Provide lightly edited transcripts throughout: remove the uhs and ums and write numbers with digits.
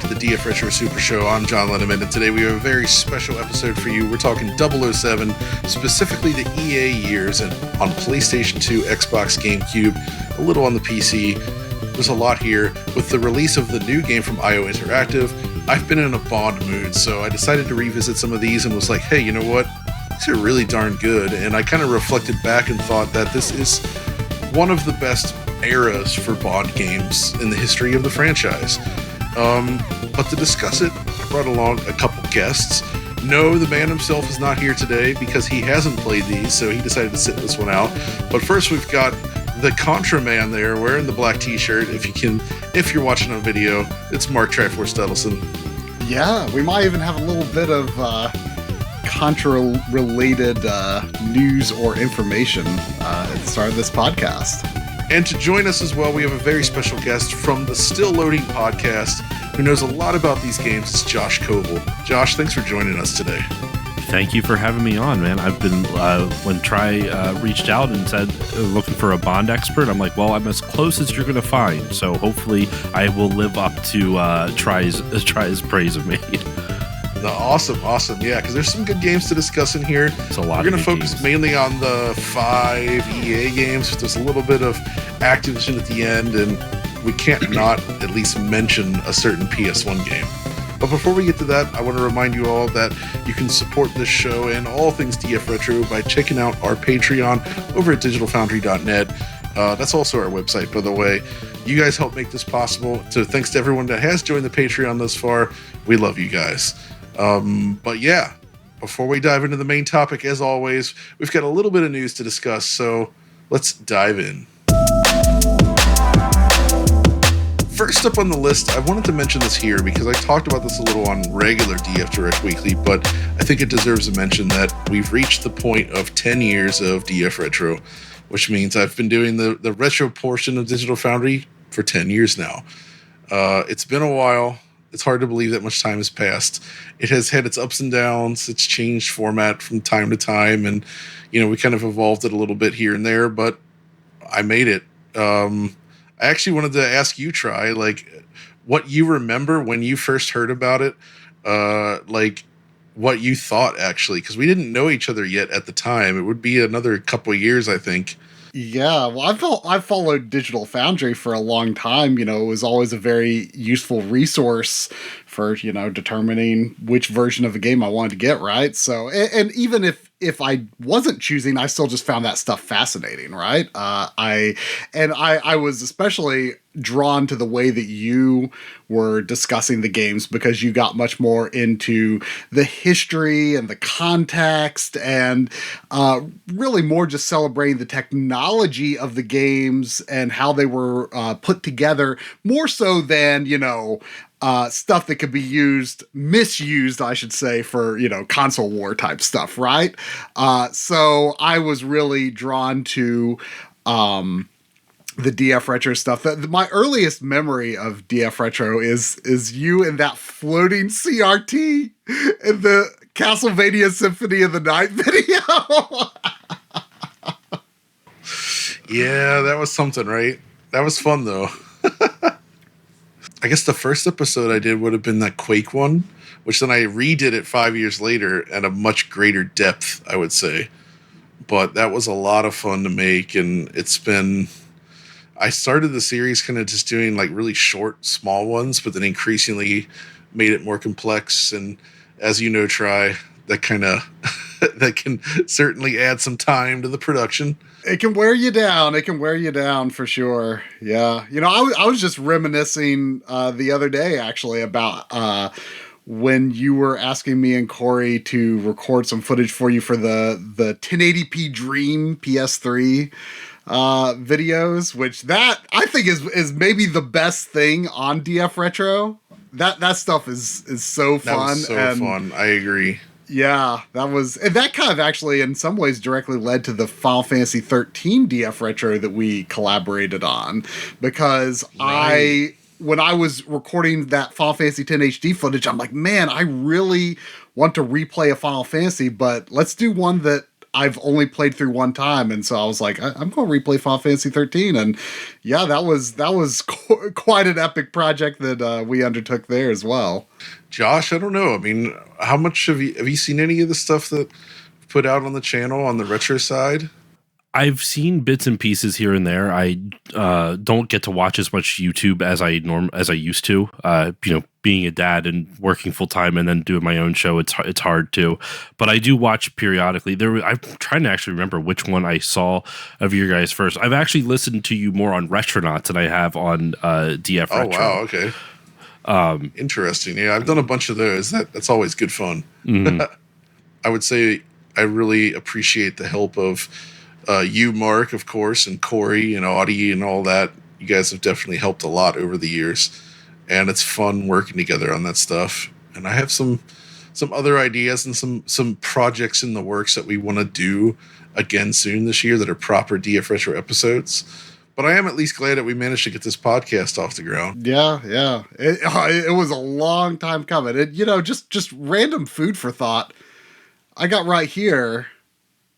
to the DF Retro Super Show. I'm John Lenneman, and today we have a very special episode for you. We're talking 007, specifically the EA years, and on PlayStation 2, Xbox, GameCube, a little on the PC. There's a lot here. With the release of the new game from IO Interactive, I've been in a Bond mood, so I decided to revisit some of these and was like, hey, you know what? These are really darn good. And I kind of reflected back and thought that this is one of the best eras for Bond games in the history of the franchise. But to discuss it, I brought along a couple guests. No, the man himself is not here today because he hasn't played these, so he decided to sit this one out. But first we've got the Contra man there wearing the black t-shirt. If you're watching on video, it's Mark Triforce Duddleson. Yeah, we might even have a little bit of Contra-related news or information at the start of this podcast. And to join us as well, we have a very special guest from the Still Loading podcast who knows a lot about these games. It's Josh Covel. Josh, thanks for joining us today. Thank you for having me on, man. I've been, when Tri reached out and said, looking for a Bond expert, I'm like, well, I'm as close as you're going to find. So hopefully I will live up to Tri's praise of me. No, awesome. Yeah, because there's some good games to discuss in here. It's a lot. We're going to focus mainly on the 5 EA games. There's a little bit of Activision at the end, and we can't not at least mention a certain PS1 game. But before we get to that, I want to remind you all that you can support this show and all things DF Retro by checking out our Patreon over at digitalfoundry.net. That's also our website, by the way. You guys help make this possible. So thanks to everyone that has joined the Patreon thus far. We love you guys. But yeah, before we dive into the main topic, as always, we've got a little bit of news to discuss. So let's dive in. First up on the list, I wanted to mention this here because I talked about this a little on regular DF Direct Weekly, but I think it deserves a mention that we've reached the point of 10 years of DF Retro, which means I've been doing the retro portion of Digital Foundry for 10 years now. It's been a while. It's hard to believe that much time has passed. It has had its ups and downs. It's changed format from time to time, and we kind of evolved it a little bit here and there, but I made it. I actually wanted to ask you, Tri, like, what you remember when you first heard about it, like what you thought, actually, because we didn't know each other yet at the time. It would be another couple of years, I think. Yeah, well, I've followed Digital Foundry for a long time. It was always a very useful resource for, determining which version of a game I wanted to get, right? So, and even if I wasn't choosing, I still just found that stuff fascinating, right? I was especially drawn to the way that you were discussing the games because you got much more into the history and the context and really more just celebrating the technology of the games and how they were put together, more so than, stuff that could be misused, I should say, for, console war type stuff, right? So I was really drawn to the DF Retro stuff. My earliest memory of DF Retro is you in that floating CRT in the Castlevania Symphony of the Night video. Yeah, that was something, right? That was fun, though. I guess the first episode I did would have been that Quake one, which then I redid it 5 years later at a much greater depth, I would say. But that was a lot of fun to make, and I started the series kind of just doing like really short, small ones, but then increasingly made it more complex. And as you know, Tri, that can certainly add some time to the production. It can wear you down. It can wear you down for sure. Yeah. I was just reminiscing the other day, actually, about when you were asking me and Corey to record some footage for you for the 1080p Dream PS3 videos, which that I think is maybe the best thing on DF Retro. That stuff is so fun. That was so fun. I agree. Yeah, that kind of actually in some ways directly led to the Final Fantasy 13 DF Retro that we collaborated on, because right. When I was recording that Final Fantasy X HD footage, I'm like, man, I really want to replay a Final Fantasy, but let's do one that I've only played through one time, and so I was like, I'm going to replay Final Fantasy 13, and yeah, that was quite an epic project that we undertook there as well. Josh, I don't know. I mean, how much have you seen any of the stuff that put out on the channel on the retro side? I've seen bits and pieces here and there. I don't get to watch as much YouTube as I used to. Being a dad and working full time and then doing my own show, it's hard to. But I do watch periodically. I'm trying to actually remember which one I saw of your guys first. I've actually listened to you more on Retronauts than I have on DF Retro. Oh wow, okay. Interesting. Yeah, I've done a bunch of those. That's always good fun. Mm-hmm. I would say I really appreciate the help of you, Mark, of course, and Corey and Audie and all that. You guys have definitely helped a lot over the years, and it's fun working together on that stuff. And I have some other ideas and some projects in the works that we want to do again soon this year that are proper DF Retro episodes. But I am at least glad that we managed to get this podcast off the ground. Yeah. It was a long time coming. Just random food for thought. I got right here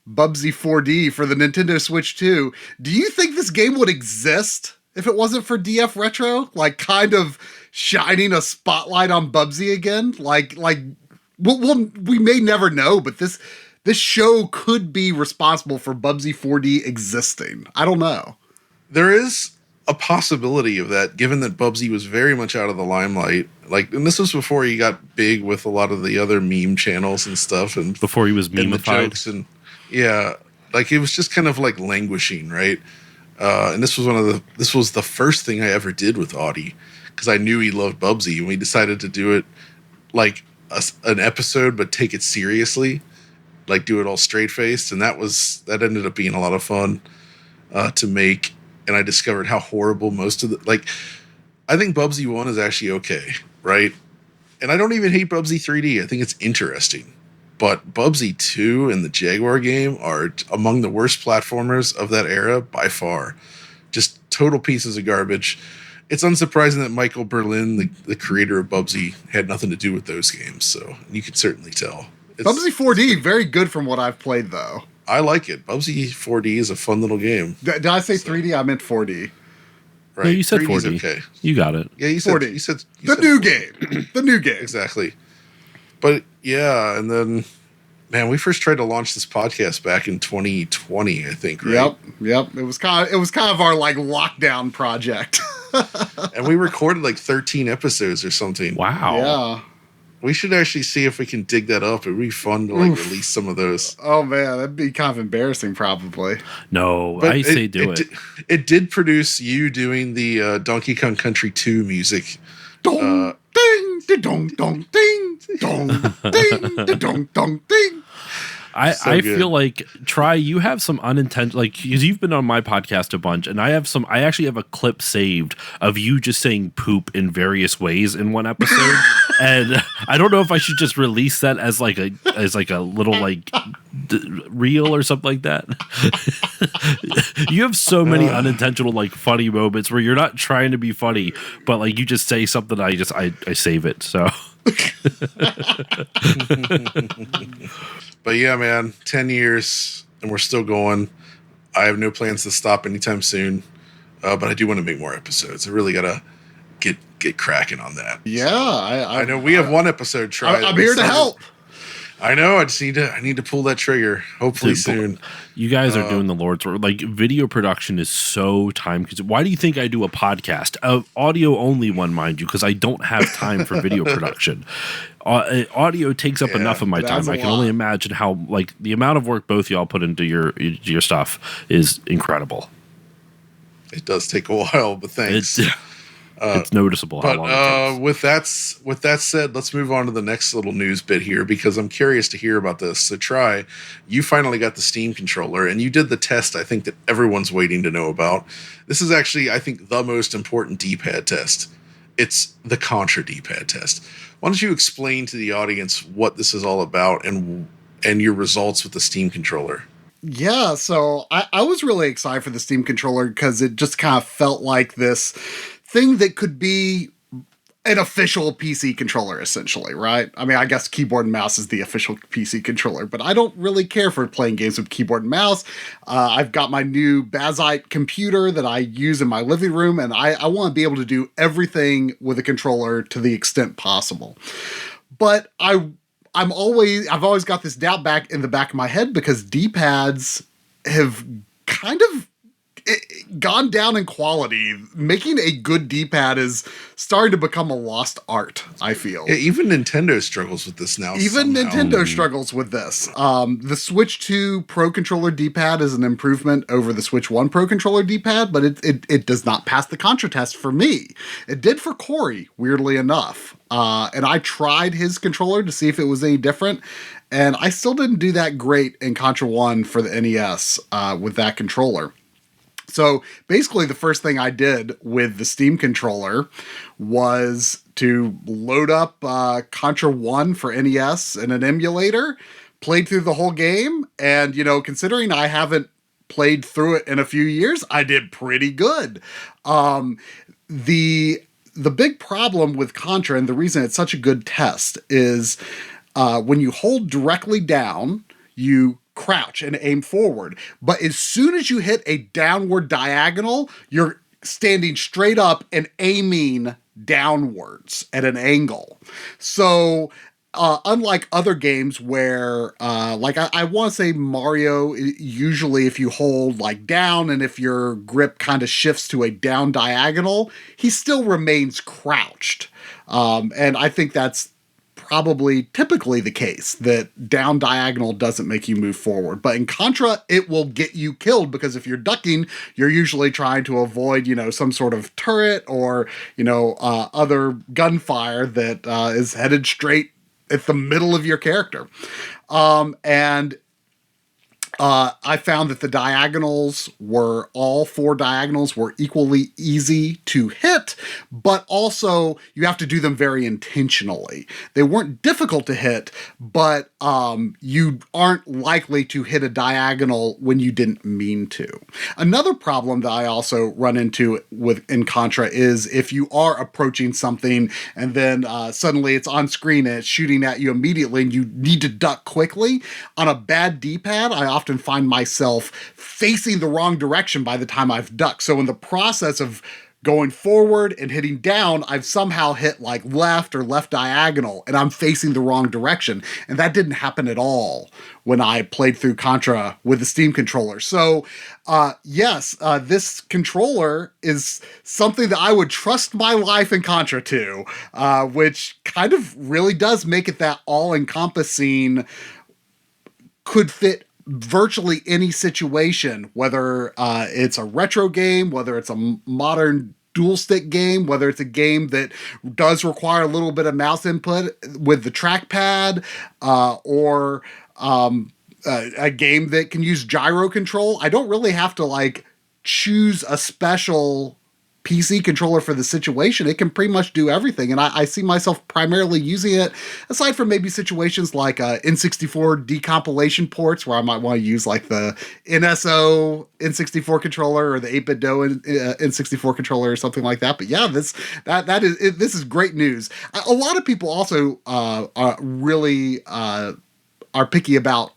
Bubsy 4D for the Nintendo Switch 2. Do you think this game would exist if it wasn't for DF Retro? Like, kind of shining a spotlight on Bubsy again? We may never know, but this show could be responsible for Bubsy 4D existing. I don't know. There is a possibility of that, given that Bubsy was very much out of the limelight. And this was before he got big with a lot of the other meme channels and stuff, and before he was memeified. Yeah, it was just kind of languishing, right? And this was the first thing I ever did with Audie, because I knew he loved Bubsy, and we decided to do it an episode, but take it seriously, do it all straight faced, and that ended up being a lot of fun to make. And I discovered how horrible most of I think Bubsy 1 is actually okay, right? And I don't even hate Bubsy 3D. I think it's interesting. But Bubsy 2 and the Jaguar game are among the worst platformers of that era by far. Just total pieces of garbage. It's unsurprising that Michael Berlin, the creator of Bubsy, had nothing to do with those games. So you can certainly tell. Bubsy 4D, very good from what I've played, though. I like it. Bubsy 4D is a fun little game. Did I say 3D? I meant 4D. Right. No, you said 4D. Okay. You got it. Yeah, you said 4D. You said the new game. The new game. Exactly. But yeah, and then, man, we first tried to launch this podcast back in 2020, I think, right? Yep. It was kind of our lockdown project. And we recorded 13 episodes or something. Wow. Yeah. We should actually see if we can dig that up. It'd be fun to release some of those. Oh man, that'd be kind of embarrassing, probably. No, but I say do it. It did produce you doing the Donkey Kong Country 2 music. Dong, ding, dong, dong, ding, dong, ding, dong, dong, ding. I feel like, Try, you have some unintentional, because you've been on my podcast a bunch, and I actually have a clip saved of you just saying poop in various ways in one episode, and I don't know if I should just release that as a little reel or something like that. You have so many unintentional funny moments where you're not trying to be funny, but you just say something, I save it, so. But yeah, man, 10 years and we're still going. I have no plans to stop anytime soon, but I do want to make more episodes. I really gotta get cracking on that. Yeah, I know we have one episode. I'm here to help. I know. I need to pull that trigger. Hopefully soon. You guys are doing the Lord's work. Video production is so time consuming. Why do you think I do a podcast? Audio only one, mind you, because I don't have time for video production. Audio takes up enough of my time. I can only imagine how the amount of work both y'all put into your stuff is incredible. It does take a while, but thanks. It's noticeable how long it takes. With that said, let's move on to the next little news bit here, because I'm curious to hear about this. So Try, you finally got the Steam controller, and you did the test I think that everyone's waiting to know about. This is actually, I think, the most important D-pad test. It's the Contra D-pad test. Why don't you explain to the audience what this is all about and your results with the Steam controller? Yeah, so I was really excited for the Steam controller because it just kind of felt like this thing that could be an official PC controller, essentially, right? I mean, I guess keyboard and mouse is the official PC controller, but I don't really care for playing games with keyboard and mouse. I've got my new Bazite computer that I use in my living room, and I want to be able to do everything with a controller to the extent possible. But I've always got this doubt back in the back of my head because D-pads have kind of gone down in quality. Making a good D-pad is starting to become a lost art, I feel. Yeah, even Nintendo struggles with this now. Even somehow. Nintendo struggles with this. The Switch 2 Pro Controller D-pad is an improvement over the Switch 1 Pro Controller D-pad, but it does not pass the Contra test for me. It did for Corey, weirdly enough. And I tried his controller to see if it was any different, and I still didn't do that great in Contra 1 for the NES with that controller. So basically the first thing I did with the Steam controller was to load up Contra 1 for NES in an emulator, played through the whole game, and, considering I haven't played through it in a few years, I did pretty good. The big problem with Contra, and the reason it's such a good test, is when you hold directly down, you crouch and aim forward. But as soon as you hit a downward diagonal, you're standing straight up and aiming downwards at an angle. So unlike other games where, I want to say Mario, usually if you hold down and if your grip kind of shifts to a down diagonal, he still remains crouched. And I think that's probably typically the case, that down diagonal doesn't make you move forward. But in Contra, it will get you killed because if you're ducking, you're usually trying to avoid, some sort of turret or, other gunfire that is headed straight at the middle of your character. I found that the diagonals all four diagonals were equally easy to hit, but also you have to do them very intentionally. They weren't difficult to hit, but you aren't likely to hit a diagonal when you didn't mean to. Another problem that I also run into in Contra is if you are approaching something and then suddenly it's on screen and it's shooting at you immediately and you need to duck quickly. On a bad D-pad, I often find myself facing the wrong direction by the time I've ducked. So in the process of going forward and hitting down, I've somehow hit left or left diagonal and I'm facing the wrong direction. And that didn't happen at all when I played through Contra with the Steam controller. So this controller is something that I would trust my life in Contra to, which kind of really does make it that all-encompassing, could fit virtually any situation, whether it's a retro game, whether it's a modern dual stick game, whether it's a game that does require a little bit of mouse input with the trackpad, or a game that can use gyro control. I don't really have to choose a special PC controller for the situation. It can pretty much do everything. And I see myself primarily using it, aside from maybe situations like N64 decompilation ports where I might want to use the NSO N64 controller or the 8BitDo N64 controller or something like that. But yeah, this is great news. A lot of people also are picky about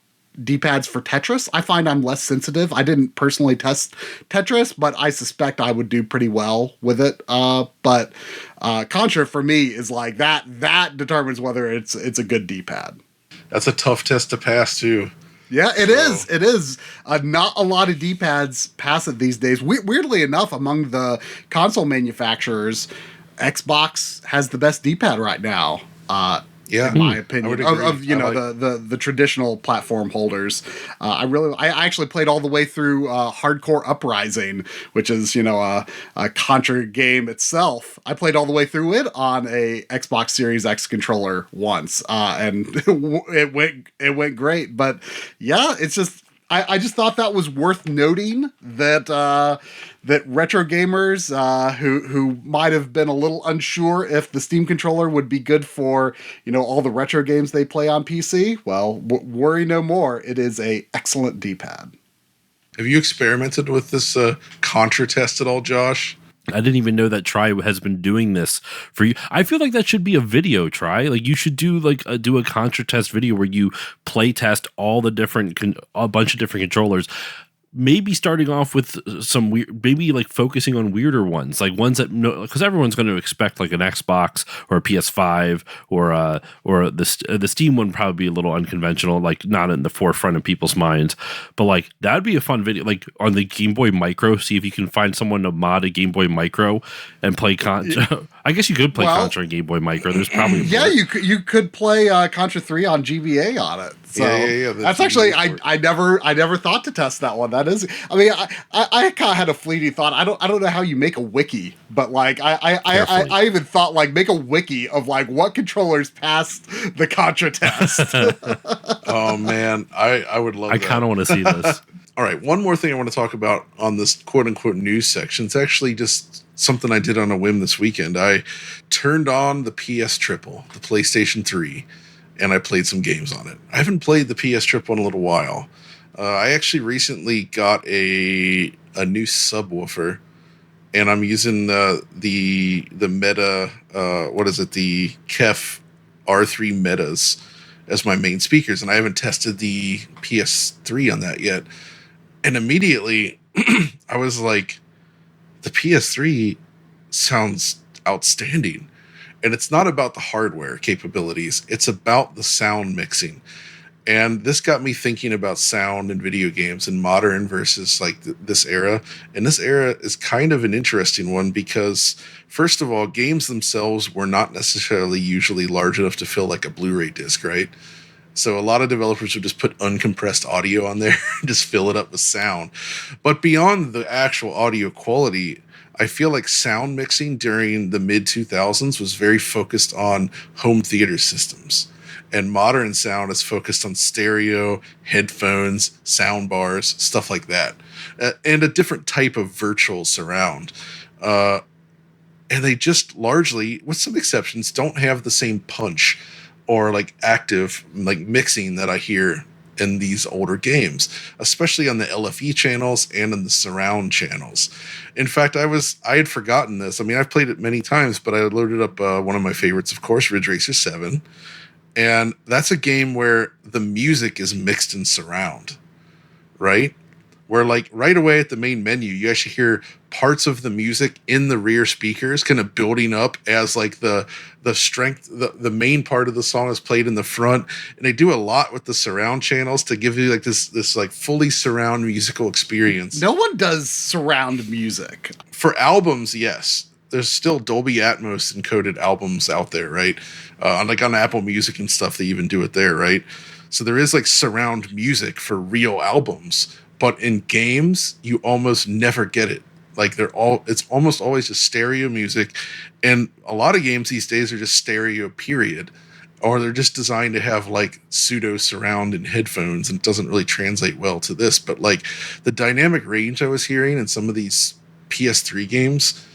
D-pads for Tetris. I find I'm less sensitive. I didn't personally test Tetris, but I suspect I would do pretty well with it. But Contra for me is that determines whether it's a good D-pad. That's a tough test to pass too. Yeah, it is. It is. Not a lot of D-pads pass it these days. Weirdly enough, among the console manufacturers, Xbox has the best D-pad right now. Yeah, in my opinion, of the traditional platform holders. I actually played all the way through Hardcore Uprising, which is a Contra game itself. I played all the way through it on a Xbox Series X controller once, and it went great. But yeah, it's just I just thought that was worth noting that retro gamers who might have been a little unsure if the Steam controller would be good for all the retro games they play on PC. Well, worry no more. It is a excellent D-pad. Have you experimented with this Contra test at all, Josh? I didn't even know that Tri has been doing this for you. I feel like that should be a video, Tri. Like you should do do a Contra test video where you play test all the different a bunch of different controllers. Maybe starting off with some weird, maybe like focusing on weirder ones, like ones that because everyone's going to expect like an Xbox or a PS5 or the Steam one probably be a little unconventional, like not in the forefront of people's minds. But like that'd be a fun video, like on the Game Boy Micro. See if you can find someone to mod a Game Boy Micro and play Contra. I guess you could play Contra on Game Boy Micro. There's probably you could play Contra 3 on GBA on it. So that's actually I never thought to test that one. That is, I mean, I kind of had a fleeting thought. I don't know how you make a wiki, but like I even thought like make a wiki of like what controllers passed the Contra test. Oh man, I would love. I kind of want to see this. All right, one more thing I want to talk about on this quote unquote news section. It's actually just something I did on a whim this weekend. I turned on the PS Triple, the PlayStation 3. And I played some games on it. I haven't played the PS Triple in a little while. I actually recently got a new subwoofer, and I'm using the Meta, the KEF R3 Metas as my main speakers, and I haven't tested the PS3 on that yet. And immediately, I was like, the PS3 sounds outstanding. And it's not about the hardware capabilities. It's about the sound mixing. And this got me thinking about sound in video games and modern versus like this era. And this era is kind of an interesting one because, first of all, games themselves were not necessarily usually large enough to fill like a Blu-ray disc, right? So a lot of developers would just put uncompressed audio on there and just fill it up with sound. But beyond the actual audio quality, I feel like sound mixing during the mid-2000s was very focused on home theater systems. And modern sound is focused on stereo, headphones, sound bars, stuff like that. And a different type of virtual surround. And they just largely, with some exceptions, don't have the same punch or like active like mixing that I hear in these older games, especially on the LFE channels and in the surround channels. In fact, I had forgotten this. I mean, I've played it many times, but I loaded up one of my favorites, of course, Ridge Racer 7. And that's a game where the music is mixed in surround, right? Where like right away at the main menu, you actually hear parts of the music in the rear speakers kind of building up as like the strength, the main part of the song is played in the front. And they do a lot with the surround channels to give you like this like fully surround musical experience. No one does surround music. For albums, yes. There's still Dolby Atmos encoded albums out there, right? Like on Apple Music and stuff, they even do it there, right? So there is like surround music for real albums. But in games, you almost never get it. Like it's almost always just stereo music. And a lot of games these days are just stereo, period. Or they're just designed to have like pseudo surround in headphones, and it doesn't really translate well to this. But like the dynamic range I was hearing in some of these PS3 games,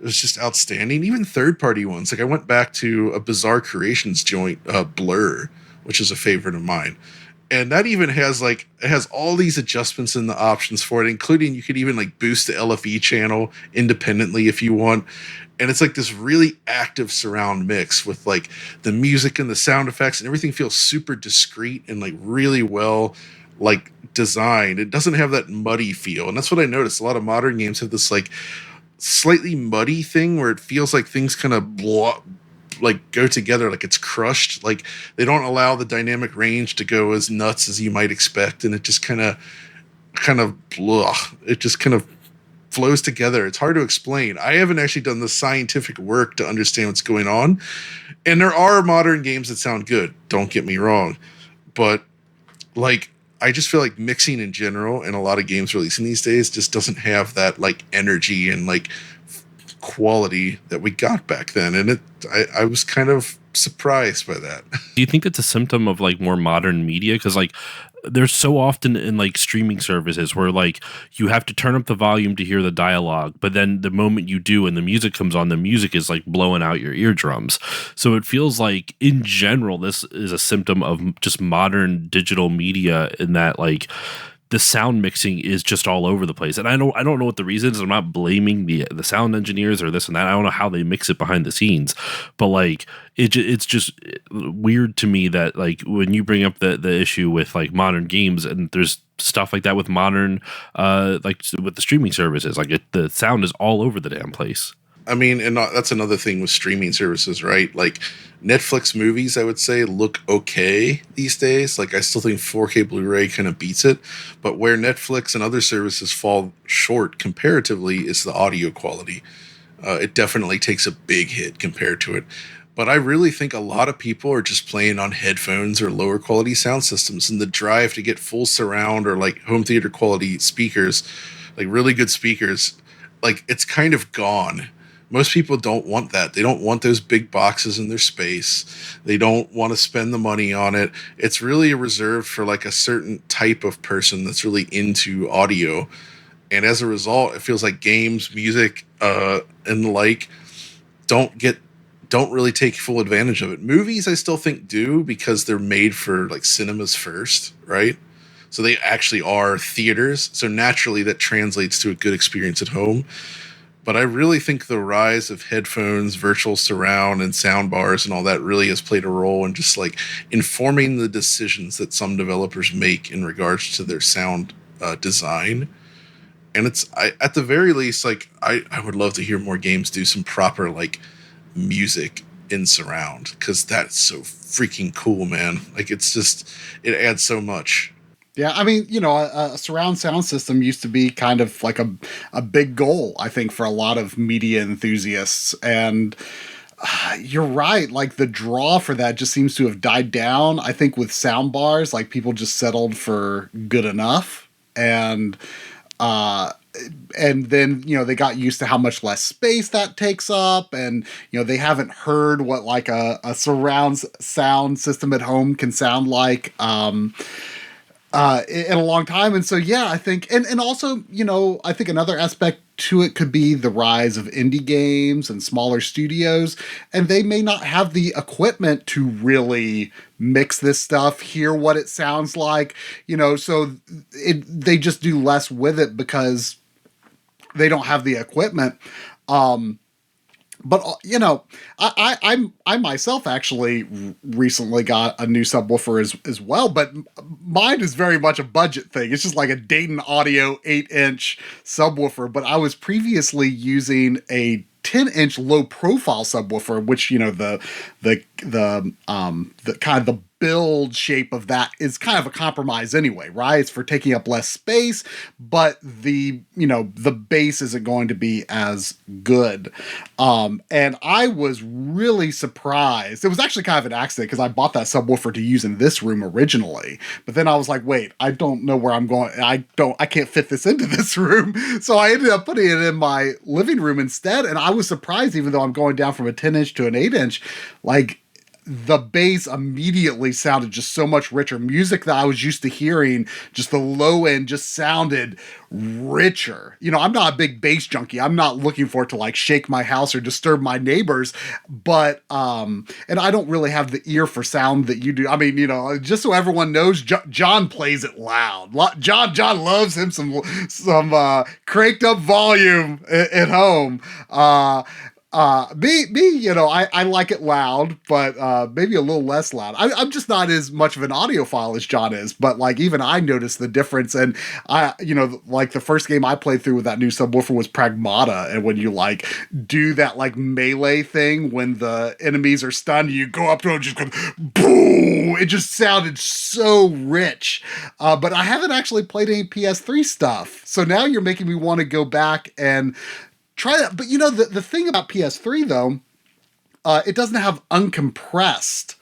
it was just outstanding. Even third-party ones. Like I went back to a Bizarre Creations joint, Blur, which is a favorite of mine. And that even has it has all these adjustments in the options for it, including you could even like boost the LFE channel independently if you want. And it's like this really active surround mix with like the music and the sound effects, and everything feels super discreet and like really well like designed. It doesn't have that muddy feel. And that's what I noticed. A lot of modern games have this like slightly muddy thing where it feels like things kind of like go together, like it's crushed. Like they don't allow the dynamic range to go as nuts as you might expect, and it just kind of it just kind of flows together. It's hard to explain. I haven't actually done the scientific work to understand what's going on, and there are modern games that sound good, don't get me wrong, but like I just feel like mixing in general and a lot of games releasing these days just doesn't have that like energy and like quality that we got back then, and I was kind of surprised by that. Do you think it's a symptom of like more modern media? Because like there's so often in like streaming services where like you have to turn up the volume to hear the dialogue, but then the moment you do and the music comes on, the music is like blowing out your eardrums. So it feels like in general this is a symptom of just modern digital media, in that like the sound mixing is just all over the place. And I don't know what the reason is. I'm not blaming the sound engineers or this and that. I don't know how they mix it behind the scenes, but like it's just weird to me that like when you bring up the issue with like modern games, and there's stuff like that with modern like with the streaming services, like the sound is all over the damn place. I mean, and that's another thing with streaming services, right? Like Netflix movies, I would say, look okay these days. Like I still think 4K Blu-ray kind of beats it. But where Netflix and other services fall short comparatively is the audio quality. It definitely takes a big hit compared to it. But I really think a lot of people are just playing on headphones or lower quality sound systems. And the drive to get full surround or like home theater quality speakers, like really good speakers, like it's kind of gone. Most people don't want that. They don't want those big boxes in their space. They don't want to spend the money on it. It's really reserved for like a certain type of person that's really into audio. And as a result, it feels like games, music, and the like don't really take full advantage of it. Movies, I still think do, because they're made for like cinemas first, right? So they actually are theaters. So naturally that translates to a good experience at home. But I really think the rise of headphones, virtual surround, and sound bars and all that really has played a role in just like informing the decisions that some developers make in regards to their sound design. And at the very least, like I would love to hear more games do some proper like music in surround, because that's so freaking cool, man. Like it adds so much. Yeah, I mean, a surround sound system used to be kind of like a big goal, I think, for a lot of media enthusiasts. And you're right, like the draw for that just seems to have died down. I think with sound bars, like people just settled for good enough. And then, they got used to how much less space that takes up. And, they haven't heard what like a surround sound system at home can sound like. In a long time. And so, yeah, I think, and also, I think another aspect to it could be the rise of indie games and smaller studios, and they may not have the equipment to really mix this stuff, hear what it sounds like, so they just do less with it because they don't have the equipment. But, I myself actually recently got a new subwoofer as well, but mine is very much a budget thing. It's just like a Dayton Audio 8-inch subwoofer, but I was previously using a 10-inch low profile subwoofer, which, the kind of the build shape of that is kind of a compromise anyway, right? It's for taking up less space, but the bass isn't going to be as good. And I was really surprised. It was actually kind of an accident because I bought that subwoofer to use in this room originally, but then I was like, wait, I don't know where I'm going. I can't fit this into this room. So I ended up putting it in my living room instead. And I was surprised, even though I'm going down from a 10-inch to an 8-inch, like the bass immediately sounded just so much richer. Music that I was used to hearing, just the low end just sounded richer. I'm not a big bass junkie. I'm not looking for it to like shake my house or disturb my neighbors, but and I don't really have the ear for sound that you do. I mean, just so everyone knows, John plays it loud. John loves him some cranked up volume at home. I like it loud, but maybe a little less loud. I'm just not as much of an audiophile as John is, but like even I noticed the difference. And like the first game I played through with that new subwoofer was Pragmata, and when you like do that like melee thing when the enemies are stunned, you go up to them, just go boom. It just sounded so rich. But I haven't actually played any PS3 stuff, so now you're making me want to go back and try that. But the thing about PS3 though, it doesn't have uncompressed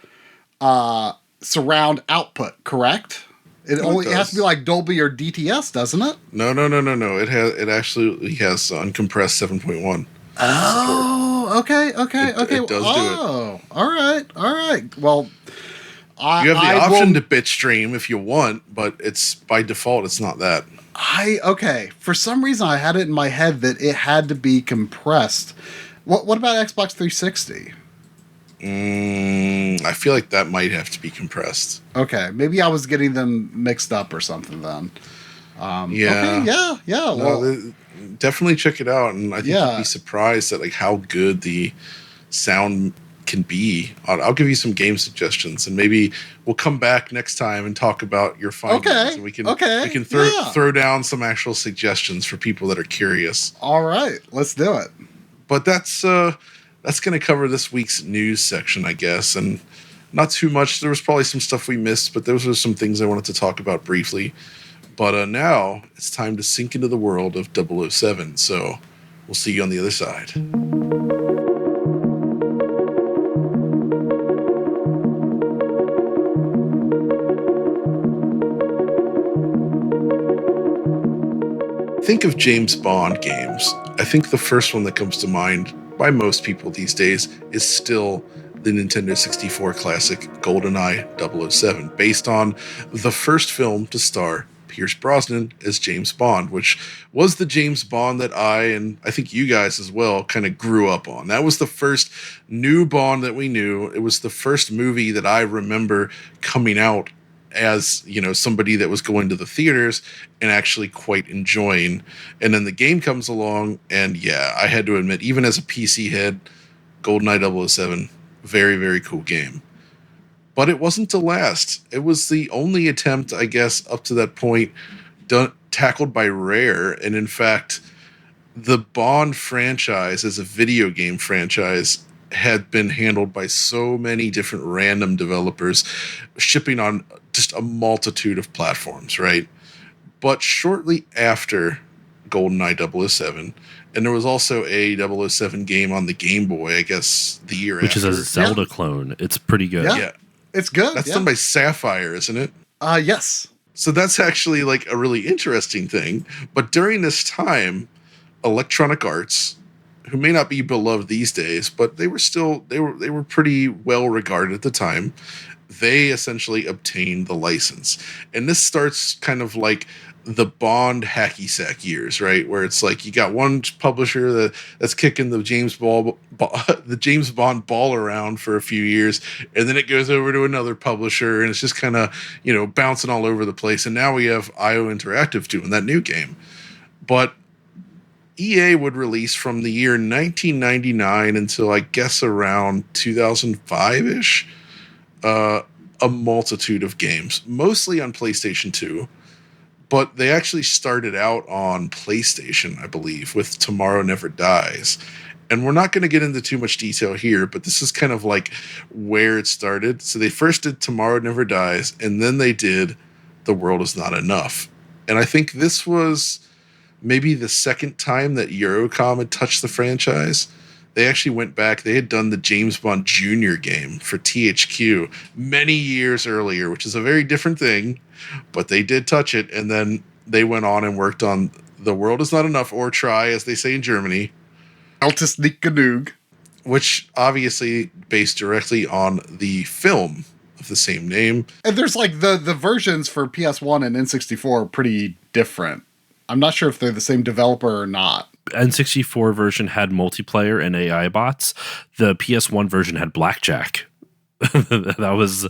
surround output, correct? It has to be like Dolby or DTS, doesn't it? No. It absolutely has uncompressed 7.1. Oh, okay. It does do it. Oh, all right. Well, you have the option to bitstream if you want, but it's by default it's not that. For some reason I had it in my head that it had to be compressed. What about Xbox 360? I feel like that might have to be compressed. Okay, maybe I was getting them mixed up or something then. Yeah. Okay, yeah. No, Well, definitely check it out, and I think Yeah. you'd be surprised at like how good the sound can be. I'll give you some game suggestions, and maybe we'll come back next time and talk about your findings. Okay, And we can okay, throw yeah. throw down some actual suggestions for people that are curious. all right, let's do it. But that's going to cover this week's news section, I guess, and not too much. There was probably some stuff we missed, but those are some things I wanted to talk about briefly. But now it's time to sink into the world of 007. So we'll see you on the other side. Think of James Bond games. I think the first one that comes to mind by most people these days is still the Nintendo 64 classic Goldeneye 007, based on the first film to star Pierce Brosnan as James Bond, which was the James Bond that I, and I think you guys as well, kind of grew up on. That was the first new Bond that we knew. It was the first movie that I remember coming out as, you know, somebody that was going to the theaters and actually quite enjoying. And then the game comes along, and yeah, I had to admit, even as a PC head, GoldenEye 007, very, very cool game. But it wasn't to last. It was the only attempt, I guess, up to that point tackled by Rare. And in fact, the Bond franchise as a video game franchise had been handled by so many different random developers, shipping on just a multitude of platforms, right? But shortly after GoldenEye 007, and there was also a 007 game on the Game Boy, I guess, the year Which after. is a Zelda clone. It's pretty good. Yeah. It's good. That's done by Sapphire, isn't it? Yes. So that's actually like a really interesting thing. But during this time, Electronic Arts, who may not be beloved these days, but they were pretty well regarded at the time. They essentially obtained the license. And this starts kind of like the Bond hacky sack years, right? Where it's like you got one publisher that's kicking the James Bond ball around for a few years, and then it goes over to another publisher, and it's just kind of, you know, bouncing all over the place. And now we have IO Interactive doing that new game. But EA would release from the year 1999 until I guess around 2005-ish, a multitude of games, mostly on PlayStation 2. But they actually started out on PlayStation, I believe, with Tomorrow Never Dies. And we're not going to get into too much detail here, but this is kind of like where it started. So they first did Tomorrow Never Dies, and then they did The World Is Not Enough. And I think this was maybe the second time that Eurocom had touched the franchise. They actually went back. They had done the James Bond Jr. game for THQ many years earlier, which is a very different thing, but they did touch it. And then they went on and worked on The World Is Not Enough, or Try, as they say in Germany. Altus nicht genug. Which obviously based directly on the film of the same name. And there's like the versions for PS1 and N64 are pretty different. I'm not sure if they're the same developer or not. N64 version had multiplayer and AI bots. The PS1 version had blackjack. Those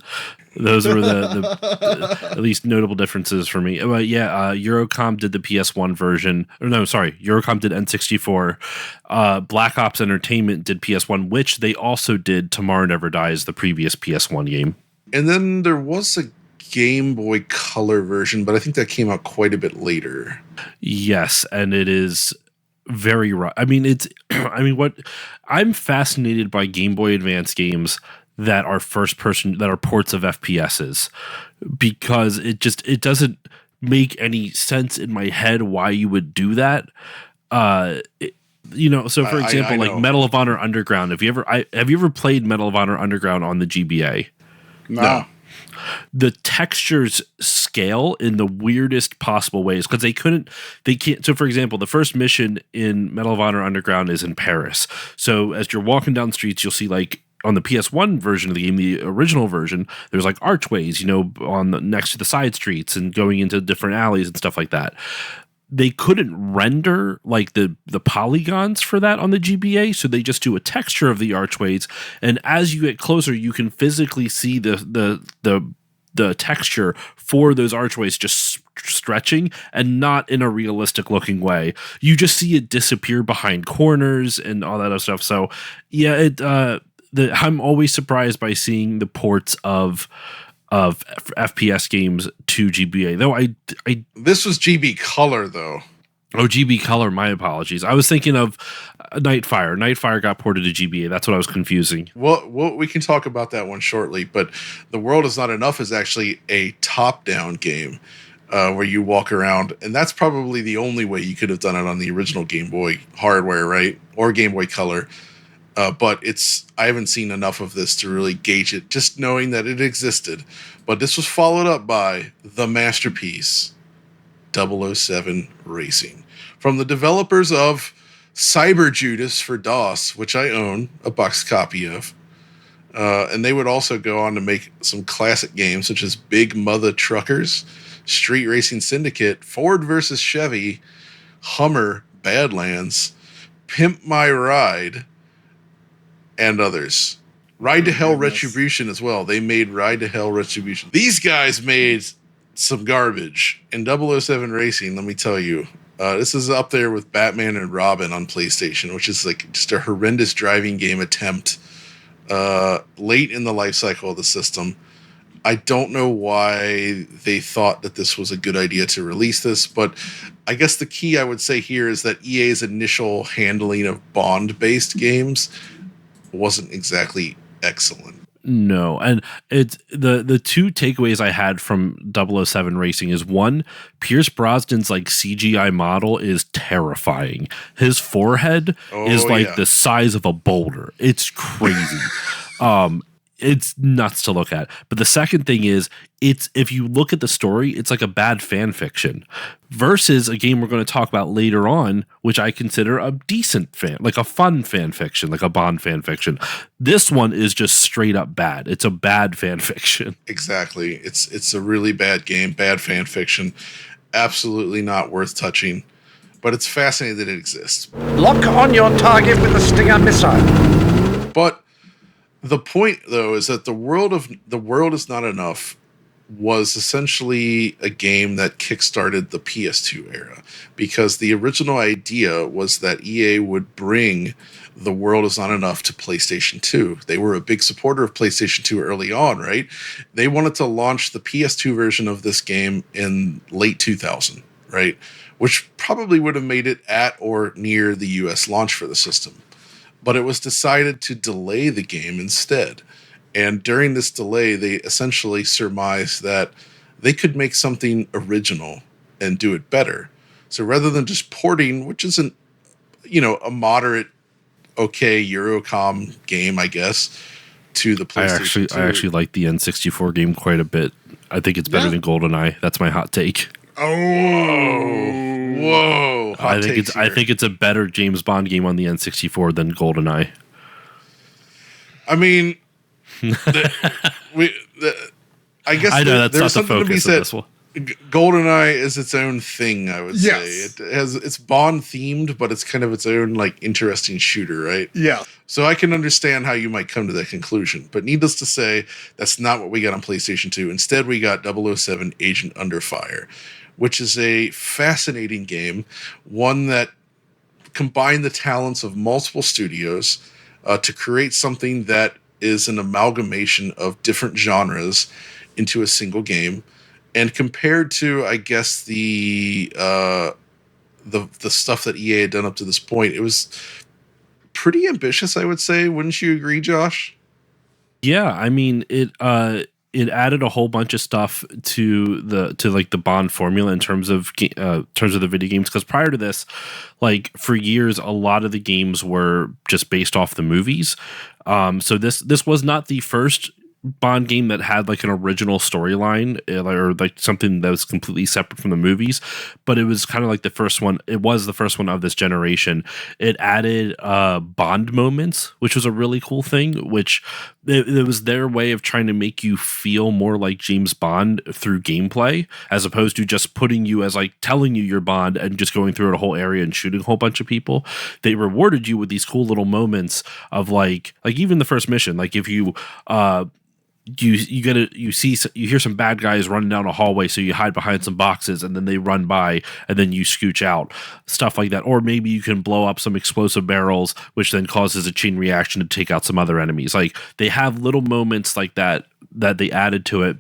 were the at least notable differences for me. But yeah, Eurocom did the PS1 version. Or no, sorry, Eurocom did N64. Black Ops Entertainment did PS1, which they also did Tomorrow Never Dies, the previous PS1 game. And then there was a Game Boy Color version, but I think that came out quite a bit later. Yes, and it is very right. I mean, what I'm fascinated by Game Boy Advance games that are first person, that are ports of FPSs, because it doesn't make any sense in my head why you would do that. So for example, like Medal of Honor Underground, have you ever played Medal of Honor Underground on the GBA? No. The textures scale in the weirdest possible ways because they can't. So, for example, the first mission in Medal of Honor Underground is in Paris. So, as you're walking down the streets, you'll see like on the PS1 version of the game, the original version, there's like archways, next to the side streets and going into different alleys and stuff like that. They couldn't render like the polygons for that on the GBA, so they just do a texture of the archways, and as you get closer, you can physically see the texture for those archways just stretching and not in a realistic looking way. You just see it disappear behind corners and all that other stuff. So yeah, I'm always surprised by seeing the ports of FPS games to GBA. Though this was GB Color though. Oh, GB Color, my apologies. I was thinking of Nightfire. Nightfire got ported to GBA. That's what I was confusing. Well, we can talk about that one shortly, but The World Is Not Enough is actually a top-down game where you walk around, and that's probably the only way you could have done it on the original Game Boy hardware, right? Or Game Boy Color. But I haven't seen enough of this to really gauge it, just knowing that it existed. But this was followed up by the masterpiece, 007 Racing. From the developers of Cyber Judas for DOS, which I own a box copy of. And they would also go on to make some classic games such as Big Mother Truckers, Street Racing Syndicate, Ford vs. Chevy, Hummer, Badlands, Pimp My Ride, and others. Ride to Hell Retribution as well. They made Ride to Hell Retribution. These guys made some garbage. And 007 Racing, let me tell you, this is up there with Batman and Robin on PlayStation, which is like just a horrendous driving game attempt late in the life cycle of the system. I don't know why they thought that this was a good idea to release this, but I guess the key I would say here is that EA's initial handling of Bond-based games wasn't exactly excellent. No, and it's the two takeaways I had from 007 Racing is one, Pierce Brosnan's like CGI model is terrifying. His forehead is like the size of a boulder. It's crazy. It's nuts to look at. But the second thing is, if you look at the story, it's like a bad fan fiction versus a game we're going to talk about later on, which I consider a decent like a fun fan fiction, like a Bond fan fiction. This one is just straight up bad. It's a bad fan fiction. Exactly. It's a really bad game, bad fan fiction. Absolutely not worth touching. But it's fascinating that it exists. Lock on your target with a Stinger missile. But the point, though, is that the world is not enough was essentially a game that kickstarted the PS2 era, because the original idea was that EA would bring The World Is Not Enough to PlayStation 2. They were a big supporter of PlayStation 2 early on, right? They wanted to launch the PS2 version of this game in late 2000, right? Which probably would have made it at or near the US launch for the system. But it was decided to delay the game instead. And during this delay, they essentially surmised that they could make something original and do it better. So rather than just porting, which isn't, a moderate, okay, Eurocom game, I guess, to the PlayStation 2. I actually like the N64 game quite a bit. I think it's better than GoldenEye. That's my hot take. Whoa! I think it's a better James Bond game on the N64 than GoldenEye. I mean, I guess I know that's not the focus of this one. GoldenEye is its own thing, I would say. Yes. It's Bond themed, but it's kind of its own like interesting shooter, right? Yeah. So I can understand how you might come to that conclusion. But needless to say, that's not what we got on PlayStation 2. Instead, we got 007 Agent Under Fire, which is a fascinating game, one that combined the talents of multiple studios to create something that is an amalgamation of different genres into a single game. And compared to, I guess, the stuff that EA had done up to this point, it was pretty ambitious, I would say. Wouldn't you agree, Josh? Yeah, I mean, it added a whole bunch of stuff to the Bond formula in terms of the video games. Because prior to this, like for years, a lot of the games were just based off the movies. So this was not the first Bond game that had like an original storyline or like something that was completely separate from the movies, but it was kind of like the first one. It was the first one of this generation. It added Bond moments, which was a really cool thing, which it was their way of trying to make you feel more like James Bond through gameplay, as opposed to just putting you as like telling you you're Bond and just going through a whole area and shooting a whole bunch of people. They rewarded you with these cool little moments of like even the first mission, like if you you hear some bad guys running down a hallway, so you hide behind some boxes, and then they run by, and then you scooch out, stuff like that. Or maybe you can blow up some explosive barrels, which then causes a chain reaction to take out some other enemies. Like, they have little moments like that they added to it,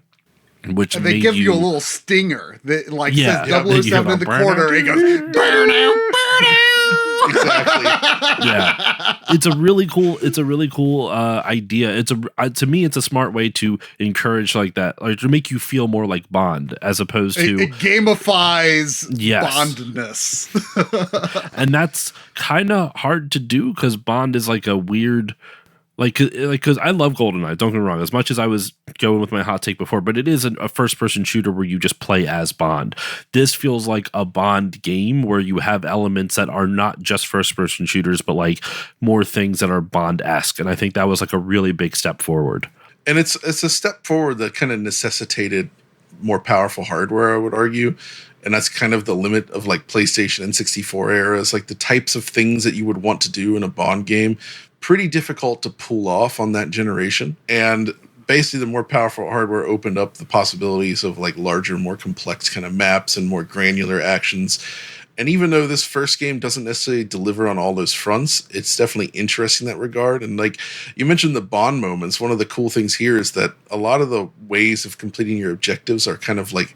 which and they give you a little stinger that says 007 in the corner. It goes burn out. Exactly. Yeah, it's a really cool idea. To me, it's a smart way to encourage like that, like to make you feel more like Bond, as opposed to it gamifies Bondness. And that's kind of hard to do because Bond is like a weird. Because I love Goldeneye, don't get me wrong, as much as I was going with my hot take before, but it is a first-person shooter where you just play as Bond. This feels like a Bond game where you have elements that are not just first-person shooters, but like more things that are Bond-esque, and I think that was like a really big step forward. And it's a step forward that kind of necessitated more powerful hardware, I would argue. And that's kind of the limit of like PlayStation and 64 eras, like the types of things that you would want to do in a Bond game. Pretty difficult to pull off on that generation. And basically the more powerful hardware opened up the possibilities of like larger, more complex kind of maps and more granular actions. And even though this first game doesn't necessarily deliver on all those fronts, it's definitely interesting in that regard. And like you mentioned the Bond moments, one of the cool things here is that a lot of the ways of completing your objectives are kind of like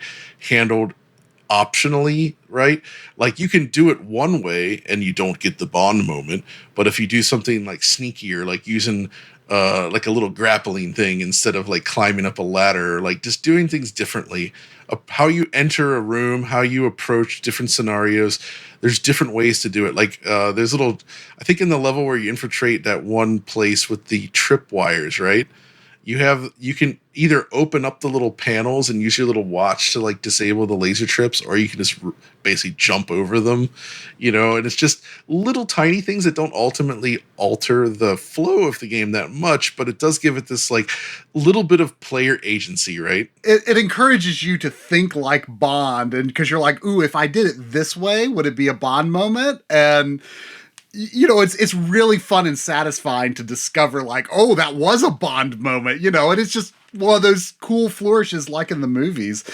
handled optionally, right? Like you can do it one way and you don't get the Bond moment, but if you do something like sneakier, like using like a little grappling thing instead of like climbing up a ladder, like just doing things differently, how you enter a room, how you approach different scenarios, there's different ways to do it. Like there's I think in the level where you infiltrate that one place with the tripwires, right? You can either open up the little panels and use your little watch to like disable the laser trips, or you can just basically jump over them, and it's just little tiny things that don't ultimately alter the flow of the game that much, but it does give it this like little bit of player agency, right? It encourages you to think like Bond, and because you're like, ooh, if I did it this way, would it be a Bond moment? And it's really fun and satisfying to discover like, oh, that was a Bond moment, and it's just one of those cool flourishes like in the movies.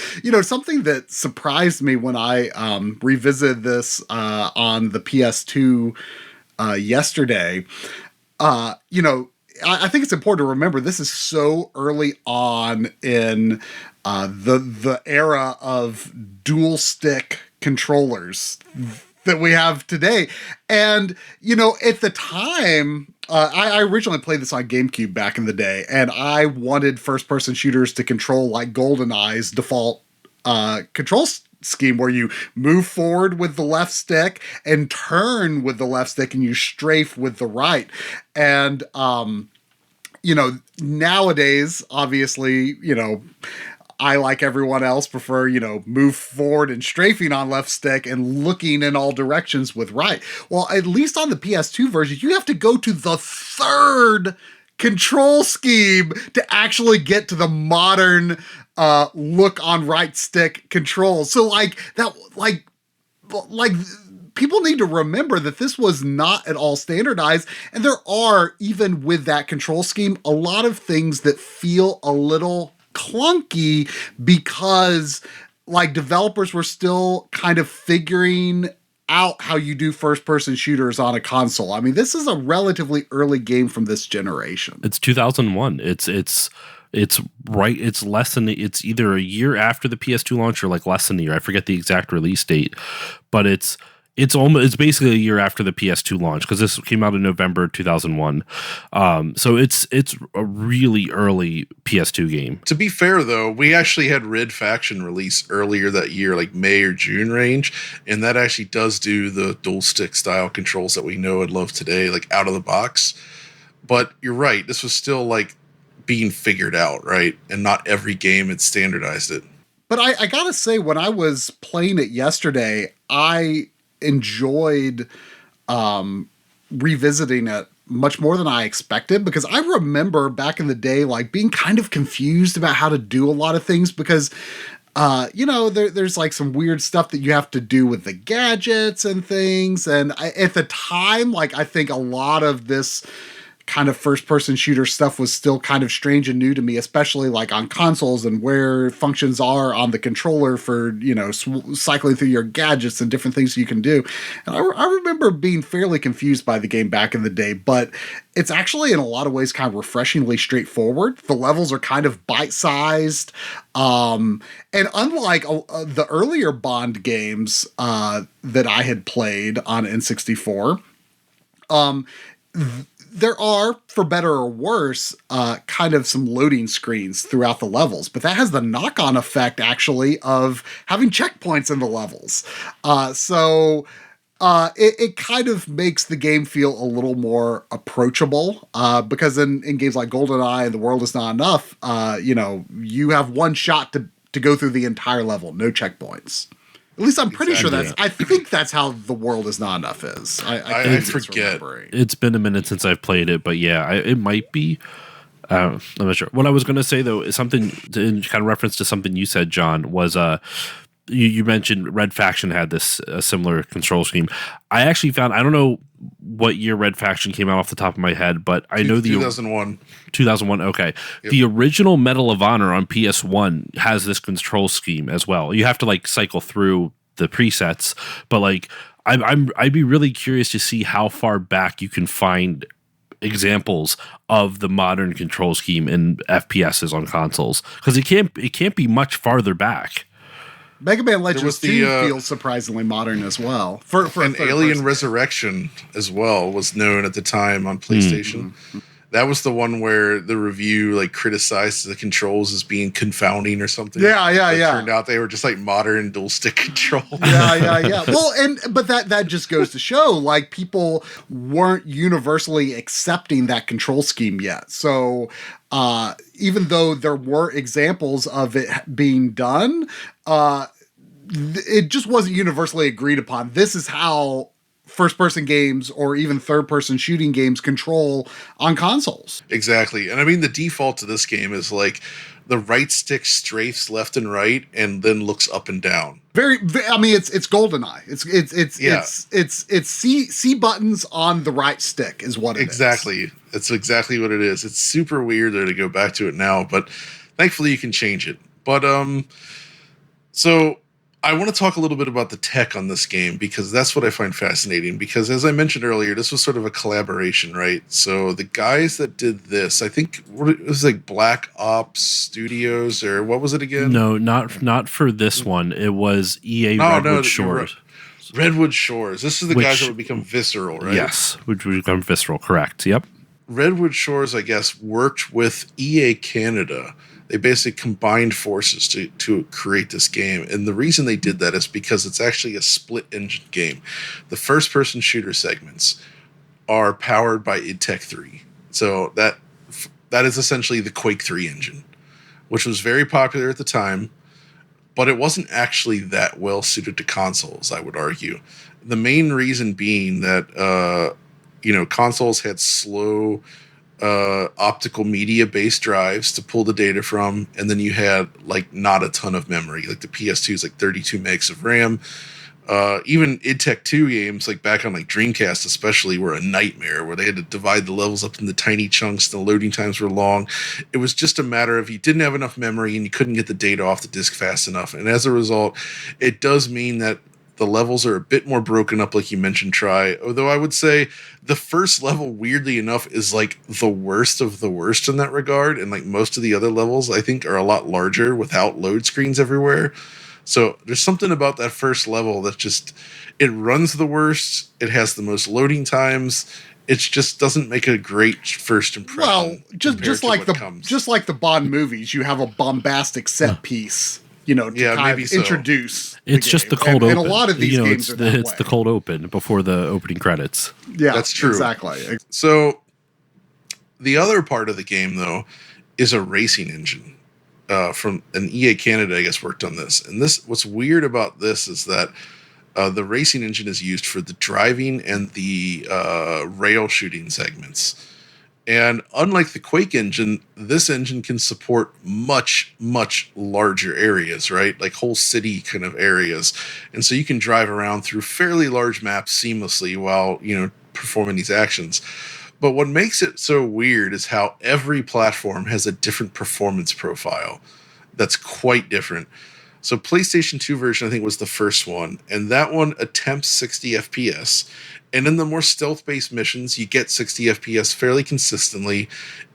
Something that surprised me when I revisited this on the PS2 yesterday, I think it's important to remember this is so early on in the era of dual stick controllers that we have today. And, at the time, I originally played this on GameCube back in the day, and I wanted first-person shooters to control like GoldenEye's default control scheme where you move forward with the left stick and turn with the left stick and you strafe with the right. And, nowadays, obviously, I, like everyone else, prefer, move forward and strafing on left stick and looking in all directions with right. Well, at least on the PS2 version, you have to go to the third control scheme to actually get to the modern look on right stick controls. So like people need to remember that this was not at all standardized. And there are, even with that control scheme, a lot of things that feel a little clunky because like developers were still kind of figuring out how you do first-person shooters on a console. I mean, this is a relatively early game from this generation. It's 2001. It's right. It's either a year after the PS2 launch or like less than a year. I forget the exact release date, but it's basically a year after the PS2 launch because this came out in November 2001. So it's a really early PS2 game. To be fair, though, we actually had Red Faction release earlier that year, like May or June range, and that actually does do the dual stick style controls that we know and love today, like out of the box. But you're right, this was still like being figured out, right? And not every game had standardized it. But I gotta say, when I was playing it yesterday, I enjoyed revisiting it much more than I expected, because I remember back in the day like being kind of confused about how to do a lot of things because there's like some weird stuff that you have to do with the gadgets and things, and at the time, like I think a lot of this kind of first-person shooter stuff was still kind of strange and new to me, especially like on consoles and where functions are on the controller for, cycling through your gadgets and different things you can do. And I remember being fairly confused by the game back in the day, but it's actually in a lot of ways kind of refreshingly straightforward. The levels are kind of bite-sized. And unlike the earlier Bond games that I had played on N64, there are, for better or worse, kind of some loading screens throughout the levels, but that has the knock-on effect, actually, of having checkpoints in the levels. It kind of makes the game feel a little more approachable, because in games like GoldenEye and The World Is Not Enough, you have one shot to go through the entire level, no checkpoints. At least I'm pretty sure I think that's how The World Is Not Enough is. I forget. It's been a minute since I've played it, but yeah, it might be. I'm not sure. What I was going to say, though, is something in kind of reference to something you said, John, was you mentioned Red Faction had this similar control scheme. I actually found, I don't know what year Red Faction came out off the top of my head, but I know 2001. 2001, okay. Yep. The original Medal of Honor on PS1 has this control scheme as well. You have to like cycle through the presets, but like I'd be really curious to see how far back you can find examples of the modern control scheme in FPSs on consoles, because it can't be much farther back. Mega Man Legends 2 feels surprisingly modern as well. For Alien Resurrection as well was known at the time on PlayStation. Mm-hmm. That was the one where the review like criticized the controls as being confounding or something. Yeah. Turned out they were just like modern dual stick controls. Yeah. Well, but that just goes to show like people weren't universally accepting that control scheme yet. So even though there were examples of it being done, it just wasn't universally agreed upon. This is how first-person games or even third-person shooting games control on consoles. Exactly. And I mean, the default to this game is like the right stick strafes left and right and then looks up and down. I mean, it's GoldenEye. It's C buttons on the right stick is what it is. Exactly. It's exactly what it is. It's super weird though to go back to it now, but thankfully you can change it. But so I want to talk a little bit about the tech on this game, because that's what I find fascinating. Because as I mentioned earlier, this was sort of a collaboration, right? So the guys that did this, I think it was like Black Ops Studios, or what was it again? No, not for this one. It was EA Redwood Shores. Redwood Shores. This is the guys that would become Visceral, right? Yes, which would become Visceral, correct. Yep. Redwood Shores, I guess, worked with EA Canada. They basically combined forces to create this game. And the reason they did that is because it's actually a split engine game. The first person shooter segments are powered by id Tech 3. So that is essentially the Quake 3 engine, which was very popular at the time, but it wasn't actually that well suited to consoles, I would argue. The main reason being that, consoles had slow optical media based drives to pull the data from, and then you had like not a ton of memory. Like the PS2 is like 32 megs of RAM. Even id Tech 2 games, like back on like Dreamcast especially, were a nightmare, where they had to divide the levels up into tiny chunks. The loading times were long. It was just a matter of you didn't have enough memory and you couldn't get the data off the disk fast enough. And as a result, it does mean that the levels are a bit more broken up, like you mentioned, Tri. Although I would say the first level, weirdly enough, is like the worst of the worst in that regard. And like most of the other levels, I think, are a lot larger without load screens everywhere. So there's something about that first level that just, it runs the worst. It has the most loading times. It just doesn't make a great first impression. Well, just like the Bond movies, you have a bombastic set piece. To kind of introduce. It's just the cold open. And a lot of these games it's the cold open before the opening credits. Yeah, that's true. Exactly. So the other part of the game, though, is a racing engine from an EA Canada, I guess, worked on this. And what's weird about this is that the racing engine is used for the driving and the rail shooting segments. And unlike the Quake engine, this engine can support much, much larger areas, right? Like whole city kind of areas. And so you can drive around through fairly large maps seamlessly while, performing these actions. But what makes it so weird is how every platform has a different performance profile that's quite different. So PlayStation 2 version, I think, was the first one, and that one attempts 60 FPS. And in the more stealth-based missions, you get 60 FPS fairly consistently.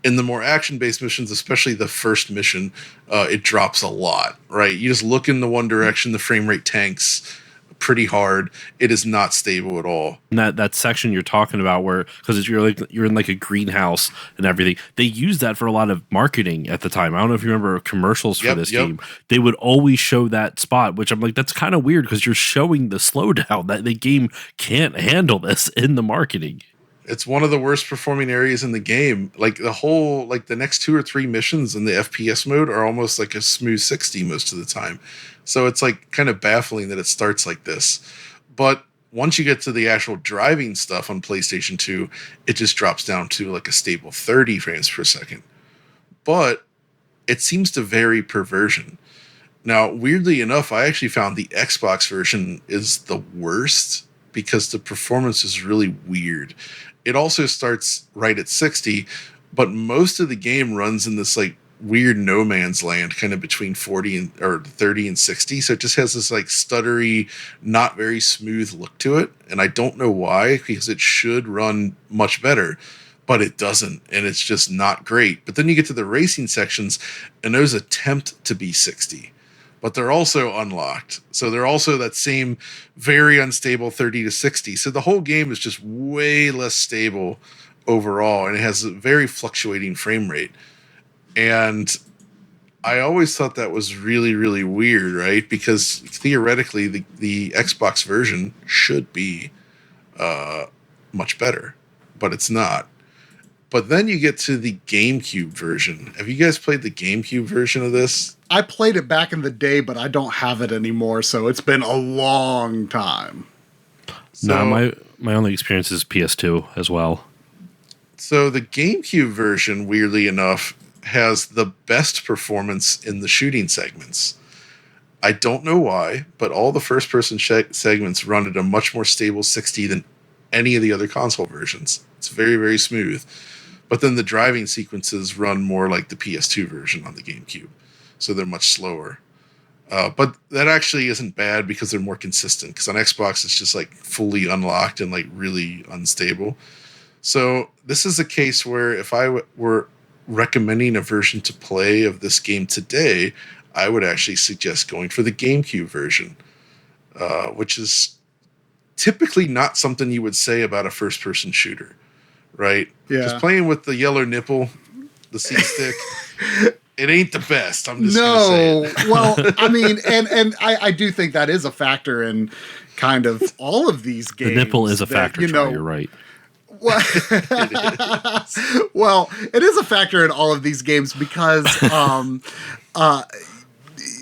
In the more action-based missions, especially the first mission, it drops a lot, right? You just look in the one direction, the frame rate tanks pretty hard. It is not stable at all. And that section you're talking about, where because you're in like a greenhouse and everything, they used that for a lot of marketing at the time. I don't know if you remember commercials for this game. They would always show that spot, which I'm like, that's kind of weird because you're showing the slowdown that the game can't handle this in the marketing. It's one of the worst performing areas in the game. Like the next 2 or 3 missions in the FPS mode are almost like a smooth 60 most of the time. So it's like kind of baffling that it starts like this. But once you get to the actual driving stuff on PlayStation 2, it just drops down to like a stable 30 frames per second. But it seems to vary per version. Now, weirdly enough, I actually found the Xbox version is the worst because the performance is really weird. It also starts right at 60, but most of the game runs in this like weird no man's land, kind of between 30 and 60. So it just has this like stuttery, not very smooth look to it. And I don't know why, because it should run much better, but it doesn't. And it's just not great. But then you get to the racing sections and those attempt to be 60, but they're also unlocked. So they're also that same very unstable 30 to 60. So the whole game is just way less stable overall. And it has a very fluctuating frame rate. And I always thought that was really, really weird, right? Because theoretically, the Xbox version should be much better, but it's not. But then you get to the GameCube version. Have you guys played the GameCube version of this? I played it back in the day, but I don't have it anymore, so it's been a long time. So, no, my only experience is PS2 as well. So the GameCube version, weirdly enough, has the best performance in the shooting segments. I don't know why, but all the first-person segments run at a much more stable 60 than any of the other console versions. It's very, very smooth. But then the driving sequences run more like the PS2 version on the GameCube. So they're much slower. But that actually isn't bad because they're more consistent. Because on Xbox, it's just like fully unlocked and like really unstable. So this is a case where if I were recommending a version to play of this game today, I would actually suggest going for the GameCube version, which is typically not something you would say about a first-person shooter, right? Yeah. Just playing with the yellow nipple, the C-stick, it ain't the best. I'm just gonna say it. Well, I mean, and I do think that is a factor in kind of all of these games. The nipple is a factor, you're right. Well, well, it is a factor in all of these games because,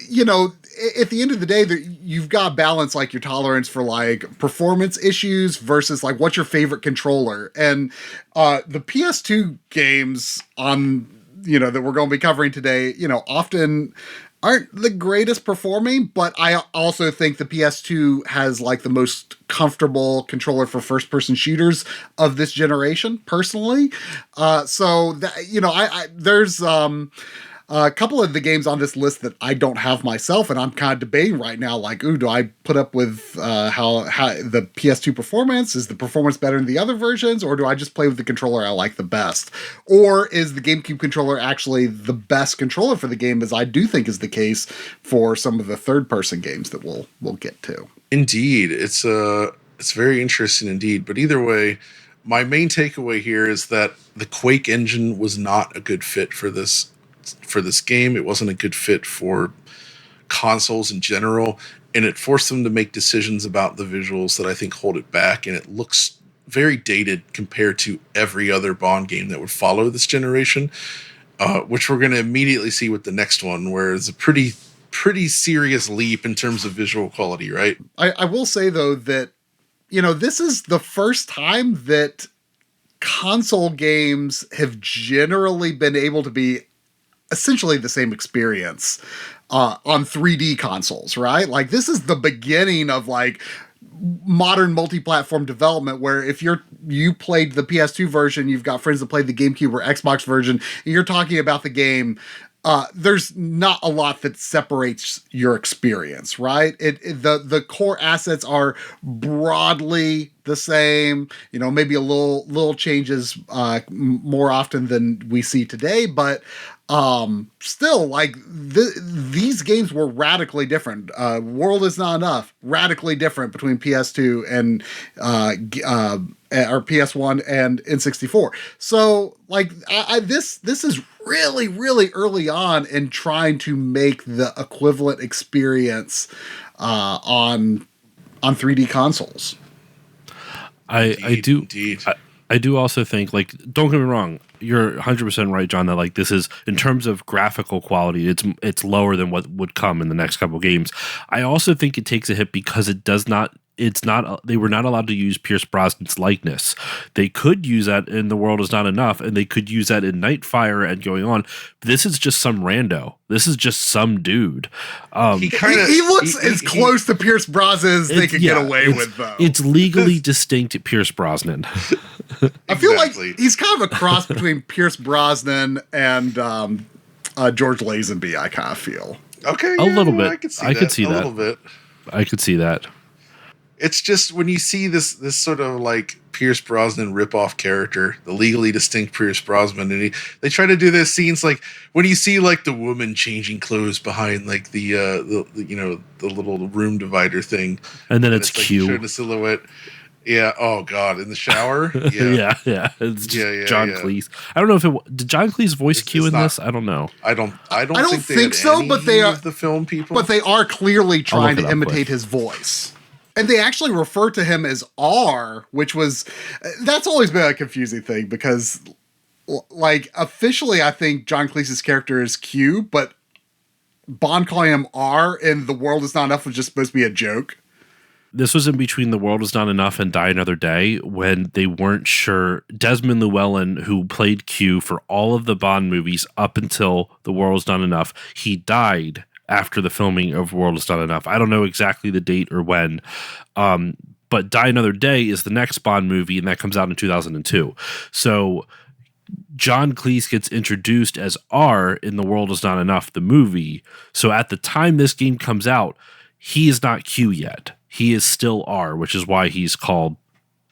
you know, at the end of the day, you've got balance, like your tolerance for like performance issues versus like what's your favorite controller. And the PS2 games on, you know, that we're going to be covering today, you know, often aren't the greatest performing, but I also think the PS2 has like the most comfortable controller for first-person shooters of this generation, personally. So that, you know, there's a couple of the games on this list that I don't have myself, and I'm kind of debating right now, like, ooh, do I put up with how the PS2 performance? Is the performance better than the other versions, or do I just play with the controller I like the best? Or is the GameCube controller actually the best controller for the game, as I do think is the case for some of the third-person games that we'll get to? Indeed, it's very interesting indeed. But either way, my main takeaway here is that the Quake engine was not a good fit for this game. It wasn't a good fit for consoles in general, and it forced them to make decisions about the visuals that I think hold it back, and it looks very dated compared to every other Bond game that would follow this generation, which we're going to immediately see with the next one, where it's a pretty serious leap in terms of visual quality, right? I will say, though, that, you know, this is the first time that console games have generally been able to be essentially the same experience on 3D consoles, right? Like, this is the beginning of like modern multi-platform development, where if you played the PS2 version, you've got friends that played the GameCube or Xbox version, and you're talking about the game, there's not a lot that separates your experience, right? The core assets are broadly the same, maybe a little changes more often than we see today, but still, like, these games were radically different. World Is Not Enough, radically different between PS2 and or PS1 and N64. So, like, this is really, really early on in trying to make the equivalent experience on 3D consoles. I do also think, like, don't get me wrong, you're 100% right, John, that, like, this is, in terms of graphical quality, it's lower than what would come in the next couple games. I also think it takes a hit because they were not allowed to use Pierce Brosnan's likeness. They could use that in The World Is Not Enough, and they could use that in Nightfire and going on. This is just some rando. This is just some dude. He looks as close to Pierce Brosnan as they could get away with, though. It's legally distinct Pierce Brosnan. I feel like he's kind of a cross between Pierce Brosnan and George Lazenby, I kind of feel. Okay. A little bit. I could see that. A little bit. I could see that. It's just when you see this sort of like Pierce Brosnan ripoff character, the legally distinct Pierce Brosnan, and they try to do this scenes like when you see like the woman changing clothes behind like the little room divider thing, and then it's like Q. showing the silhouette. Yeah. Oh God, in the shower. Yeah. yeah. It's just John Cleese. I don't know if did John Cleese voice Q in this. I don't know. I don't think so. But they are the film people. But they are clearly trying to imitate his voice. And they actually refer to him as R, that's always been a confusing thing because, like, officially, I think John Cleese's character is Q, but Bond calling him R in The World Is Not Enough was just supposed to be a joke. This was in between The World Is Not Enough and Die Another Day when they weren't sure. Desmond Llewellyn, who played Q for all of the Bond movies up until The World Is Not Enough, he died after the filming of World Is Not Enough. I don't know exactly the date or when, but Die Another Day is the next Bond movie, and that comes out in 2002. So John Cleese gets introduced as R in The World Is Not Enough, the movie. So at the time this game comes out, he is not Q yet. He is still R, which is why he's called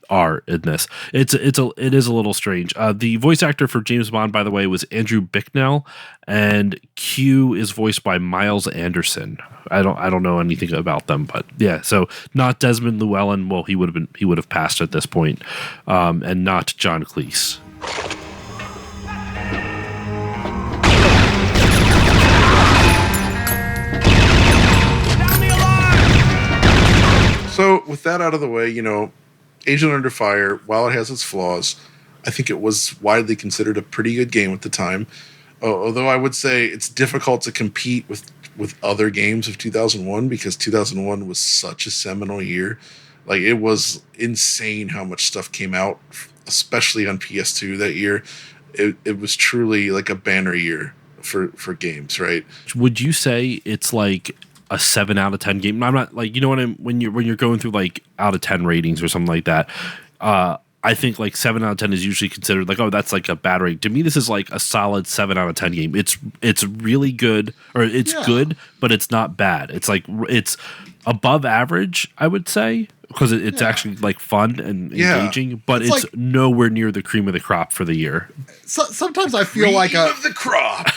R in this. It is a little strange. The voice actor for James Bond, by the way, was Andrew Bicknell, and Q is voiced by Miles Anderson. I don't know anything about them, but yeah. So not Desmond Llewellyn. Well, he would have passed at this point, and not John Cleese. So with that out of the way, Agent Under Fire, while it has its flaws, I think it was widely considered a pretty good game at the time. Although I would say it's difficult to compete with other games of 2001 because 2001 was such a seminal year. Like, it was insane how much stuff came out, especially on PS2 that year. It was truly like a banner year for games, right? Would you say it's like a 7 out of 10 game? I'm not like, when you're going through like out of 10 ratings or something like that, I think like 7 out of 10 is usually considered like, oh, that's like a bad rate. To me, this is like a solid 7 out of 10 game. It's really good, or it's good, but it's not bad. It's like, it's above average, I would say, because it's actually like fun and engaging, but it's like, nowhere near the cream of the crop for the year. Sometimes I feel like of the crop.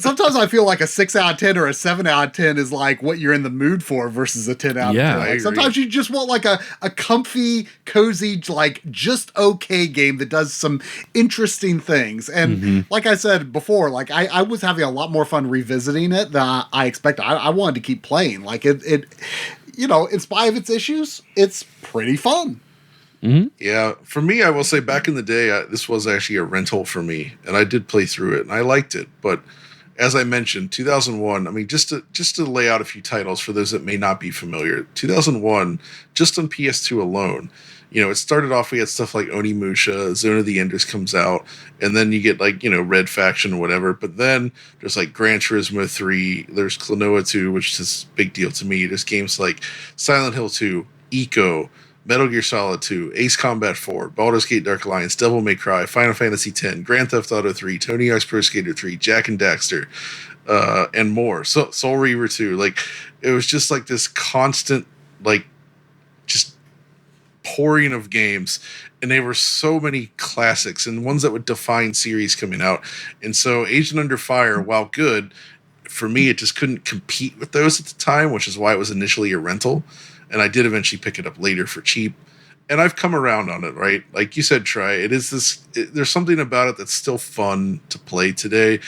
Sometimes I feel like a 6 out of 10 or a 7 out of 10 is like what you're in the mood for versus a 10 out of 10. Like, sometimes you just want like a comfy, cozy, like just okay game that does some interesting things. And like I said before, like I was having a lot more fun revisiting it than I expected. I wanted to keep playing. Like it in spite of its issues, it's pretty fun. Mm-hmm. Yeah, for me, I will say back in the day, this was actually a rental for me, and I did play through it, and I liked it. But as I mentioned, 2001. I mean, just to lay out a few titles for those that may not be familiar, 2001, just on PS2 alone, it started off. We had stuff like Onimusha, Zone of the Enders comes out, and then you get like Red Faction or whatever. But then there's like Gran Turismo 3, there's Klonoa 2, which is a big deal to me. There's games like Silent Hill 2, Eco, Metal Gear Solid 2, Ace Combat 4, Baldur's Gate Dark Alliance, Devil May Cry, Final Fantasy X, Grand Theft Auto 3, Tony Hawk's Pro Skater 3, Jak and Daxter, and more. So Soul Reaver 2. Like, it was just like this constant, like, just pouring of games. And there were so many classics and ones that would define series coming out. And so Agent Under Fire, while good, for me, it just couldn't compete with those at the time, which is why it was initially a rental. And I did eventually pick it up later for cheap. And I've come around on it, right? Like you said, Tri, there's something about it that's still fun to play today.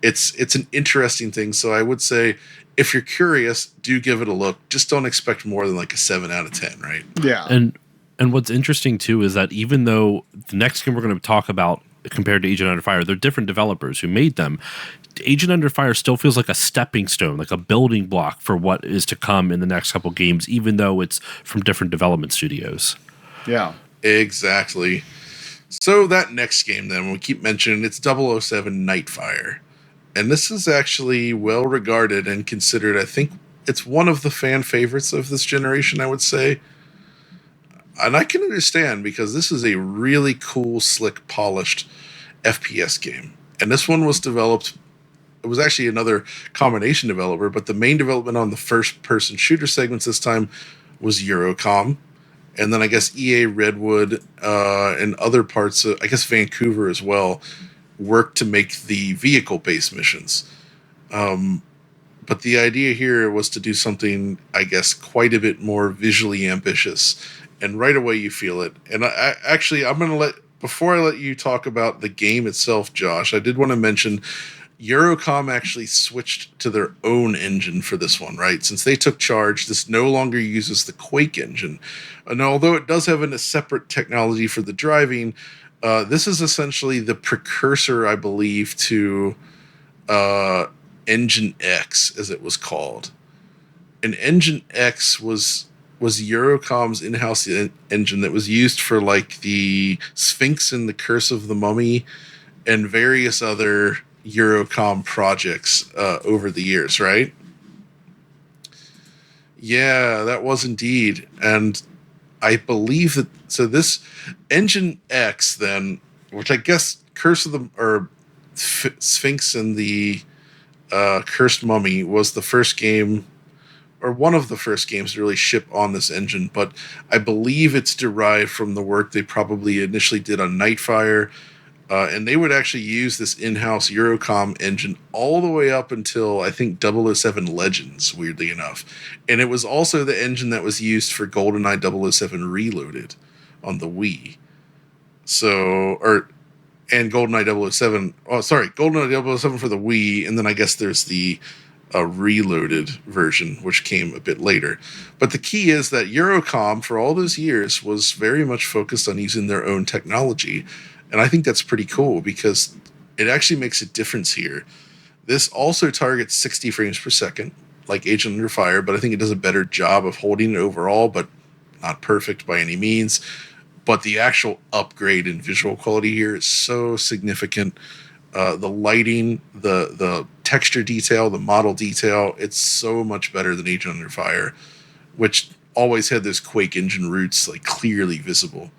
It's an interesting thing. So I would say, if you're curious, do give it a look. Just don't expect more than like a 7 out of 10, right? Yeah. And what's interesting too is that even though the next game we're going to talk about compared to Agent Under Fire, they're different developers who made them. Agent Under Fire still feels like a stepping stone, like a building block for what is to come in the next couple games, even though it's from different development studios. Yeah. Exactly. So that next game then, we keep mentioning, it's 007 Nightfire. And this is actually well regarded and considered, I think it's one of the fan favorites of this generation, I would say. And I can understand, because this is a really cool, slick, polished FPS game. And this one was developed, it was actually another combination developer, but the main development on the first-person shooter segments this time was Eurocom. And then I guess EA Redwood and other parts of, I guess Vancouver as well, worked to make the vehicle-based missions. But the idea here was to do something, I guess, quite a bit more visually ambitious. And right away you feel it. And I'm going to before I let you talk about the game itself, Josh, I did want to mention Eurocom actually switched to their own engine for this one, right? Since they took charge, this no longer uses the Quake engine. And although it does have a separate technology for the driving, this is essentially the precursor, I believe, to Engine X, as it was called. And Engine X was Eurocom's in-house engine that was used for like the Sphinx and the Curse of the Mummy and various other Eurocom projects over the years, right? Yeah, that was indeed. And I believe that, so this Engine X then, which I guess Curse of the, or Sphinx and the Cursed Mummy was the first game, or one of the first games to really ship on this engine, but I believe it's derived from the work they probably initially did on Nightfire, and they would actually use this in-house Eurocom engine all the way up until, I think, 007 Legends, weirdly enough. And it was also the engine that was used for GoldenEye 007 Reloaded on the Wii. And GoldenEye 007, GoldenEye 007 for the Wii, and then I guess there's the Reloaded version, which came a bit later. But the key is that Eurocom, for all those years, was very much focused on using their own technology. And I think that's pretty cool, because it actually makes a difference here. This also targets 60 frames per second, like Agent Under Fire, but I think it does a better job of holding it overall, but not perfect by any means. But the actual upgrade in visual quality here is so significant. The lighting, the texture detail, the model detail, it's so much better than Agent Under Fire, which always had those Quake engine roots like clearly visible.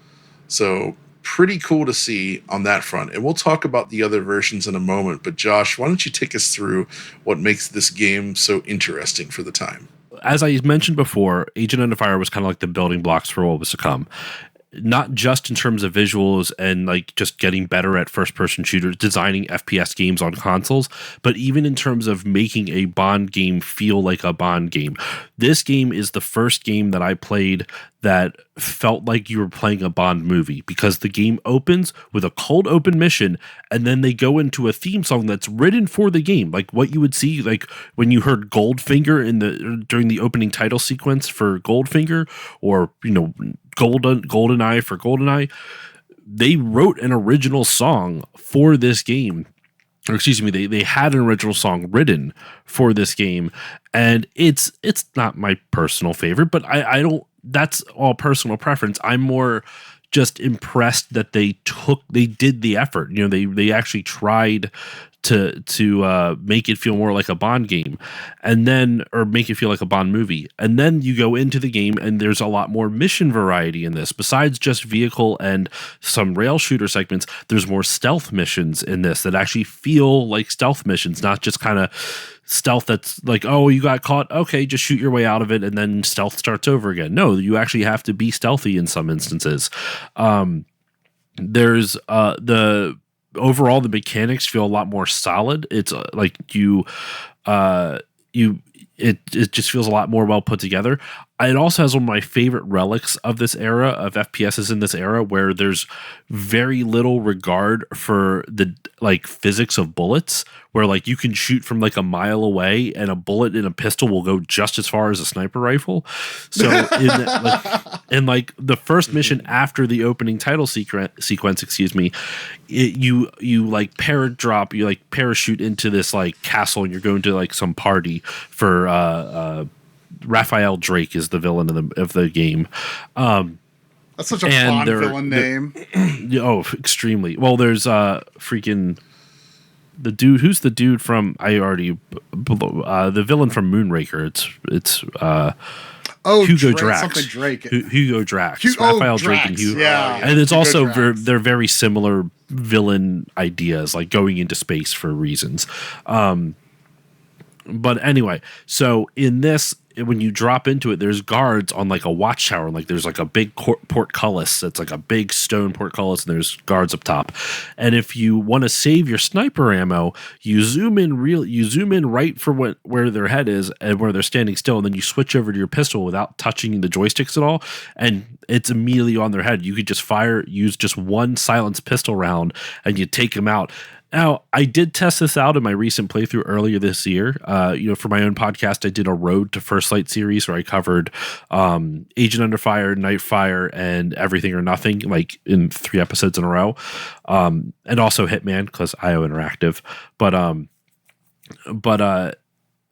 So pretty cool to see on that front. And we'll talk about the other versions in a moment. But Josh, why don't you take us through what makes this game so interesting for the time? As I mentioned before, Agent Under Fire was kind of like the building blocks for what was to come. Not just in terms of visuals and like just getting better at first-person shooters, designing FPS games on consoles, but even in terms of making a Bond game feel like a Bond game. This game is the first game that I played that felt like you were playing a Bond movie, because the game opens with a cold open mission and then they go into a theme song that's written for the game, like what you would see like when you heard Goldfinger during the opening title sequence for Goldfinger, or Goldeneye for Goldeneye. They wrote an original song for this game. Or excuse me, they had an original song written for this game, and it's not my personal favorite, but I don't, that's all personal preference. I'm more just impressed that they did the effort. They actually tried to make it feel more like a Bond game, and then or make it feel like a Bond movie. And then you go into the game and there's a lot more mission variety in this. Besides just vehicle and some rail shooter segments, there's more stealth missions in this that actually feel like stealth missions, not just kind of stealth that's like, oh, you got caught, okay, just shoot your way out of it and then stealth starts over again. No, you actually have to be stealthy in some instances. There's the overall, the mechanics feel a lot more solid. It's like it just feels a lot more well put together. It also has one of my favorite relics of this era, of FPSs in this era, where there's very little regard for the like physics of bullets, where like you can shoot from like a mile away and a bullet in a pistol will go just as far as a sniper rifle. So in like the first mission after the opening title sequence, excuse me, you like you like parachute into this like castle and you're going to like some party for Raphael Drake is the villain of the game. That's such a fun villain name. Oh, extremely. Well, there's freaking the dude. Who's the dude from? The villain from Moonraker. It's Hugo Drax. Something Drake. Hugo Drax. Raphael Drake and Hugo. Yeah. And it's Hugo also Drax. they're very similar villain ideas, like going into space for reasons. But anyway, so in this, when you drop into it, there's guards on like a watchtower. Like there's like a big portcullis. It's like a big stone portcullis, and there's guards up top. And if you want to save your sniper ammo, you zoom in right for where their head is and where they're standing still, and then you switch over to your pistol without touching the joysticks at all, and it's immediately on their head. You could just use just one silenced pistol round, and you take them out. Now, I did test this out in my recent playthrough earlier this year. For my own podcast, I did a Road to First Light series where I covered Agent Under Fire, Nightfire, and Everything or Nothing, like in 3 episodes in a row, and also Hitman because IO Interactive.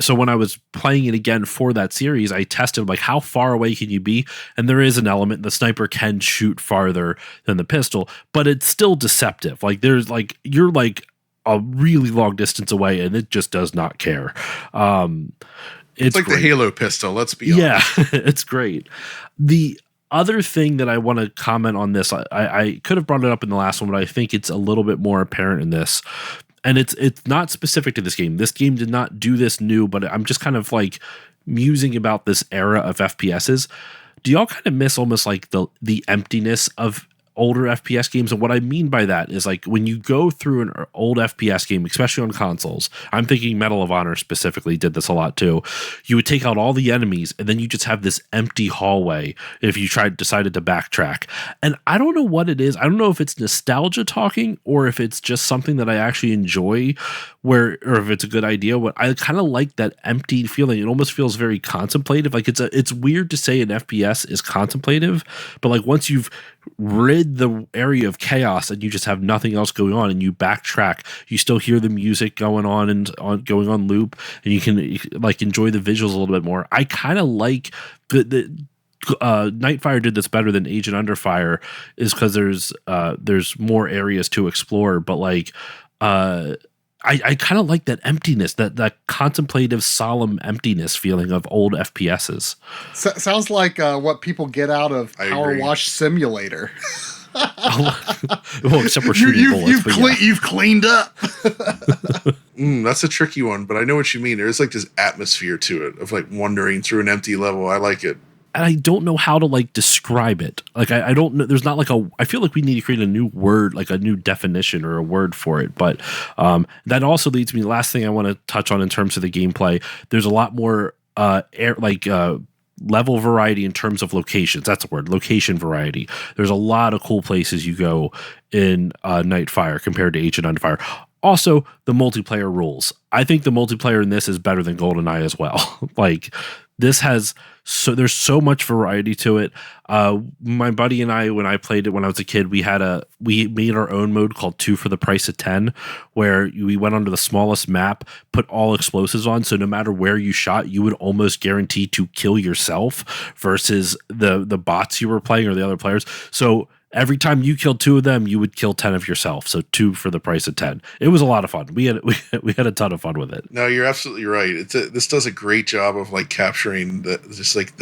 So when I was playing it again for that series, I tested like how far away can you be, and there is an element the sniper can shoot farther than the pistol, but it's still deceptive. Like there's like you're like a really long distance away, and it just does not care. It's like great. The Halo pistol. Let's be honest. Yeah, it's great. The other thing that I want to comment on this, I could have brought it up in the last one, but I think it's a little bit more apparent in this. And it's not specific to this game. This game did not do this new, but I'm just kind of like musing about this era of FPSs. Do y'all kind of miss almost like the emptiness of older FPS games? And what I mean by that is like when you go through an old FPS game, especially on consoles, I'm thinking Medal of Honor specifically did this a lot too. You would take out all the enemies and then you just have this empty hallway if you decided to backtrack. And I don't know what it is. I don't know if it's nostalgia talking or if it's just something that I actually enjoy or if it's a good idea. But I kind of like that empty feeling. It almost feels very contemplative. Like it's weird to say an FPS is contemplative, but like once you've rid the area of chaos and you just have nothing else going on and you backtrack, you still hear the music going on and going on loop, and you can like enjoy the visuals a little bit more. I kind of like the Nightfire did this better than Agent Under Fire is because there's more areas to explore, but like I kind of like that emptiness, that contemplative, solemn emptiness feeling of old FPSs. Sounds like what people get out of I Power agree. Wash Simulator. Well, except for shooting bullets. You've cleaned up. That's a tricky one, but I know what you mean. There's like this atmosphere to it of like wandering through an empty level. I like it. And I don't know how to like describe it. Like I don't know. There's not like I feel like we need to create a new word, like a new definition or a word for it. But that also leads me. The last thing I want to touch on in terms of the gameplay. There's a lot more level variety in terms of locations. That's the word. Location variety. There's a lot of cool places you go in Nightfire compared to Agent Under Fire. Also, the multiplayer rules. I think the multiplayer in this is better than Goldeneye as well. Like this has there's so much variety to it. My buddy and I, when I played it when I was a kid, we made our own mode called 2 for the price of 10, where we went onto the smallest map, put all explosives on, so no matter where you shot, you would almost guarantee to kill yourself versus the bots you were playing or the other players. So Every time you killed 2 of them, you would kill 10 of yourself. So 2 for the price of 10. It was a lot of fun. We had a ton of fun with it. No, you're absolutely right. This does a great job of like capturing the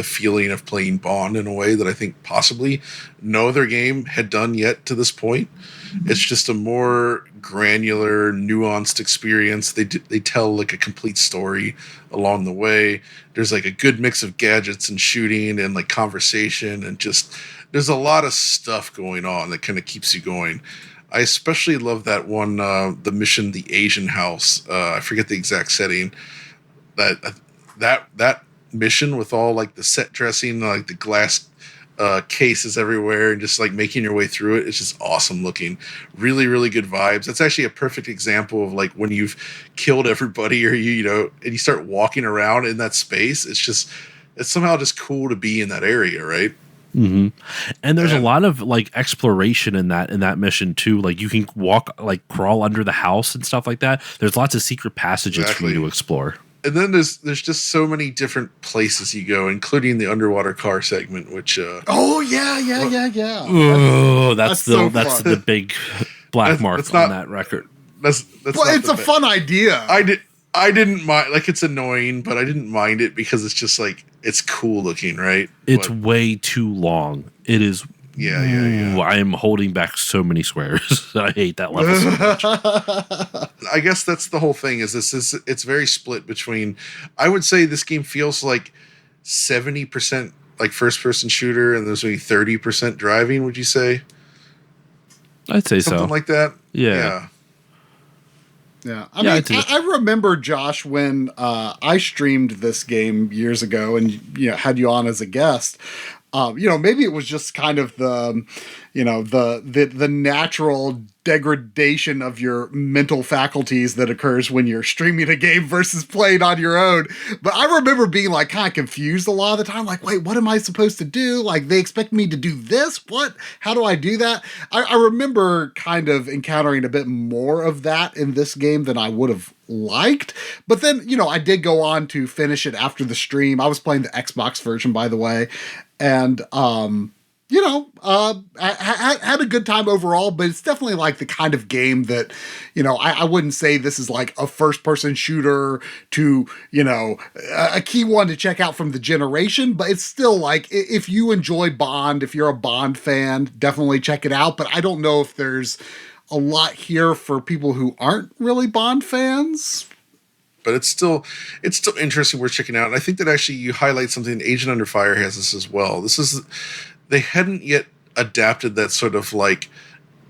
feeling of playing Bond in a way that I think possibly no other game had done yet to this point. It's just a more granular, nuanced experience. They tell like a complete story along the way. There's like a good mix of gadgets and shooting and like conversation and just there's a lot of stuff going on that kind of keeps you going. I especially love that one, the mission, the Asian house. I forget the exact setting. That mission with all like the set dressing, like the glass cases everywhere, and just like making your way through it. It's just awesome looking. Really, really good vibes. That's actually a perfect example of like when you've killed everybody, or and you start walking around in that space. It's somehow just cool to be in that area, right? Mm-hmm. And there's a lot of like exploration in that mission too. Like you can crawl under the house and stuff like that. There's lots of secret passages for you to explore. And then there's just so many different places you go, including the underwater car segment, which oh yeah. Oh, that's the big black mark on that record. That's well, it's a fun idea. I didn't mind, like, it's annoying, but I didn't mind it because it's just like it's cool looking, right? It's way too long. It is. Yeah. I am holding back so many swears. I hate that level so much. I guess that's the whole thing. It's very split between. I would say this game feels like 70% like first person shooter, and there's maybe 30% driving. Would you say? I'd say something like that. Yeah. Yeah, I remember, Josh, when I streamed this game years ago and had you on as a guest. Maybe it was just kind of the natural degradation of your mental faculties that occurs when you're streaming a game versus playing on your own. But I remember being like kind of confused a lot of the time. Like, wait, what am I supposed to do? Like, they expect me to do this? What? How do I do that? I remember kind of encountering a bit more of that in this game than I would have liked. But then, I did go on to finish it after the stream. I was playing the Xbox version, by the way. And, I had a good time overall, but it's definitely like the kind of game that, I wouldn't say this is like a first person shooter to, a key one to check out from the generation, but it's still like, if you enjoy Bond, if you're a Bond fan, definitely check it out. But I don't know if there's a lot here for people who aren't really Bond fans. But it's still interesting. We're checking out. And I think that actually you highlight something. Agent Under Fire has this as well. They hadn't yet adapted that sort of like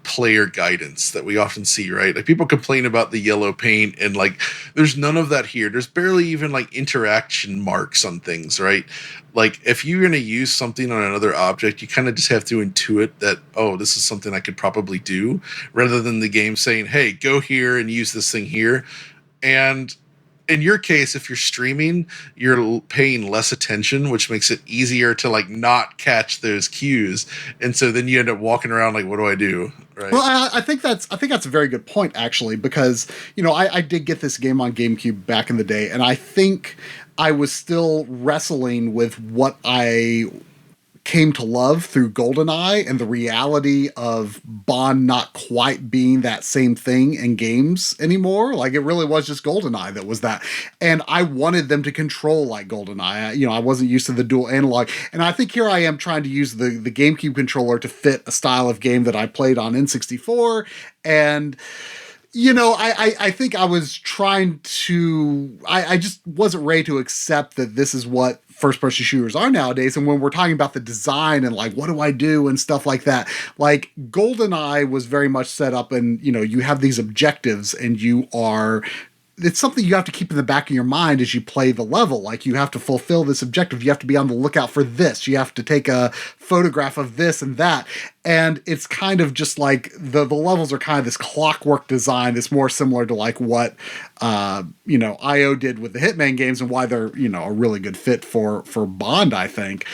player guidance that we often see, right? Like people complain about the yellow paint, and like there's none of that here. There's barely even like interaction marks on things, right? Like if you're going to use something on another object, you kind of just have to intuit that, oh, this is something I could probably do, rather than the game saying, hey, go here and use this thing here. And in your case, if you're streaming, you're paying less attention, which makes it easier to like not catch those cues. And so then you end up walking around like, what do I do? Right. Well, I think that's a very good point, actually, because, I did get this game on GameCube back in the day, and I think I was still wrestling with what I came to love through Goldeneye and the reality of Bond not quite being that same thing in games anymore. Like it really was just Goldeneye that was that. And I wanted them to control like Goldeneye. I wasn't used to the dual analog. And I think here I am trying to use the GameCube controller to fit a style of game that I played on N64. And I think I was trying to, I just wasn't ready to accept that this is what first-person shooters are nowadays. And when we're talking about the design and like, what do I do and stuff like that, like GoldenEye was very much set up and, you have these objectives and it's something you have to keep in the back of your mind as you play the level. Like you have to fulfill this objective. You have to be on the lookout for this. You have to take a photograph of this and that. And it's kind of just like the levels are kind of this clockwork design. It's more similar to like what, IO did with the Hitman games and why they're, a really good fit for Bond, I think.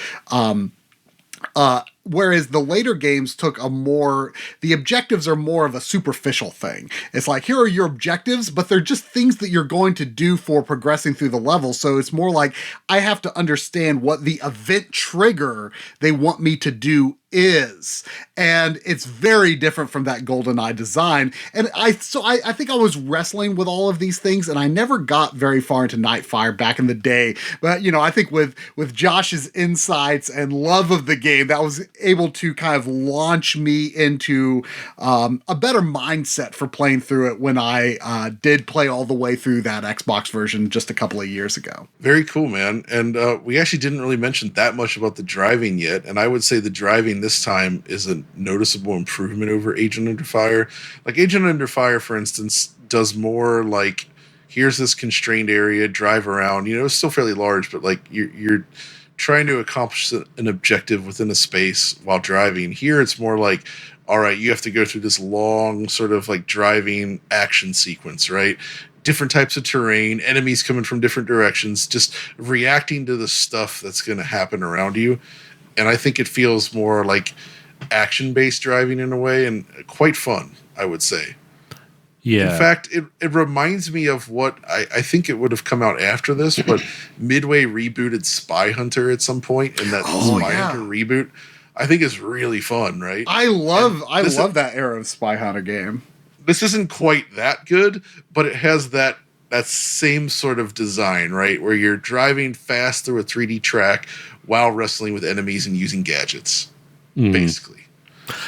Whereas the later games took the objectives are more of a superficial thing. It's like, here are your objectives, but they're just things that you're going to do for progressing through the level. So it's more like I have to understand what the event trigger they want me to do is. And it's very different from that Goldeneye design. And I think I was wrestling with all of these things, and I never got very far into Nightfire back in the day. But, I think with Josh's insights and love of the game, that was able to kind of launch me into a better mindset for playing through it when I did play all the way through that Xbox version just a couple of years ago. Very cool, man. And we actually didn't really mention that much about the driving yet. And I would say the driving this time is a noticeable improvement over Agent Under Fire. Like Agent Under Fire, for instance, does more like, here's this constrained area, drive around. It's still fairly large, but like you're trying to accomplish an objective within a space while driving. Here it's more like, all right, you have to go through this long sort of like driving action sequence, right? Different types of terrain, enemies coming from different directions, just reacting to the stuff that's going to happen around you. And I think it feels more like action-based driving in a way, and quite fun, I would say. Yeah. In fact, it reminds me of what I think it would have come out after this, but Midway rebooted Spy Hunter at some point, and that Spy Hunter reboot, I think is really fun, right? I love that era of Spy Hunter game. This isn't quite that good, but it has that same sort of design, right? Where you're driving fast through a 3D track while wrestling with enemies and using gadgets, basically.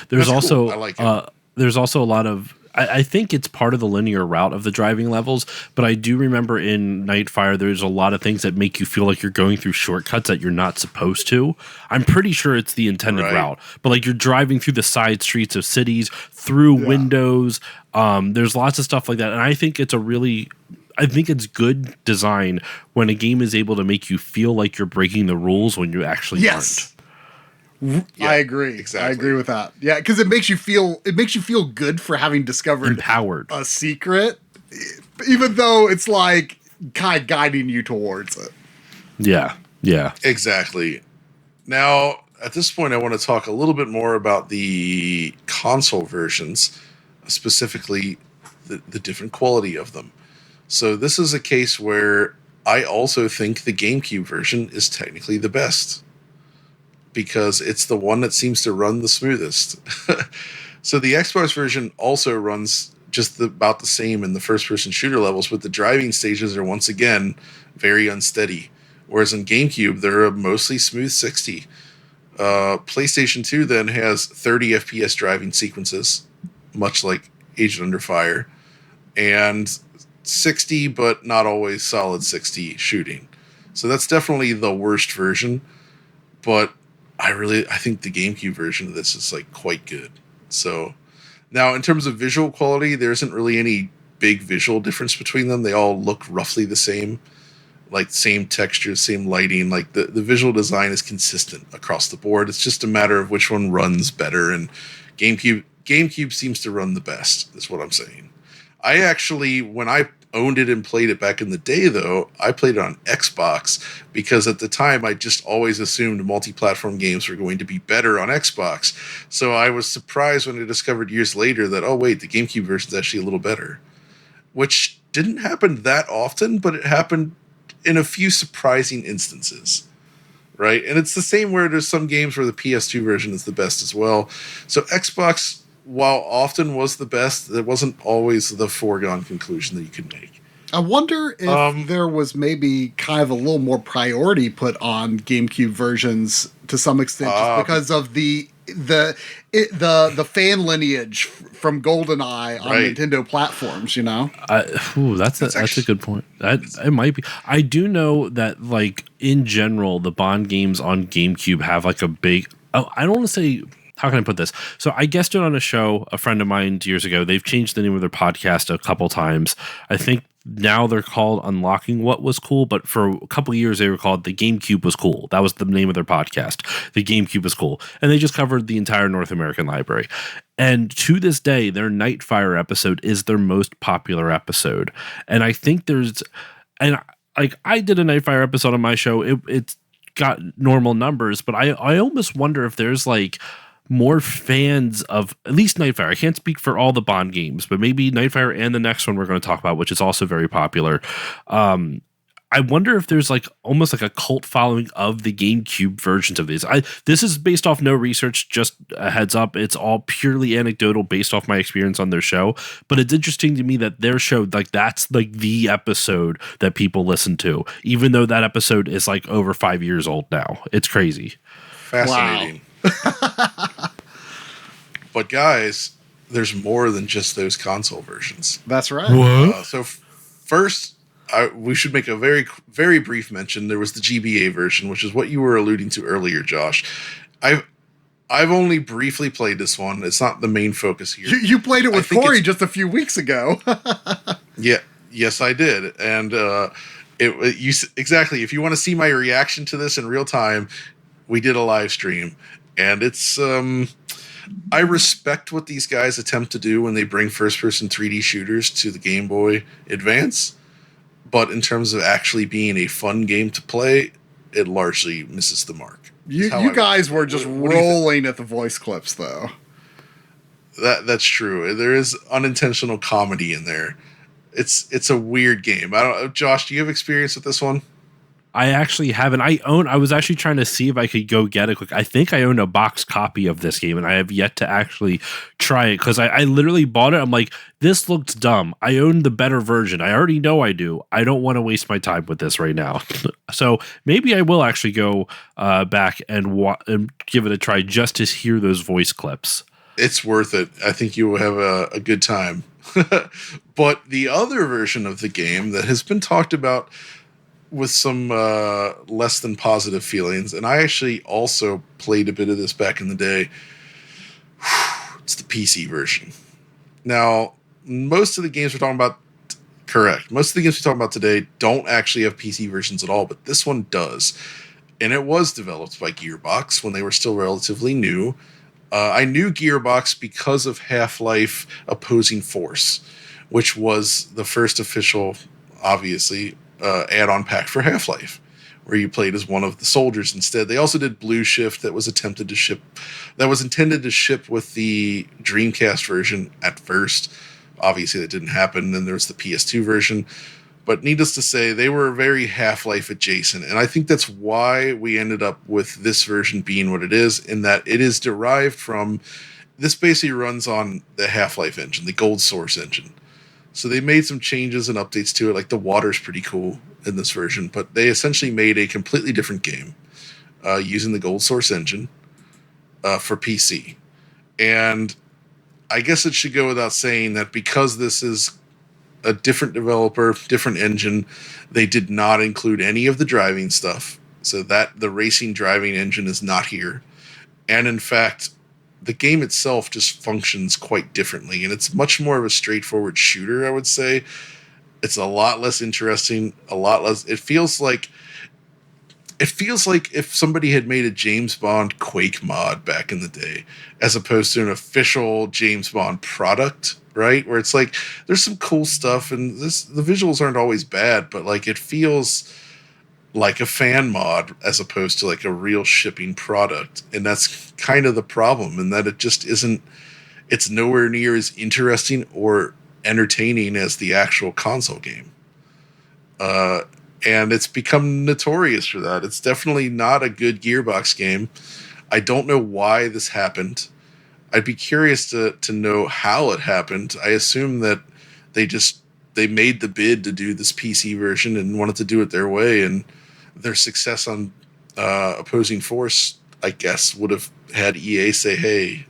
There's That's also cool. I like it. There's also a lot of. I think it's part of the linear route of the driving levels, but I do remember in Nightfire there's a lot of things that make you feel like you're going through shortcuts that you're not supposed to. I'm pretty sure it's the intended route, but like you're driving through the side streets of cities, through windows. There's lots of stuff like that, and I think it's it's good design when a game is able to make you feel like you're breaking the rules when you actually aren't. Yeah, I agree. Exactly. I agree with that. Yeah, because it makes you feel good for having discovered empowered a secret, even though it's like kind of guiding you towards it. Yeah. Exactly. Now, at this point, I want to talk a little bit more about the console versions, specifically the different quality of them. So this is a case where I also think the GameCube version is technically the best, because it's the one that seems to run the smoothest. So the Xbox version also runs just about the same in the first-person shooter levels, but the driving stages are once again very unsteady. Whereas in GameCube, they're a mostly smooth 60. PlayStation 2 then has 30 FPS driving sequences, much like Agent Under Fire, and 60, but not always solid 60 shooting. So that's definitely the worst version, but I think the GameCube version of this is like quite good. So now in terms of visual quality, there isn't really any big visual difference between them. They all look roughly the same, like same textures, same lighting. Like the visual design is consistent across the board. It's just a matter of which one runs better, and GameCube seems to run the best, is what I'm saying. I actually, when I owned it and played it back in the day, though, I played it on Xbox because at the time I just always assumed multi-platform games were going to be better on Xbox. So I was surprised when I discovered years later that, oh wait, the GameCube version is actually a little better, which didn't happen that often, but it happened in a few surprising instances, right? And it's the same where there's some games where the PS2 version is the best as well. So Xbox, while often was the best, it wasn't always the foregone conclusion that you could make. I wonder if there was maybe kind of a little more priority put on GameCube versions to some extent, just because of the fan lineage from Goldeneye on Nintendo platforms. That's a good point. It might be. I do know that, like, in general, the Bond games on GameCube have like a big. I don't want to say. How can I put this? So I guessed it on a show, a friend of mine years ago. They've changed the name of their podcast a couple times. I think now they're called Unlocking What Was Cool, but for a couple of years they were called The GameCube Was Cool. That was the name of their podcast. The GameCube Was Cool. And they just covered the entire North American library. And to this day, their Nightfire episode is their most popular episode. And I think I did a Nightfire episode on my show. It's got normal numbers, but I almost wonder if there's like more fans of at least Nightfire. I can't speak for all the Bond games, but maybe Nightfire and the next one we're going to talk about, which is also very popular. I wonder if there's like almost like a cult following of the GameCube versions of these. This is based off no research, just a heads up. It's all purely anecdotal based off my experience on their show. But it's interesting to me that their show, like that's like the episode that people listen to, even though that episode is like over 5 years old now. It's crazy. Fascinating. Wow. But guys, there's more than just those console versions. That's right. What? First, we should make a very, very brief mention. There was the GBA version, which is what you were alluding to earlier, Josh. I've only briefly played this one. It's not the main focus here. You played it with Corey just a few weeks ago. Yeah, yes, I did. And exactly. If you want to see my reaction to this in real time, we did a live stream, and it's I respect what these guys attempt to do when they bring first-person 3D shooters to the Game Boy Advance. But in terms of actually being a fun game to play, it largely misses the mark. You guys were just rolling at the voice clips, though. That's true. There is unintentional comedy in there. It's a weird game. I don't. Josh, do you have experience with this one? I actually haven't. I was actually trying to see if I could go get it quick. I think I own a box copy of this game, and I have yet to actually try it because I literally bought it. I'm like, this looks dumb. I own the better version. I already know I do. I don't want to waste my time with this right now. So maybe I will actually go back and give it a try just to hear those voice clips. It's worth it. I think you will have a good time. But the other version of the game that has been talked about with some less than positive feelings, and I actually also played a bit of this back in the day. It's the PC version. Now, most of the games we're talking about, correct, most of the games we're talking about today don't actually have PC versions at all, but this one does. And it was developed by Gearbox when they were still relatively new. I knew Gearbox because of Half-Life Opposing Force, which was the first official, obviously, add-on pack for Half-Life, where you played as one of the soldiers instead. They also did Blue Shift that was intended to ship with the Dreamcast version at first. Obviously, that didn't happen. Then there was the PS2 version. But needless to say, they were very Half-Life adjacent. And I think that's why we ended up with this version being what it is, in that it is derived from... This basically runs on the Half-Life engine, the Gold Source engine. So they made some changes and updates to it, like the water's pretty cool in this version, but they essentially made a completely different game using the Gold Source engine for PC. And I guess it should go without saying that because this is a different developer, different engine, they did not include any of the driving stuff, so that the racing driving engine is not here. And in fact, the game itself just functions quite differently, and it's much more of a straightforward shooter, I would say. It's a lot less interesting, a lot less... It feels like if somebody had made a James Bond Quake mod back in the day, as opposed to an official James Bond product, right? Where it's like, there's some cool stuff, and the visuals aren't always bad, but like it feels like a fan mod as opposed to like a real shipping product. And that's kind of the problem, in that it just isn't, it's nowhere near as interesting or entertaining as the actual console game. And it's become notorious for that. It's definitely not a good Gearbox game. I don't know why this happened. I'd be curious to know how it happened. I assume that they made the bid to do this PC version and wanted to do it their way, and their success on Opposing Force, I guess, would have had EA say, "Hey,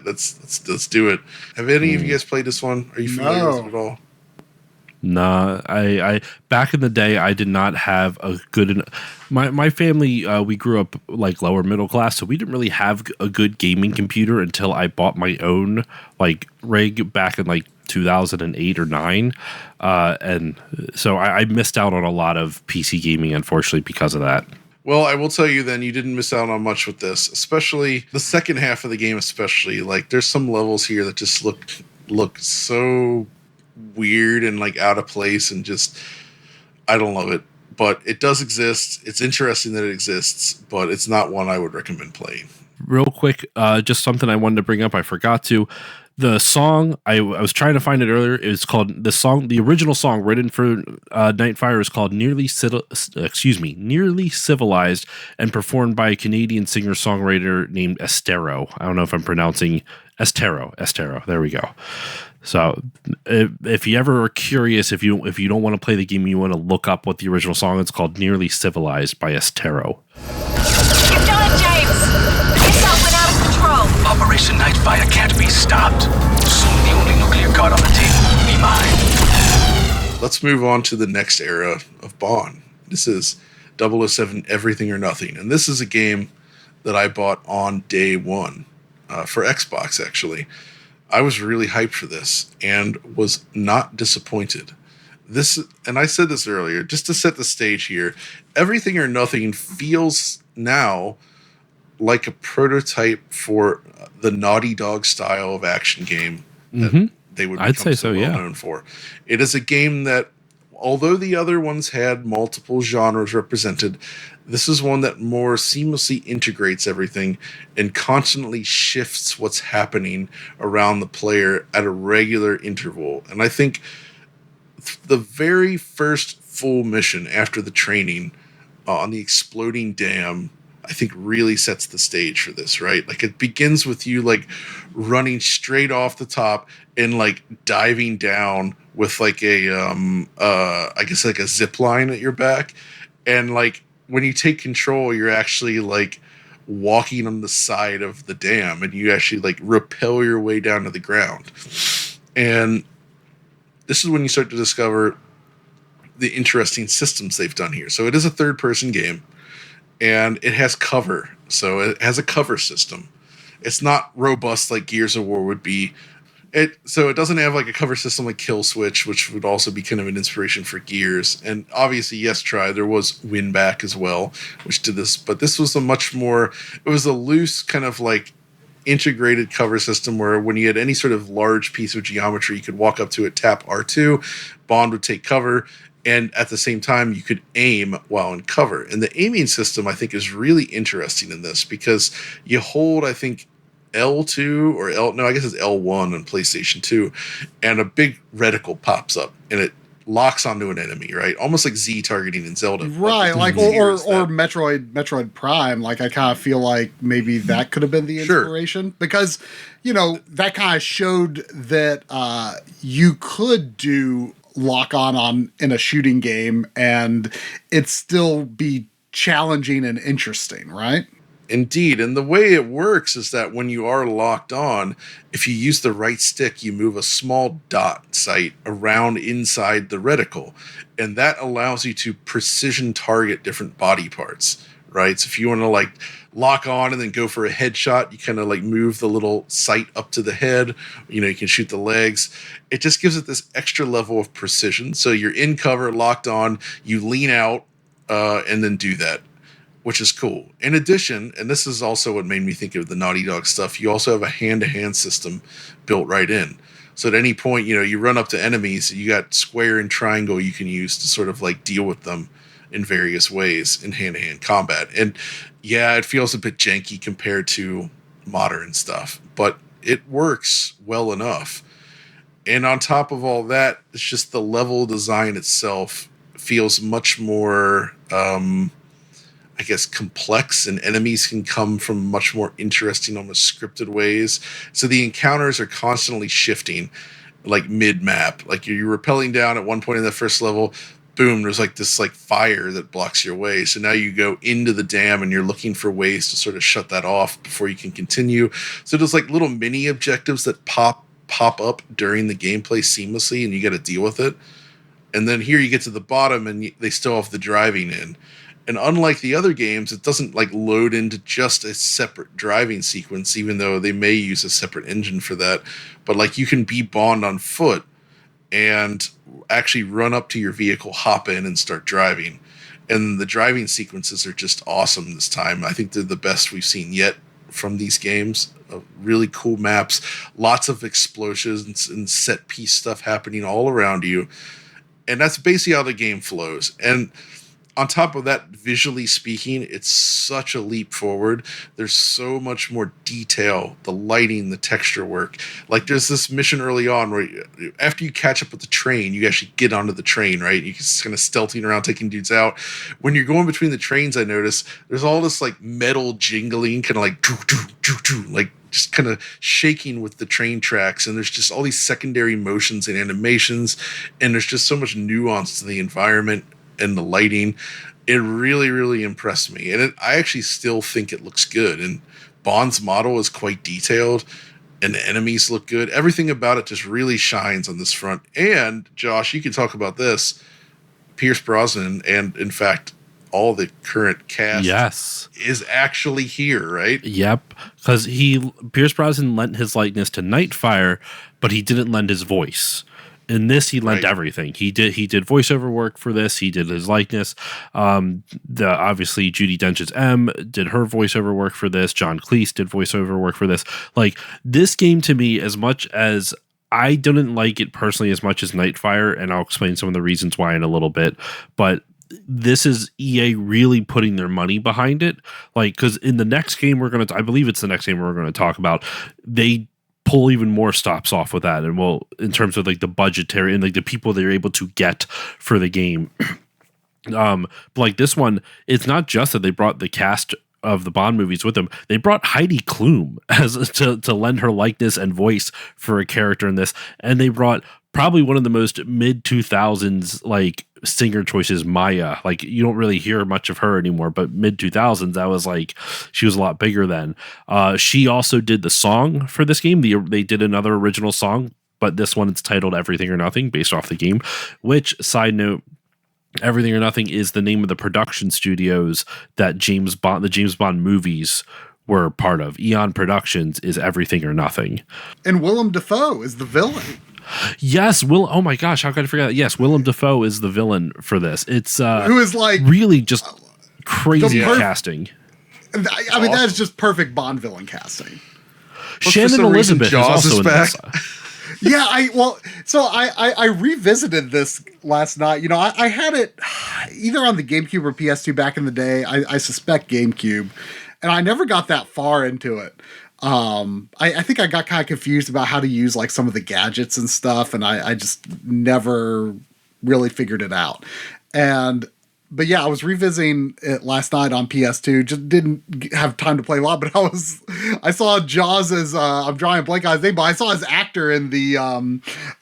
let's do it." Have any of you guys played this one? Are you familiar with it at all? Nah, I back in the day, I did not have a good... My family, we grew up like lower middle class, so we didn't really have a good gaming computer until I bought my own like rig back in like 2008 or 9. And so I missed out on a lot of PC gaming, unfortunately, because of that. Well, I will tell you then, you didn't miss out on much with this, especially the second half of the game, especially. Like, there's some levels here that just look so weird and like out of place, and just, I don't love it. but it does exist. It's interesting that it exists, but it's not one I would recommend playing. Real quick, just something I wanted to bring up. I forgot to. The song I was trying to find it earlier. It's called the original song written for Nightfire is called "Nearly Civilized" and performed by a Canadian singer-songwriter named Estero. I don't know if I'm pronouncing Estero. There we go. So if you ever are curious, if you don't want to play the game, you want to look up what the original song is called. "Nearly Civilized" by Estero. You've done it, James! Missile went out of control! Operation Nightfire can't be stopped. Soon the only nuclear card on the table will be mine. Let's move on to the next era of Bond. This is 007 Everything or Nothing. And this is a game that I bought on day one for Xbox, actually. I was really hyped for this and was not disappointed. And I said this earlier, just to set the stage here, Everything or Nothing feels now like a prototype for the Naughty Dog style of action game that they would become so well known for. It is a game that, although the other ones had multiple genres represented, this is one that more seamlessly integrates everything and constantly shifts what's happening around the player at a regular interval. And I think the very first full mission after the training on the exploding dam, I think really sets the stage for this, right? Like it begins with you like running straight off the top and like diving down with like a I guess like a zip line at your back. And like when you take control, you're actually like walking on the side of the dam and you actually like rappel your way down to the ground. And this is when you start to discover the interesting systems they've done here. So it is a third-person game, and it has cover. So it has a cover system. It's not robust like Gears of War would be. So it doesn't have like a cover system like Kill Switch, which would also be kind of an inspiration for Gears. And obviously, there was Winback as well, which did this. But this was it was a loose kind of like integrated cover system where when you had any sort of large piece of geometry, you could walk up to it, tap R2, Bond would take cover, and at the same time, you could aim while in cover. And the aiming system, I think, is really interesting in this because you hold, I think, L2 or I guess it's L1 on PlayStation 2, and a big reticle pops up, and it locks onto an enemy, right? Almost like Z targeting in Zelda. Right, like or Metroid Prime. Like I kind of feel like maybe that could have been the inspiration because, that kind of showed that you could do lock on in a shooting game and it still be challenging and interesting, right? Indeed. And the way it works is that when you are locked on, if you use the right stick, you move a small dot sight around inside the reticle. And that allows you to precision target different body parts, right? So if you want to like lock on and then go for a headshot, you kind of like move the little sight up to the head. You can shoot the legs. It just gives it this extra level of precision. So you're in cover, locked on, you lean out, and then do that, which is cool. In addition, and this is also what made me think of the Naughty Dog stuff, you also have a hand-to-hand system built right in. So at any point, you run up to enemies, you got square and triangle you can use to sort of like deal with them in various ways in hand-to-hand combat. And yeah, it feels a bit janky compared to modern stuff, but it works well enough. And on top of all that, it's just the level design itself feels much more I guess, complex, and enemies can come from much more interesting, almost scripted ways. So the encounters are constantly shifting, like mid-map. Like you're rappelling down at one point in the first level, boom, there's like this like fire that blocks your way. So now you go into the dam and you're looking for ways to sort of shut that off before you can continue. So there's like little mini objectives that pop up during the gameplay seamlessly, and you got to deal with it. And then here you get to the bottom and they still have the driving in. And unlike the other games, it doesn't like load into just a separate driving sequence, even though they may use a separate engine for that. But like you can be Bond on foot and actually run up to your vehicle, hop in, and start driving. And the driving sequences are just awesome this time. I think they're the best we've seen yet from these games. Really cool maps, lots of explosions and set piece stuff happening all around you. And that's basically how the game flows. And on top of that, visually speaking, it's such a leap forward. There's so much more detail, the lighting, the texture work. Like there's this mission early on where after you catch up with the train, you actually get onto the train, right? You're just kind of stealthing around, taking dudes out. When you're going between the trains, I notice there's all this like metal jingling, kind of like doo, doo, doo, doo, like just kind of shaking with the train tracks. And there's just all these secondary motions and animations. And there's just so much nuance to the environment and the lighting. It really, really impressed me. And I actually still think it looks good. And Bond's model is quite detailed and the enemies look good. Everything about it just really shines on this front. And Josh, you can talk about this. Pierce Brosnan and in fact, all the current cast is actually here, right? Yep. Because Pierce Brosnan lent his likeness to Nightfire, but he didn't lend his voice. In this, he lent everything. He did voiceover work for this. He did his likeness. Obviously Judi Dench's M did her voiceover work for this. John Cleese did voiceover work for this. Like this game to me, as much as I didn't like it personally as much as Nightfire, and I'll explain some of the reasons why in a little bit, but this is EA really putting their money behind it. Like, because in the next game I believe it's the next game we're going to talk about, they pull even more stops off with that, and well, in terms of like the budgetary and like the people they're able to get for the game. But like this one, it's not just that they brought the cast of the Bond movies with them. They brought Heidi Klum to lend her likeness and voice for a character in this, and they brought probably one of the most mid 2000s like singer choices, Maya. Like you don't really hear much of her anymore, but mid 2000s, that was like she was a lot bigger then. She also did the song for this game. They did another original song, but this one it's titled Everything or Nothing, based off the game. Which, side note, Everything or Nothing is the name of the production studios that the James Bond movies were part of. Eon Productions is Everything or Nothing, and Willem Dafoe is the villain. Yes, oh my gosh, how could I forget that? Yes, Willem Dafoe is the villain for this. It's who is like really just crazy casting. I mean, that is just perfect Bond villain casting. Shannon Elizabeth is also in this. Yeah, I revisited this last night. You know, I had it either on the GameCube or PS2 back in the day. I suspect GameCube, and I never got that far into it. I think I got kind of confused about how to use like some of the gadgets and stuff, and I just never really figured it out. But yeah, I was revisiting it last night on PS2. Just didn't have time to play a lot, but I saw Jaws as I'm drawing a blank on his name, but I saw his actor in the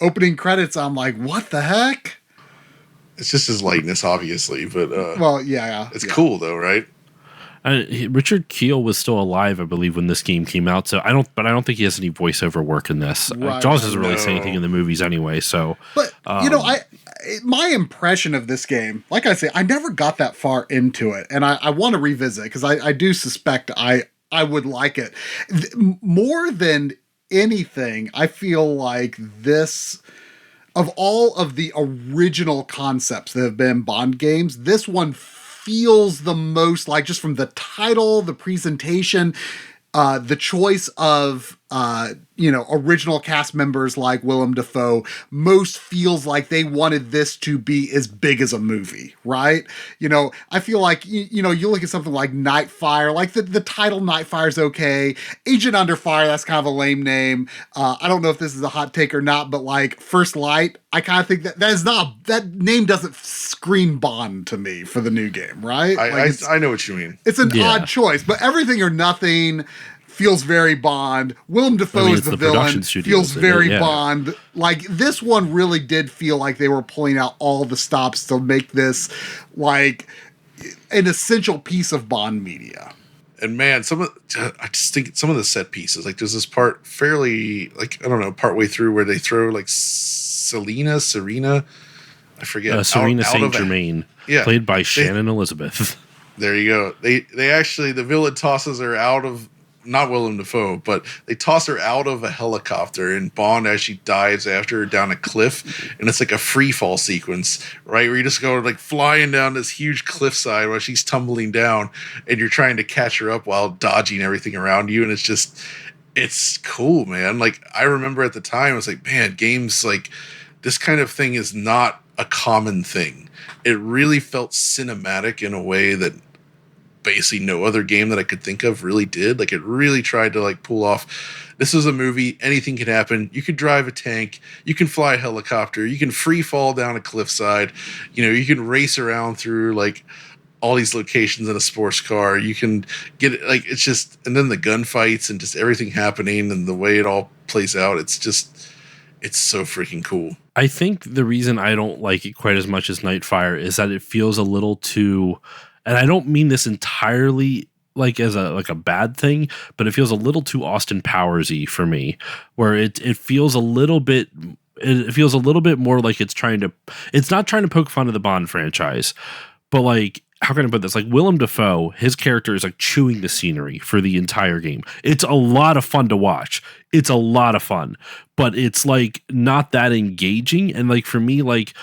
opening credits. I'm like, what the heck? It's just his likeness, obviously, but well, yeah, it's cool though, right? Richard Kiel was still alive, I believe, when this game came out. So I don't think he has any voiceover work in this. Jaws doesn't really say anything in the movies anyway. So, but my impression of this game, like I say, I never got that far into it, and I want to revisit because I do suspect I would like it more than anything. I feel like this, of all of the original concepts that have been Bond games, this one feels the most like, just from the title, the presentation, the choice of original cast members like Willem Dafoe, most feels like they wanted this to be as big as a movie, right? You know, I feel like you look at something like Nightfire, like the title Nightfire is okay. Agent Under Fire, that's kind of a lame name. I don't know if this is a hot take or not, but like First Light, I kind of think that name doesn't scream Bond to me for the new game, right? I know what you mean. It's an odd choice, but Everything or Nothing feels very Bond. Willem Dafoe is the villain. Feels very Bond. Like this one really did feel like they were pulling out all the stops to make this like an essential piece of Bond media. And man, I just think some of the set pieces, like there's this part fairly, like, I don't know, partway through where they throw like Serena, I forget. Serena St. Germain, played by Shannon Elizabeth. There you go. They actually, the villain tosses her out of, not Willem Dafoe, but they toss her out of a helicopter, and Bond actually dives after her down a cliff, and it's like a free fall sequence, right? Where you just go like flying down this huge cliffside while she's tumbling down, and you're trying to catch her up while dodging everything around you, and it's cool, man. Like I remember at the time, I was like, man, games like this kind of thing is not a common thing. it really felt cinematic in a way that basically no other game that I could think of really did. Like, it really tried to like pull off, this is a movie, anything can happen. You could drive a tank, you can fly a helicopter, you can free fall down a cliffside, you can race around through like all these locations in a sports car. You can get it, like, it's just, and then the gunfights and just everything happening and the way it all plays out, it's so freaking cool. I think the reason I don't like it quite as much as Nightfire is that it feels a little too, and I don't mean this entirely like as a bad thing, but it feels a little too Austin Powers-y for me, where it feels a little bit, it feels a little bit more like it's not trying to poke fun of the Bond franchise, but like, how can I put this? Like, Willem Dafoe, his character is like chewing the scenery for the entire game. It's a lot of fun to watch. It's a lot of fun, but it's like not that engaging. And like, for me, like,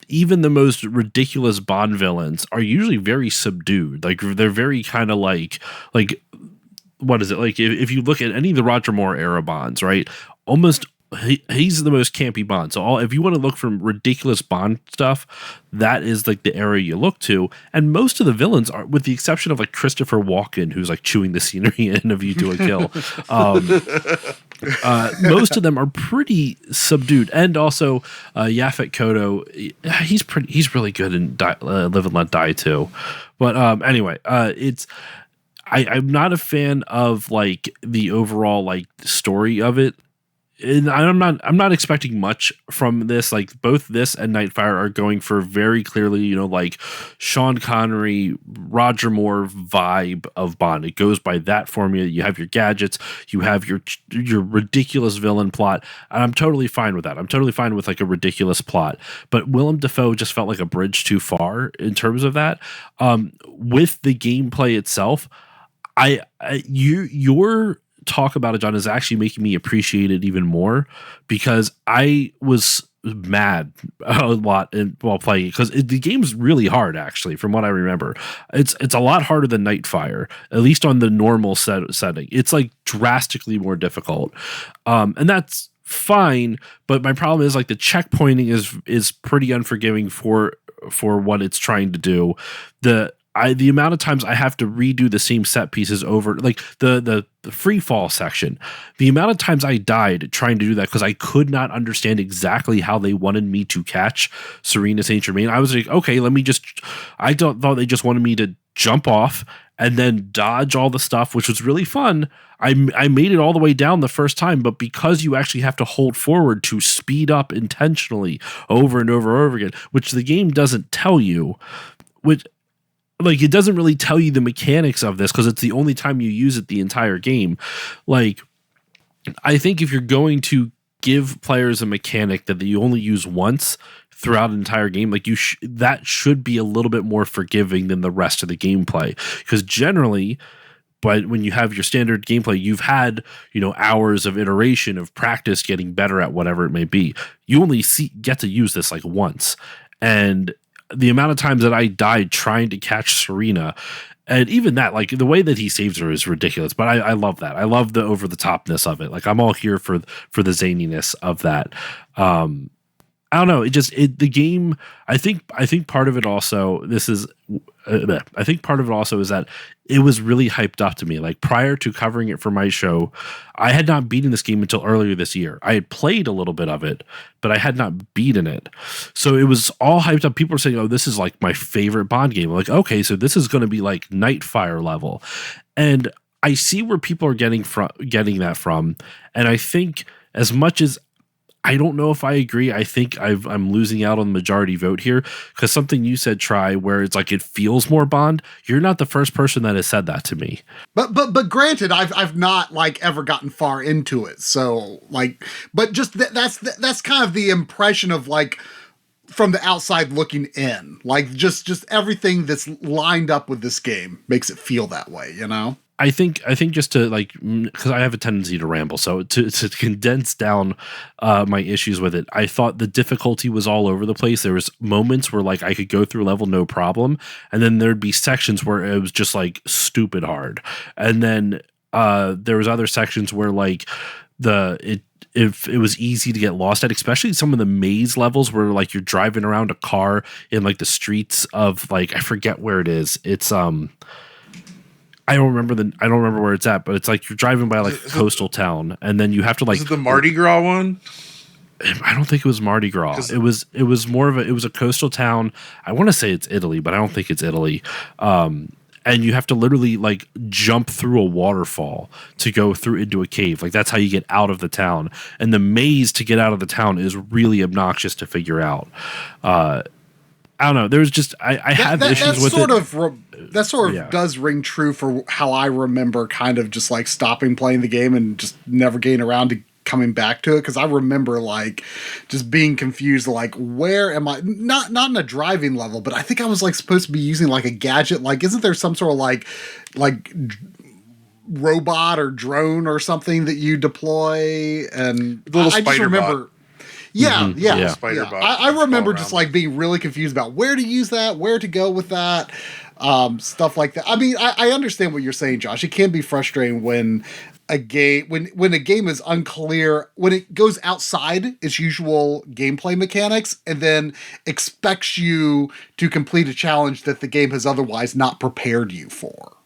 even the most ridiculous Bond villains are usually very subdued. Like, they're very kind of like, what is it? Like, if you look at any of the Roger Moore era Bonds, right? Almost he's the most campy Bond. So if you want to look for ridiculous Bond stuff, that is like the era you look to. And most of the villains are, with the exception of like Christopher Walken, who's like chewing the scenery in A View to a Kill. Most of them are pretty subdued. And also Yaphet Kotto, he's really good in Live and Let Die too. But anyway, I'm not a fan of like the overall like story of it. And I'm not expecting much from this. Like, both this and Nightfire are going for very clearly, like Sean Connery, Roger Moore vibe of Bond. It goes by that formula. You have your gadgets, you have your ridiculous villain plot, and I'm totally fine with that. I'm totally fine with like a ridiculous plot. But Willem Dafoe just felt like a bridge too far in terms of that. With the gameplay itself, your talk about it, John, is actually making me appreciate it even more, because I was mad a lot while playing it, because the game's really hard, actually, from what I remember. It's a lot harder than Nightfire, at least on the normal setting. It's like drastically more difficult, and that's fine. But my problem is like the checkpointing is pretty unforgiving for what it's trying to do. The amount of times I have to redo the same set pieces over, like the free fall section, the amount of times I died trying to do that because I could not understand exactly how they wanted me to catch Serena Saint Germain. I was like, okay, I thought they just wanted me to jump off and then dodge all the stuff, which was really fun. I made it all the way down the first time, but because you actually have to hold forward to speed up intentionally over and over and over again, which the game doesn't tell you, like, it doesn't really tell you the mechanics of this because it's the only time you use it the entire game. Like, I think if you're going to give players a mechanic that you only use once throughout an entire game, like that should be a little bit more forgiving than the rest of the gameplay. Because generally, but when you have your standard gameplay, you've had, hours of iteration of practice getting better at whatever it may be. You only get to use this like once. And the amount of times that I died trying to catch Serena, and even that, like the way that he saves her is ridiculous, but I love that. I love the over the topness of it. Like, I'm all here for the zaniness of that. I don't know. The game, I think part of it also, I think part of it also is that it was really hyped up to me. Like, prior to covering it for my show, I had not beaten this game until earlier this year. I had played a little bit of it, but I had not beaten it. So it was all hyped up. People were saying, oh, this is like my favorite Bond game. I'm like, okay, so this is going to be like Nightfire level. And I see where people are getting that from. And I think, as much as I don't know if I agree, I think I'm losing out on the majority vote here, because something you said, Try, where it's like it feels more Bond. You're not the first person that has said that to me. But granted, I've not like ever gotten far into it, so like, but just that's kind of the impression of like from the outside looking in, like just everything that's lined up with this game makes it feel that way, I think just to like, because I have a tendency to ramble, so to condense down my issues with it, I thought the difficulty was all over the place. There was moments where like I could go through a level no problem, and then there'd be sections where it was just like stupid hard, and then there was other sections where like if it was easy to get lost at, especially some of the maze levels where like you're driving around a car in like the streets of like, I forget where it is. It's I don't remember where it's at, but it's like you're driving by like a coastal town, and then you have to like. Is it the Mardi Gras one? I don't think it was Mardi Gras. It was more of a coastal town. I want to say it's Italy, but I don't think it's Italy. And you have to literally like jump through a waterfall to go through into a cave. Like that's how you get out of the town. And the maze to get out of the town is really obnoxious to figure out. I don't know. There's just I have issues with it. That sort of does ring true for how I remember kind of just like stopping playing the game and just never getting around to coming back to it, because I remember like just being confused, like where am I, not in a driving level, but I think I was like supposed to be using like a gadget, like isn't there some sort of like robot or drone or something that you deploy, and the little I just remember bot. Yeah. Spider bot. I remember just like being really confused about where to use that, where to go with that, stuff like that. I mean, I understand what you're saying, Josh. It can be frustrating when a game when a game is unclear, when it goes outside its usual gameplay mechanics and then expects you to complete a challenge that the game has otherwise not prepared you for.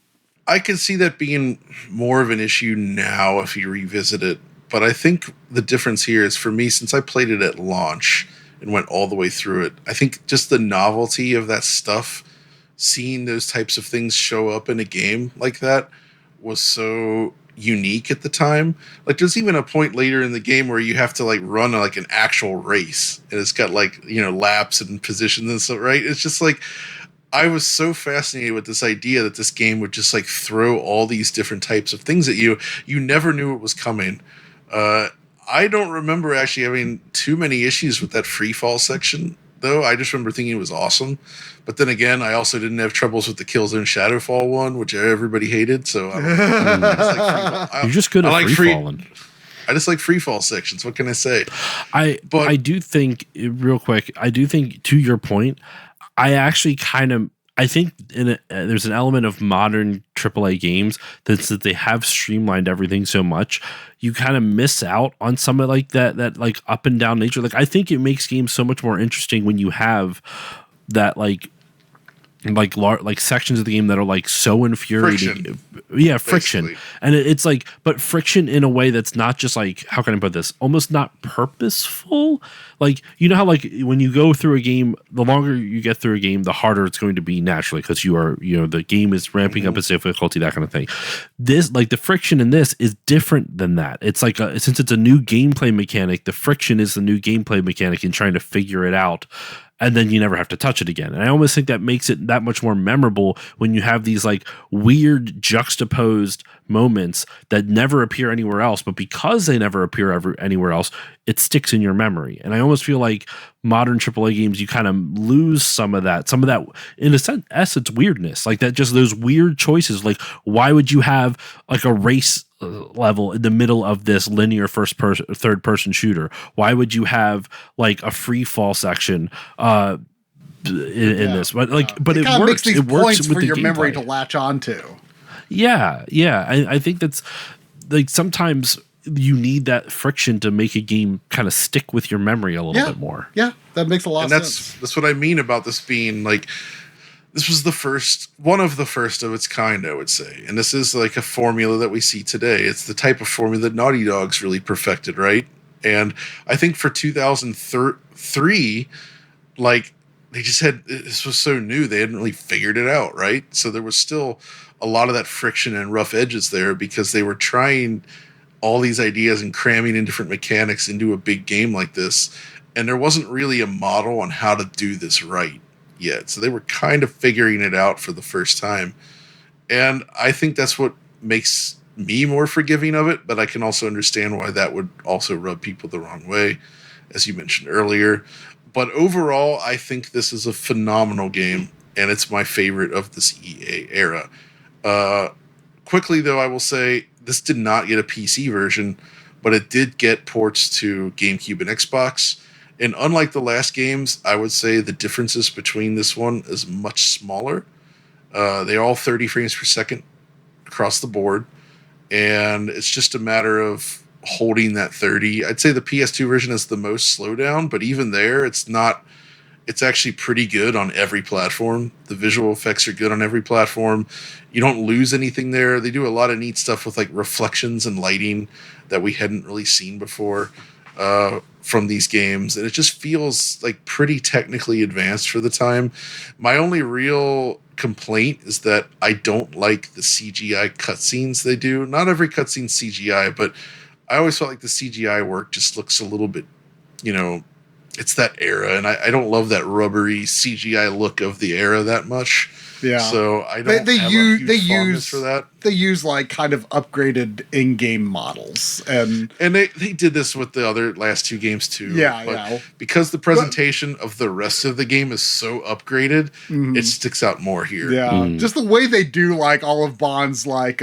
I can see that being more of an issue now if you revisit it, but I think the difference here is, for me, since I played it at launch and went all the way through it, I think just the novelty of that stuff, seeing those types of things show up in a game like that, was so unique at the time. Like there's even a point later in the game where you have to like run like an actual race, and it's got like, you know, laps and positions and stuff, right? It's just like, I was so fascinated with this idea that this game would just like throw all these different types of things at you. You never knew it was coming. I don't remember actually having too many issues with that free fall section, though. I just remember thinking it was awesome. But then again, I also didn't have troubles with the Killzone Shadowfall one, which everybody hated. So you're just good at free falling. I just like free fall sections. What can I say? I do think, real quick, I do think, to your point, I think there's an element of modern AAA games that they have streamlined everything so much, you kind of miss out on some of like that like up and down nature. Like I think it makes games so much more interesting when you have that like sections of the game that are like so infuriating. Friction. Basically. And it's like, but friction in a way that's not just like, how can I put this? Almost not purposeful. Like, you know how like when you go through a game, the longer you get through a game, the harder it's going to be naturally, because you are, you know, the game is ramping up its difficulty, that kind of thing. This, like the friction in this is different than that. It's like, since it's a new gameplay mechanic, the friction is the new gameplay mechanic in trying to figure it out. And then you never have to touch it again. And I almost think that makes it that much more memorable when you have these like weird juxtaposed moments that never appear anywhere else, but because they never appear anywhere else, it sticks in your memory. And I almost feel like modern AAA games, you kind of lose some of that in a sense, essence, weirdness, like that, just those weird choices. Like, why would you have like a race level in the middle of this linear third person shooter? Why would you have like a free fall section in this? But like, but it works. Makes these it works points with for the your gameplay. memory to latch onto. Yeah. I think that's like, sometimes you need that friction to make a game kind of stick with your memory a little bit more. Yeah, that makes a lot of sense. That's what I mean about this being like, this was one of the first of its kind, I would say. And this is like a formula that we see today. It's the type of formula that Naughty Dog's really perfected, right? And I think for 2003, like, they just this was so new, they hadn't really figured it out, right? So there was still a lot of that friction and rough edges there, because they were trying all these ideas and cramming in different mechanics into a big game like this. And there wasn't really a model on how to do this right yet. So they were kind of figuring it out for the first time. And I think that's what makes me more forgiving of it, but I can also understand why that would also rub people the wrong way, as you mentioned earlier. But overall, I think this is a phenomenal game, and it's my favorite of this EA era. Quickly, though, I will say this did not get a PC version, but it did get ports to GameCube and Xbox. And unlike the last games, I would say the differences between this one is much smaller. They're all 30 frames per second across the board. And it's just a matter of holding that 30. I'd say the PS2 version is the most slowdown, but even there, it's actually pretty good on every platform. The visual effects are good on every platform. You don't lose anything there. They do a lot of neat stuff with like reflections and lighting that we hadn't really seen before from these games. And it just feels like pretty technically advanced for the time. My only real complaint is that I don't like the CGI cutscenes they do. Not every cutscene CGI, but I always felt like the CGI work just looks a little bit, it's that era, and I don't love that rubbery CGI look of the era that much. Yeah. So I don't have a huge fondness for that. They use like kind of upgraded in-game models, and they did this with the other last two games too. Yeah. Because the presentation of the rest of the game is so upgraded, it sticks out more here. Yeah. Just the way they do like all of Bond's like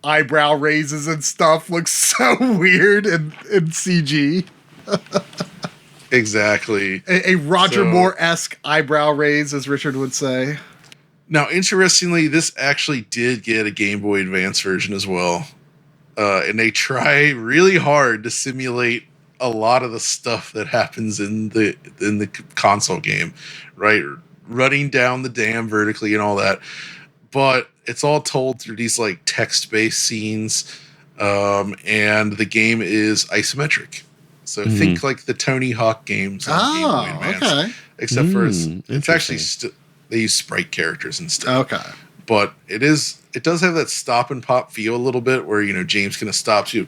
eyebrow raises and stuff looks so weird in CG. Exactly. A Roger Moore-esque eyebrow raise, as Richard would say. Now, interestingly, this actually did get a Game Boy Advance version as well. And they try really hard to simulate a lot of the stuff that happens in the console game, right? Running down the dam vertically and all that. But it's all told through these like text-based scenes. And the game is isometric. So think like the Tony Hawk games on Game Boy Advance. Okay. Except for it's actually they use sprite characters instead. Okay. But it does have that stop and pop feel a little bit where, James kind of stops you,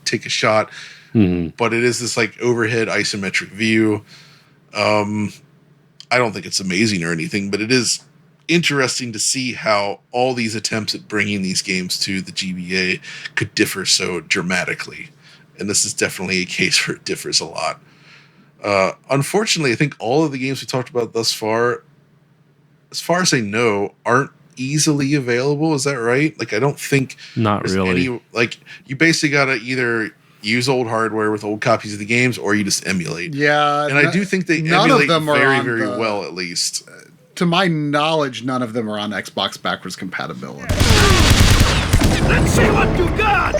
take a shot. But it is this like overhead isometric view. I don't think it's amazing or anything, but it is interesting to see how all these attempts at bringing these games to the GBA could differ so dramatically. And this is definitely a case where it differs a lot. Unfortunately, I think all of the games we talked about thus far, as far as I know, aren't easily available. Is that right? Like, I don't think not really. You basically got to either use old hardware with old copies of the games, or you just emulate. Yeah, and I do think they emulate very, very well, at least. To my knowledge, none of them are on Xbox backwards compatibility. Let's see what you got!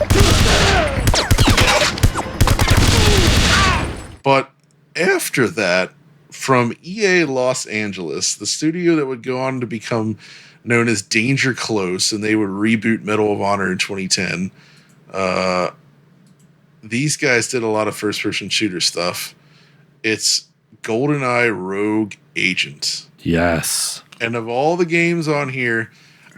But after that, from EA Los Angeles, the studio that would go on to become known as Danger Close, and they would reboot Medal of Honor in 2010, these guys did a lot of first-person shooter stuff. It's GoldenEye Rogue Agent. Yes. And of all the games on here,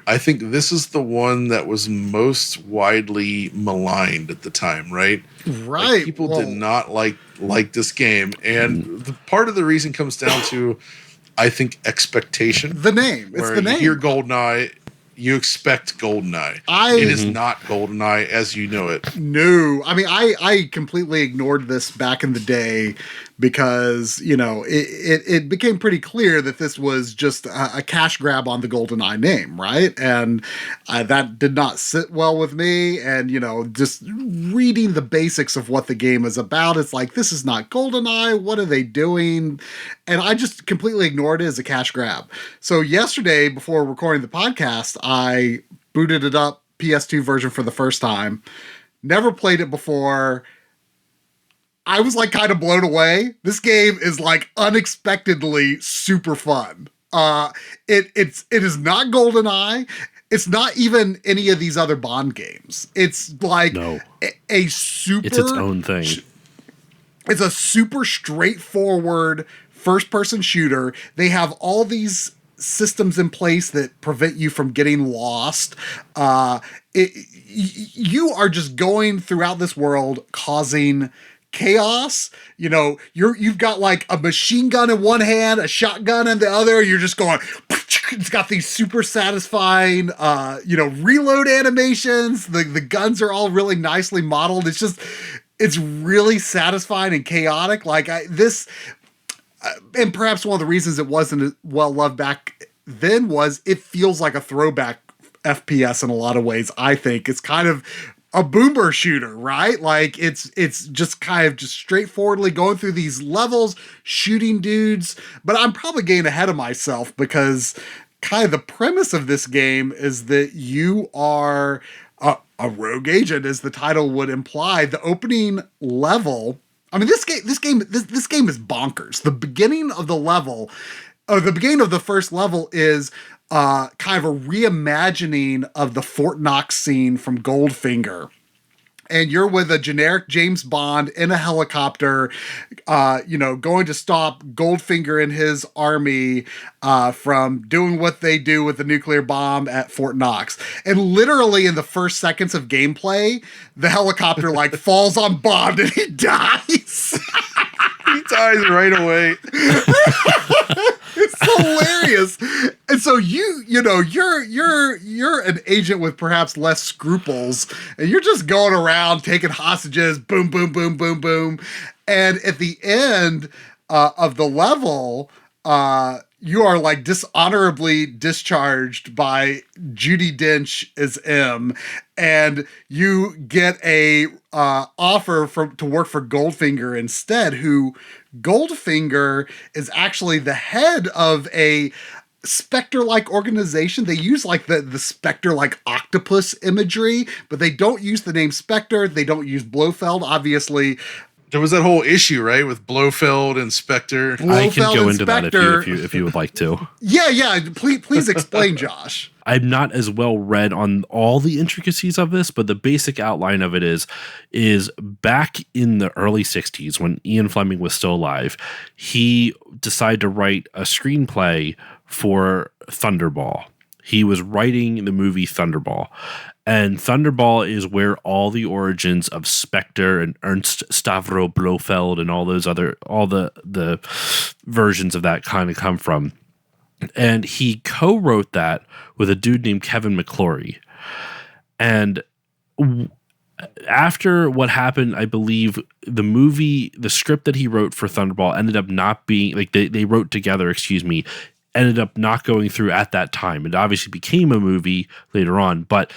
I think this is the one that was most widely maligned at the time, right? Right. Like, people did not like this game. And the part of the reason comes down to, I think, expectation. The name. It's the name. You hear GoldenEye, you expect GoldenEye. It is not GoldenEye as you know it. No. I mean, I completely ignored this back in the day because, it became pretty clear that this was just a cash grab on the GoldenEye name, right? And that did not sit well with me. And, just reading the basics of what the game is about, it's like, this is not GoldenEye. What are they doing? And I just completely ignored it as a cash grab. So yesterday, before recording the podcast, I booted it up, PS2 version for the first time. Never played it before. I was like kind of blown away. This game is like unexpectedly super fun. It is not GoldenEye. It's not even any of these other Bond games. It's like a super... It's its own thing. It's a super straightforward first-person shooter. They have all these systems in place that prevent you from getting lost. You are just going throughout this world causing chaos. You've got like a machine gun in one hand, a shotgun in the other. You're just going. It's got these super satisfying, reload animations. The guns are all really nicely modeled. It's really satisfying and chaotic. And perhaps one of the reasons it wasn't well loved back then was it feels like a throwback FPS in a lot of ways. I think it's kind of a boomer shooter, right? Like it's just kind of just straightforwardly going through these levels, shooting dudes. But I'm probably getting ahead of myself because kind of the premise of this game is that you are a rogue agent, as the title would imply. The opening level, I mean, this game is bonkers. The beginning of the level, or the beginning of the first level, is kind of a reimagining of the Fort Knox scene from Goldfinger. And you're with a generic James Bond in a helicopter, going to stop Goldfinger and his army from doing what they do with the nuclear bomb at Fort Knox. And literally in the first seconds of gameplay, the helicopter falls on Bond and he dies. He dies right away. It's hilarious. And so you're an agent with perhaps less scruples, and you're just going around taking hostages, boom, boom, boom, boom, boom. And at the end of the level, you are dishonorably discharged by Judi Dench as M, and you get a offer to work for Goldfinger instead, who Goldfinger is actually the head of a Spectre-like organization. They use the Spectre-like octopus imagery, but they don't use the name Spectre. They don't use Blofeld, obviously. There was that whole issue, right, with Blofeld and Spectre. I can go into that if you would like to. Yeah. Please explain, Josh. I'm not as well read on all the intricacies of this, but the basic outline of it is back in the early 60s when Ian Fleming was still alive, he decided to write a screenplay for Thunderball. He was writing the movie Thunderball. And Thunderball is where all the origins of Spectre and Ernst Stavro Blofeld and all the versions of that kind of come from. And he co-wrote that with a dude named Kevin McClory. And after what happened, I believe the script that he wrote for Thunderball ended up not being, they wrote together, ended up not going through at that time. It obviously became a movie later on, but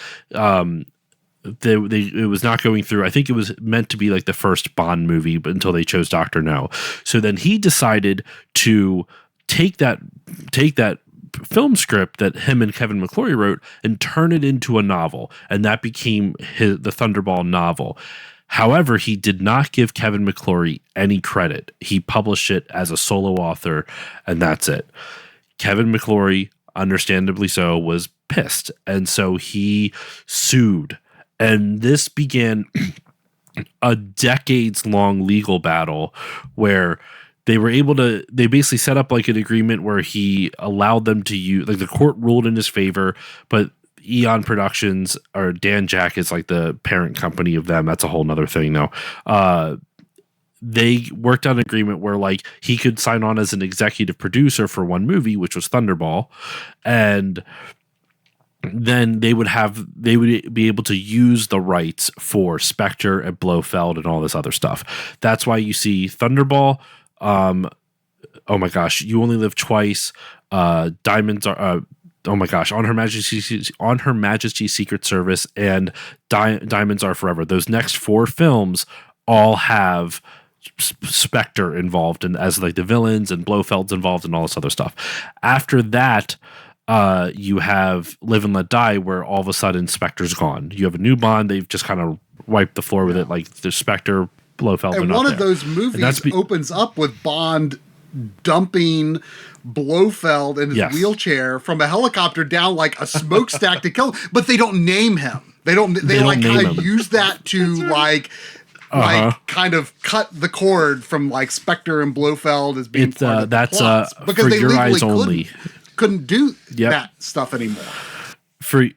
it was not going through. I think it was meant to be the first Bond movie, but until they chose Dr. No. So then he decided to take that film script that him and Kevin McClory wrote and turn it into a novel, and that became the Thunderball novel. However, he did not give Kevin McClory any credit. He published it as a solo author, and that's it. Kevin McClory, understandably so, was pissed, and so he sued. And this began a decades-long legal battle where they basically set up an agreement where he allowed them to use, the court ruled in his favor, but Eon Productions, or Dan Jack is the parent company of them. That's a whole nother thing though. They worked out an agreement where he could sign on as an executive producer for one movie, which was Thunderball. And then they would be able to use the rights for Spectre and Blofeld and all this other stuff. That's why you see Thunderball, oh my gosh, You Only Live Twice, Diamonds Are oh my gosh, On Her Majesty's Secret Service, and Diamonds Are Forever. Those next four films all have Spectre involved as the villains, and Blofeld's involved and all this other stuff. After that, you have Live and Let Die, where all of a sudden Spectre's gone. You have a new Bond. They've just kind of wiped the floor with it. The Spectre, Blofeld, and one of those movies opens up with Bond dumping Blofeld in his wheelchair from a helicopter down a smokestack to kill him, but they don't name him. They kind of use that to kind of cut the cord from Spectre and Blofeld as being part of the plots, because for they Your Eyes legally Only couldn't do that stuff anymore.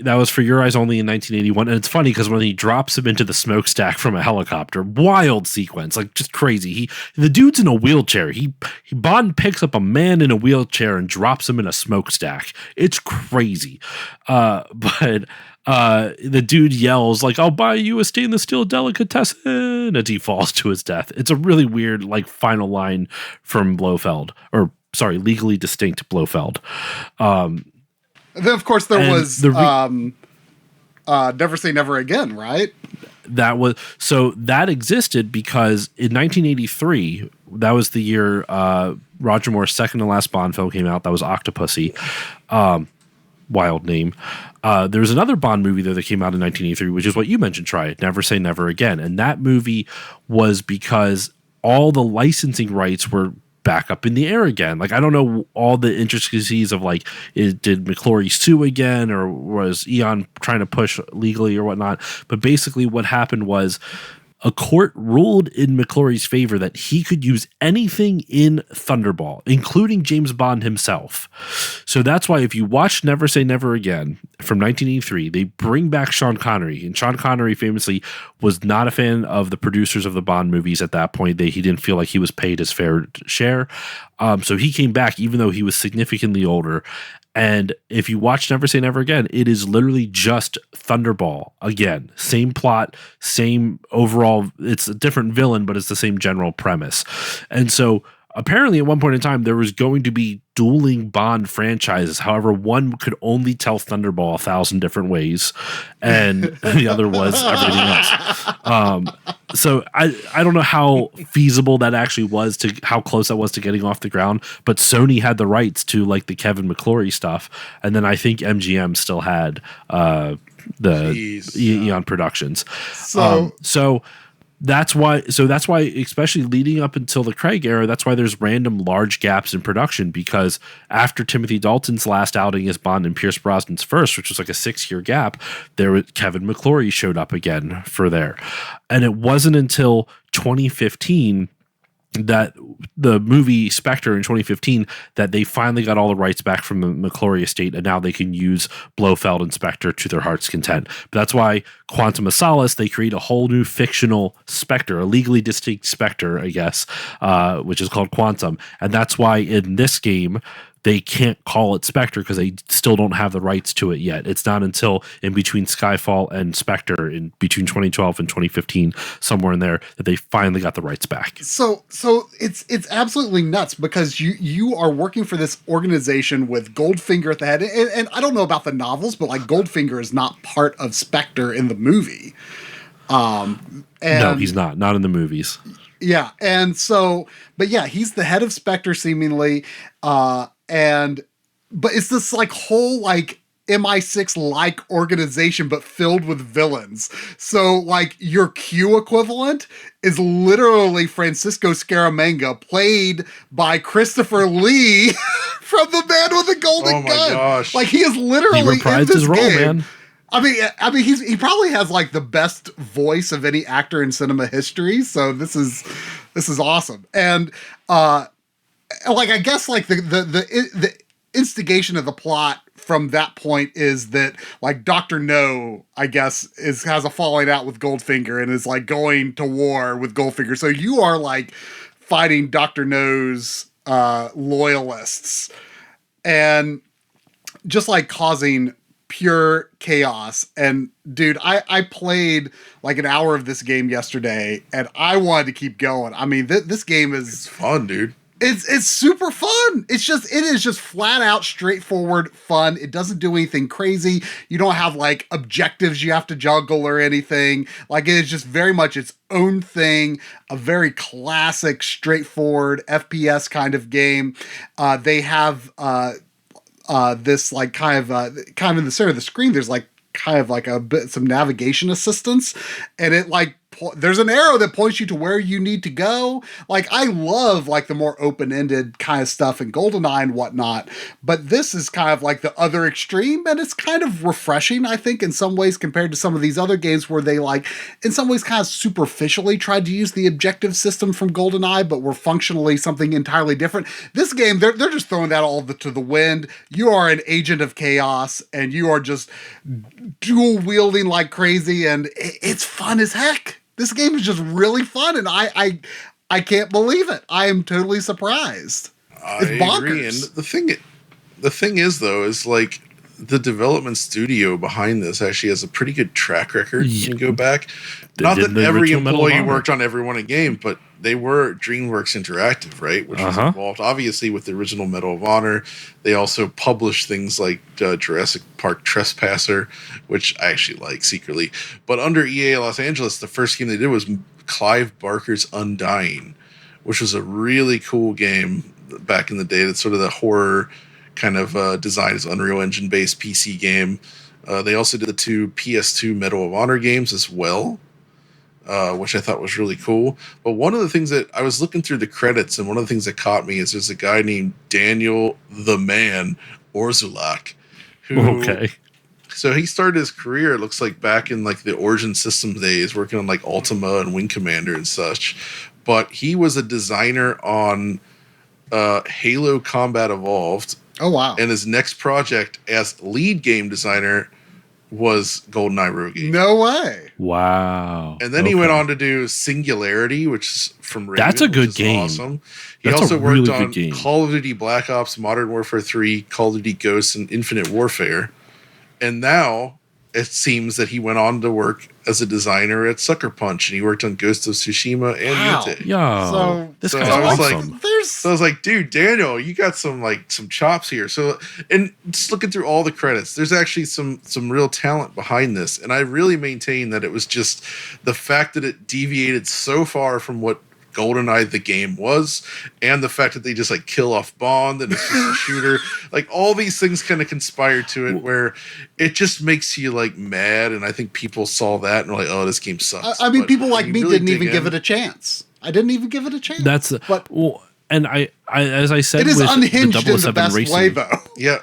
That was For Your Eyes Only in 1981, and it's funny because when he drops him into the smokestack from a helicopter, wild sequence, just crazy. The dude's in a wheelchair. Bond picks up a man in a wheelchair and drops him in a smokestack. It's crazy, but the dude yells "I'll buy you a stainless steel delicatessen" as he falls to his death. It's a really weird final line from Blofeld, or sorry, Legally Distinct Blofeld. And then, of course, there was Never Say Never Again, right? That existed because in 1983, that was the year Roger Moore's second to last Bond film came out. That was Octopussy. wild name. There was another Bond movie though that came out in 1983, which is what you mentioned. Try it, Never Say Never Again, and that movie was because all the licensing rights were back up in the air again. Like, I don't know all the intricacies of like, did McClory sue again, or was Eon trying to push legally or whatnot? But basically, what happened was a court ruled in McClory's favor that he could use anything in Thunderball, including James Bond himself. So that's why if you watch Never Say Never Again from 1983, they bring back Sean Connery. And Sean Connery famously was not a fan of the producers of the Bond movies at that point. He didn't feel like he was paid his fair share. So he came back even though he was significantly older. And if you watch Never Say Never Again, it is literally just Thunderball again. Same plot, same overall. It's a different villain, but it's the same general premise. And so apparently at one point in time, there was going to be dueling Bond franchises. However, one could only tell Thunderball 1,000 different ways, and the other was everything else. So I don't know how feasible that actually was, to how close that was to getting off the ground, but Sony had the rights to like the Kevin McClory stuff, and then I think MGM still had Eon Productions. So that's why, especially leading up until the Craig era, that's why there's random large gaps in production, because after Timothy Dalton's last outing as Bond and Pierce Brosnan's first, which was like a 6-year gap, Kevin McClory showed up again for there. And it wasn't until 2015 that the movie Spectre in 2015 that they finally got all the rights back from the McClory estate, and now they can use Blofeld and Spectre to their heart's content. But that's why Quantum of Solace, they create a whole new fictional Spectre, a legally distinct Spectre, I guess, which is called Quantum. And that's why in this game, they can't call it Spectre because they still don't have the rights to it yet. It's not until in between Skyfall and Spectre, in between 2012 and 2015, somewhere in there, that they finally got the rights back. So it's absolutely nuts, because you are working for this organization with Goldfinger at the head, and I don't know about the novels, but like Goldfinger is not part of Spectre in the movie. No, he's not in the movies. Yeah, and so, but yeah, he's the head of Spectre seemingly. But it's this like whole like MI6 like organization, but filled with villains. So like your Q equivalent is literally Francisco Scaramanga, played by Christopher Lee from The Man with the Golden Gun. Gosh. Like, he is literally he reprised in this his role, game. man. I mean, he probably has like the best voice of any actor in cinema history. So this is awesome. And like, I guess like the instigation of the plot from that point is that like Dr. No, I guess, has a falling out with Goldfinger and is like going to war with Goldfinger. So you are like fighting Dr. No's loyalists and just like causing pure chaos. And dude, I played like an hour of this game yesterday and I wanted to keep going. I mean, this game is fun, dude. It's super fun. It is just flat out straightforward fun. It doesn't do anything crazy. You don't have like objectives you have to juggle or anything. Like, it is just very much its own thing. A very classic, straightforward FPS kind of game. They have this like kind of in the center of the screen. There's like kind of like some navigation assistance, and it like there's an arrow that points you to where you need to go. Like, I love like the more open-ended kind of stuff in Goldeneye and whatnot, but this is kind of like the other extreme, and it's kind of refreshing, I think, in some ways, compared to some of these other games where they like, in some ways, kind of superficially tried to use the objective system from Goldeneye, but were functionally something entirely different. This game, they're just throwing that all to the wind. You are an agent of chaos, and you are just dual wielding like crazy, and it's fun as heck. This game is just really fun, and I can't believe it. I am totally surprised. It's bonkers. Agree. And the thing is, though, is like the development studio behind this actually has a pretty good track record. You can go back. Not that every employee worked on every one of the game, but they were DreamWorks Interactive, right? Which was involved, obviously, with the original Medal of Honor. They also published things like Jurassic Park Trespasser, which I actually like secretly. But under EA Los Angeles, the first game they did was Clive Barker's Undying, which was a really cool game back in the day. That's sort of the horror kind of designed as Unreal Engine based PC game. They also did the 2 PS2 Medal of Honor games as well, which I thought was really cool. But one of the things that I was looking through the credits, and one of the things that caught me is there's a guy named Daniel the Man Orzulak, who so he started his career, it looks like, back in like the Origin Systems days, working on like Ultima and Wing Commander and such. But he was a designer on Halo Combat Evolved. Oh, wow. And his next project as lead game designer was GoldenEye Rogue Agent. No way. Wow. And then he went on to do Singularity, which is from Raven. That's a good game. Awesome. He That's also a really worked good on game. Call of Duty Black Ops, Modern Warfare 3, Call of Duty Ghosts, and Infinite Warfare. And now it seems that he went on to work as a designer at Sucker Punch, and he worked on Ghost of Tsushima and Yute. Yo, So- this So guy's I was awesome. like- There's So I was like, dude, Daniel, you got some chops here. So, and just looking through all the credits, there's actually some real talent behind this. And I really maintain that it was just the fact that it deviated so far from what GoldenEye the game was, and the fact that they just like kill off Bond and it's just a shooter. Like all these things kind of conspired to it, where it just makes you like mad. And I think people saw that and were like, oh, this game sucks. I mean, But people like you me really didn't dig even give in. it a chance. I didn't even give it a chance. That's but well, and I as I said, it is with unhinged the in the 007 best racing, way, though. Yeah.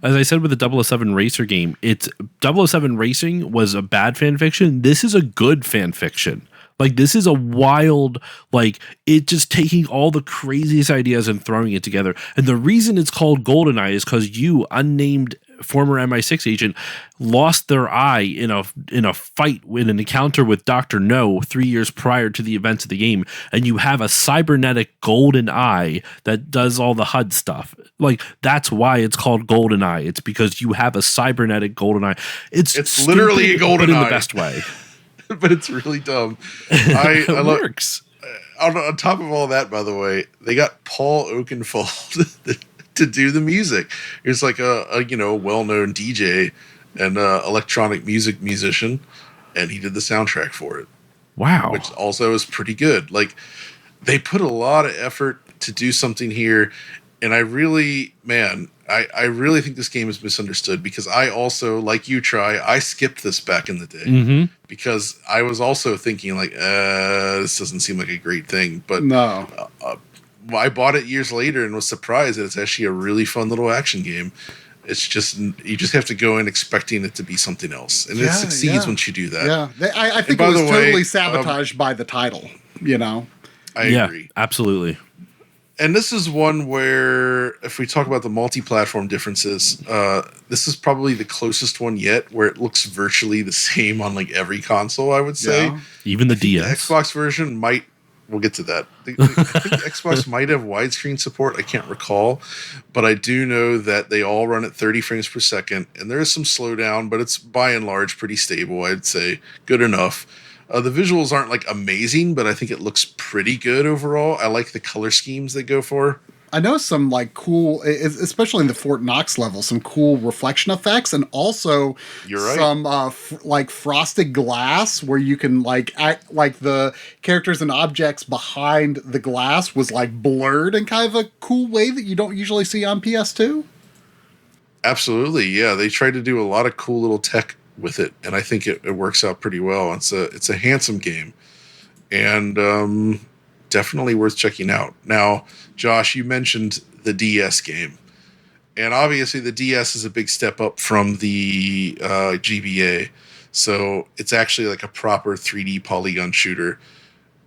as I said with the 007 Racer game, it's 007 Racing was a bad fan fiction. This is a good fan fiction. Like, this is a wild, like, it just taking all the craziest ideas and throwing it together. And the reason it's called GoldenEye is because you, unnamed former MI6 agent, lost their eye in a fight, in an encounter with Dr. No 3 years prior to the events of the game. And you have a cybernetic golden eye that does all the HUD stuff. Like, that's why it's called GoldenEye. It's because you have a cybernetic golden eye. It's literally a golden but in eye. the best way. But it's really dumb. I It love, works. on top of all that, by the way, they got Paul Oakenfold to do the music. He's like a well-known DJ and electronic music musician, and he did the soundtrack for it, Wow. which also is pretty good. Like, they put a lot of effort to do something here, and I really think this game is misunderstood, because I also, like you, I skipped this back in the day. Mm-hmm. Because I was also thinking like, this doesn't seem like a great thing. But No. I bought it years later and was surprised that it's actually a really fun little action game. It's just, you just have to go in expecting it to be something else. And it succeeds once you do that. Yeah. I think it by was the way, totally sabotaged by the title, you know? I agree. Absolutely. And this is one where, if we talk about the multi-platform differences, this is probably the closest one yet, where it looks virtually the same on like every console, I would say. Yeah. Even the The DS. Xbox version might, we'll get to that. I think Xbox might have widescreen support. I can't recall, but I do know that they all run at 30 frames per second, and there is some slowdown, but it's by and large pretty stable. I'd say good enough. The visuals aren't like amazing, but I think it looks pretty good overall. I like the color schemes they go for. I know some like cool, especially in the Fort Knox level, some cool reflection effects, and also You're right. some like frosted glass where you can like act like the characters and objects behind the glass was like blurred in kind of a cool way that you don't usually see on PS2. Absolutely, yeah. They tried to do a lot of cool little tech with it, and I think it works out pretty well. It's a handsome game, and definitely worth checking out. Now, Josh, you mentioned the DS game, and obviously the DS is a big step up from the GBA, so it's actually like a proper 3D polygon shooter,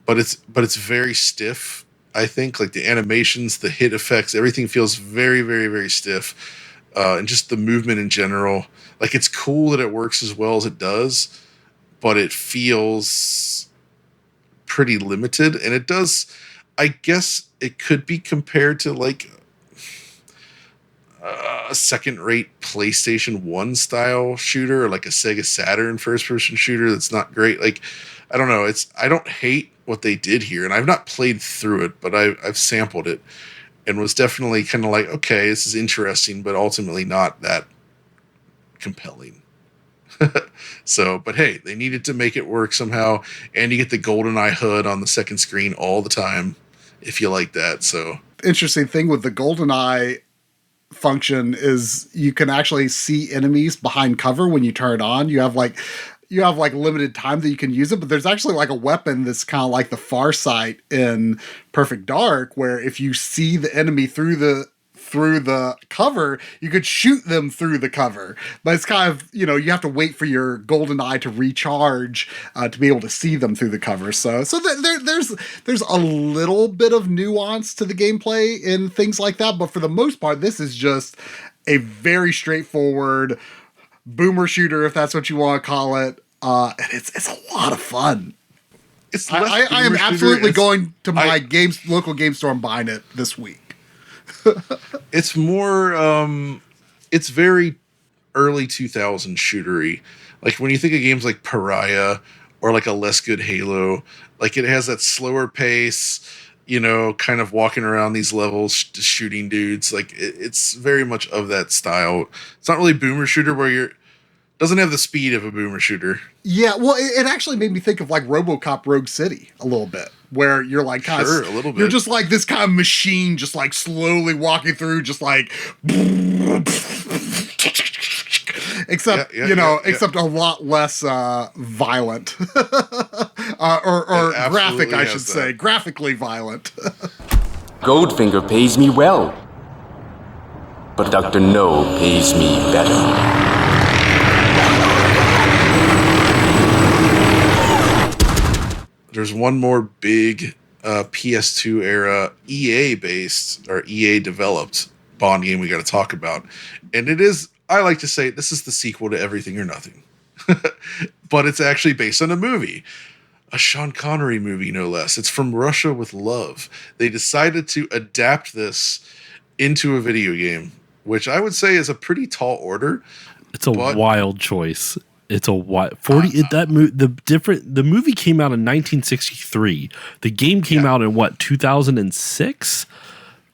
but it's very stiff. I think like the animations, the hit effects, everything feels very, very, very stiff. And just the movement in general. Like, it's cool that it works as well as it does, but it feels pretty limited. And it does, I guess it could be compared to like a second-rate PlayStation 1 style shooter, or like a Sega Saturn first-person shooter that's not great. Like, I don't know. I don't hate what they did here, and I've not played through it, but I've sampled it. And was definitely kind of like, okay, this is interesting, but ultimately not that compelling. So, but hey, they needed to make it work somehow, and you get the GoldenEye HUD on the second screen all the time, if you like that. So, Interesting thing with the GoldenEye, function is you can actually see enemies behind cover when you turn it on. You have like limited time that you can use it, but there's actually like a weapon that's kind of like the Far Sight in Perfect Dark, where if you see the enemy through the cover, you could shoot them through the cover. But it's kind of, you have to wait for your Goldeneye to recharge to be able to see them through the cover. So there's a little bit of nuance to the gameplay in things like that, but for the most part, this is just a very straightforward boomer shooter, if that's what you want to call it. And it's a lot of fun. I am absolutely going to my local game store and buying it this week. It's more, it's very early 2000s shootery. Like when you think of games like Pariah or like a less good Halo, like it has that slower pace, kind of walking around these levels, shooting dudes. Like it's very much of that style. It's not really boomer shooter where doesn't have the speed of a boomer shooter. Yeah, well, it actually made me think of like RoboCop Rogue City a little bit, where you're like kind of a little bit. You're just like this kind of machine, just like slowly walking through, just like except except a lot less violent or graphic, I should say, graphically violent. Goldfinger pays me well, but Dr. No pays me better. There's one more big PS2 era EA based or EA developed Bond game we got to talk about. And it is, I like to say, this is the sequel to Everything or Nothing. But it's actually based on a movie. A Sean Connery movie, no less. It's From Russia with Love. They decided to adapt this into a video game, which I would say is a pretty tall order. It's a wild choice. It's a what 40 the movie came out in 1963. The game came out in 2006?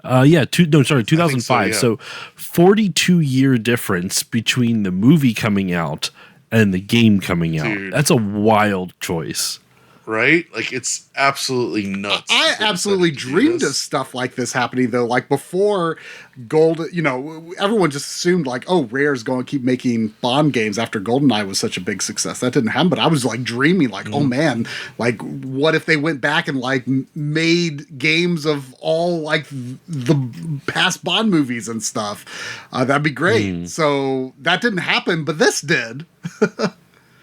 2005. So 42-year difference between the movie coming out and the game coming out. Dude. That's a wild choice. Right? Like, it's absolutely nuts. I absolutely dreamed of stuff like this happening, though. Like, before everyone just assumed, like, oh, Rare's going to keep making Bond games after Goldeneye was such a big success. That didn't happen, but I was, like, dreaming, like, oh, man, like, what if they went back and, like, made games of all, like, the past Bond movies and stuff? That'd be great. So that didn't happen, but this did.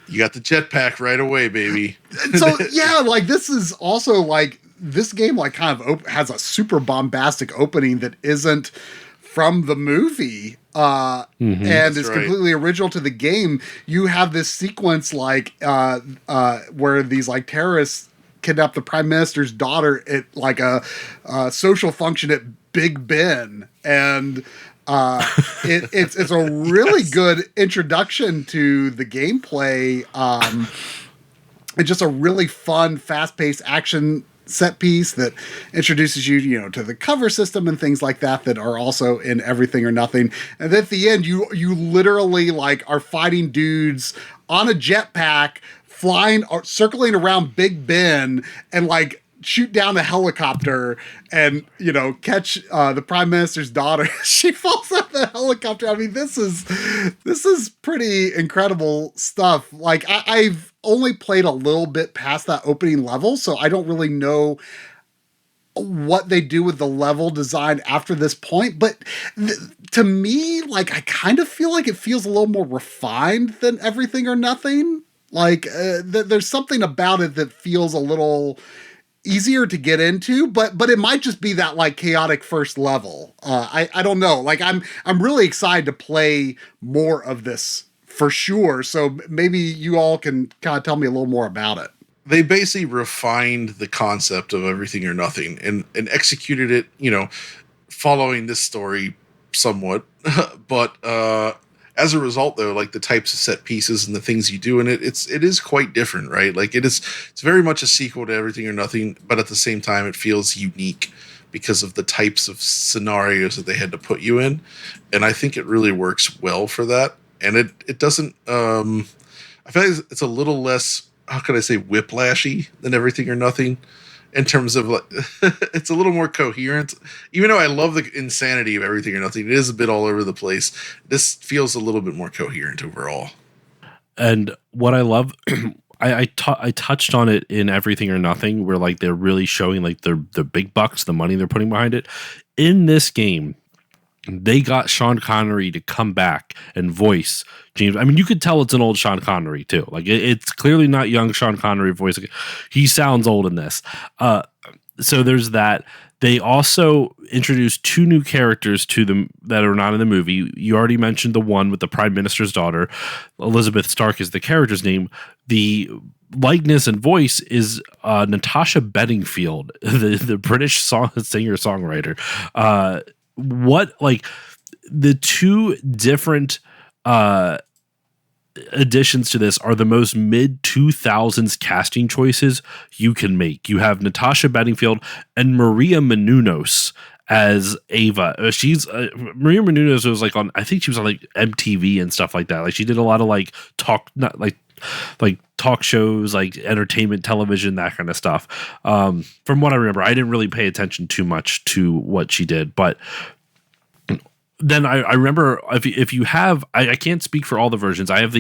You got the jetpack right away, baby. So, yeah, like, this is also, like, this game, like, kind of has a super bombastic opening that isn't from the movie and is completely original to the game. You have this sequence, like, where these, like, terrorists kidnap the Prime Minister's daughter at, like, a social function at Big Ben, and it's a really good introduction to the gameplay. It's just a really fun, fast-paced action set piece that introduces you, to the cover system and things like that are also in Everything or Nothing. And at the end, you literally like are fighting dudes on a jetpack, flying or circling around Big Ben, and like shoot down a helicopter and, catch the Prime Minister's daughter. She falls out of the helicopter. I mean, this is pretty incredible stuff. Like, I've only played a little bit past that opening level, so I don't really know what they do with the level design after this point. But to me, like, I kind of feel like it feels a little more refined than Everything or Nothing. Like, there's something about it that feels a little easier to get into, but it might just be that like chaotic first level. I don't know. Like, I'm really excited to play more of this for sure. So maybe you all can kind of tell me a little more about it. They basically refined the concept of Everything or Nothing and executed it, following this story somewhat. But as a result, though, like the types of set pieces and the things you do in it, it is quite different, right? Like it's very much a sequel to Everything or Nothing, but at the same time, it feels unique because of the types of scenarios that they had to put you in. And I think it really works well for that. And it doesn't, I feel like it's a little less, how could I say, whiplashy than Everything or Nothing. in terms of like, it's a little more coherent. Even though I love the insanity of Everything or Nothing, it is a bit all over the place. This feels a little bit more coherent overall. And what I love, I touched on it in Everything or Nothing, where like they're really showing like the big bucks, the money they're putting behind it. In this game, they got Sean Connery to come back and voice James. I mean, you could tell it's an old Sean Connery too. Like it's clearly not young Sean Connery voice. He sounds old in this. So there's that. They also introduced 2 new characters to them that are not in the movie. You already mentioned the one with the Prime Minister's daughter. Elizabeth Stark is the character's name. The likeness and voice is Natasha Bedingfield, the British singer-songwriter. What, like, the 2 different additions to this are the most mid-2000s casting choices you can make. You have Natasha Bedingfield and Maria Menounos as Ava. She's Maria Menounos was like on, I think she was on like MTV and stuff like that. Like she did a lot of like talk shows, like entertainment television, that kind of stuff. From what I remember, I didn't really pay attention too much to what she did, but then I remember if you have, I can't speak for all the versions. I have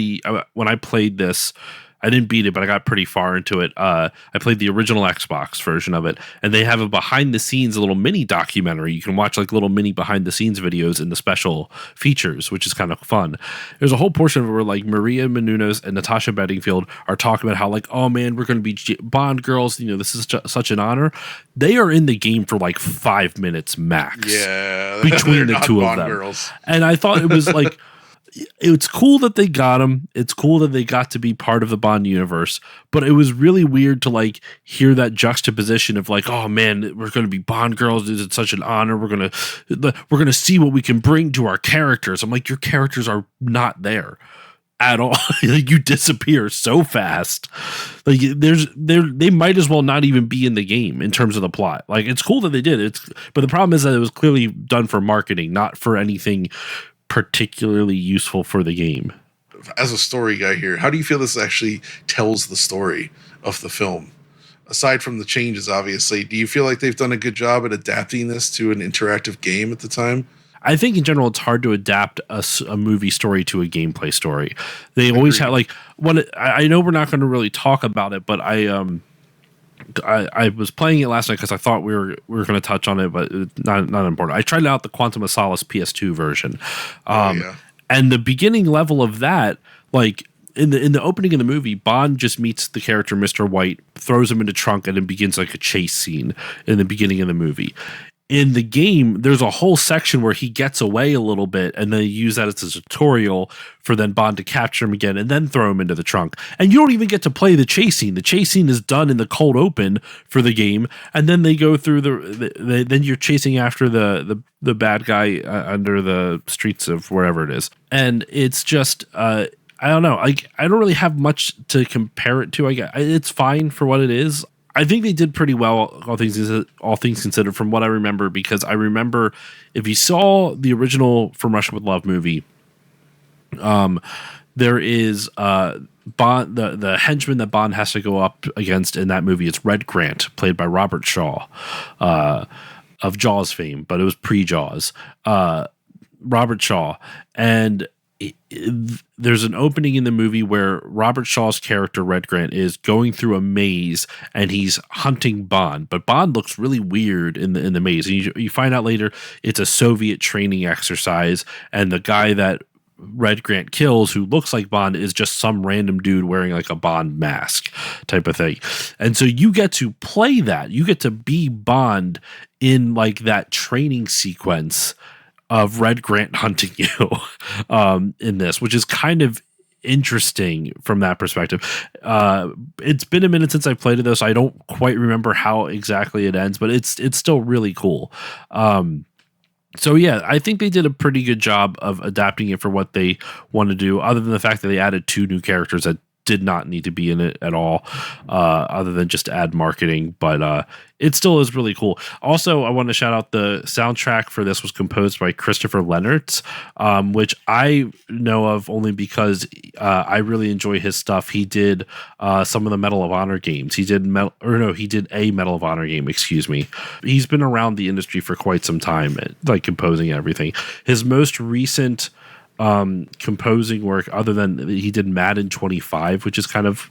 when I played this, I didn't beat it, but I got pretty far into it. I played the original Xbox version of it, and they have a behind the scenes, a little mini documentary. You can watch like little mini behind the scenes videos in the special features, which is kind of fun. There's a whole portion of it where like Maria Menounos and Natasha Bedingfield are talking about how like, oh man, we're going to be Bond girls. You know, this is such an honor. They are in the game for like 5 minutes max. Yeah, between the 2 of them. Girls. And I thought it was like, it's cool that they got them. It's cool that they got to be part of the Bond universe, but it was really weird to like hear that juxtaposition of like, oh man, we're going to be Bond girls. It's such an honor. We're going to see what we can bring to our characters. I'm like, your characters are not there at all. Like you disappear so fast. Like they might as well not even be in the game in terms of the plot. Like it's cool that they did. But the problem is that it was clearly done for marketing, not for anything particularly useful for the game. As a story guy here, how do you feel this actually tells the story of the film? Aside from the changes, obviously, do you feel like they've done a good job at adapting this to an interactive game at the time? I think in general, it's hard to adapt a movie story to a gameplay story. They always have like I know we're not going to really talk about it, but I was playing it last night because I thought we were going to touch on it, but not important. I tried out the Quantum of Solace PS2 version, and the beginning level of that, like in the opening of the movie, Bond just meets the character Mr. White, throws him in the trunk, and it begins like a chase scene in the beginning of the movie. In the game, there's a whole section where he gets away a little bit, and they use that as a tutorial for then Bond to capture him again and then throw him into the trunk. And you don't even get to play the chase scene. The chase scene is done in the cold open for the game, and then they go through then you're chasing after the bad guy under the streets of wherever it is. And it's just I don't know. I don't really have much to compare it to. It's fine for what it is. I think they did pretty well, all things considered, from what I remember, because I remember if you saw the original From Russia with Love movie, there is Bond, the henchman that Bond has to go up against in that movie. It's Red Grant, played by Robert Shaw, of Jaws fame, but it was pre-Jaws. Robert Shaw, and there's an opening in the movie where Robert Shaw's character Red Grant is going through a maze and he's hunting Bond, but Bond looks really weird in the maze. And you find out later it's a Soviet training exercise, and the guy that Red Grant kills, who looks like Bond, is just some random dude wearing like a Bond mask type of thing. And so you get to play that. You get to be Bond in like that training sequence of Red Grant hunting you in this, which is kind of interesting from that perspective. It's been a minute since I played it though, so I don't quite remember how exactly it ends, but it's still really cool. So yeah, I think they did a pretty good job of adapting it for what they want to do, other than the fact that they added 2 new characters that did not need to be in it at all, other than just to add marketing. But it still is really cool. Also, I want to shout out the soundtrack for this was composed by Christopher Leonards, which I know of only because I really enjoy his stuff. He did some of the Medal of Honor games. He did a Medal of Honor game, excuse me. He's been around the industry for quite some time, like composing everything. His most recent composing work, other than he did Madden 25, which is kind of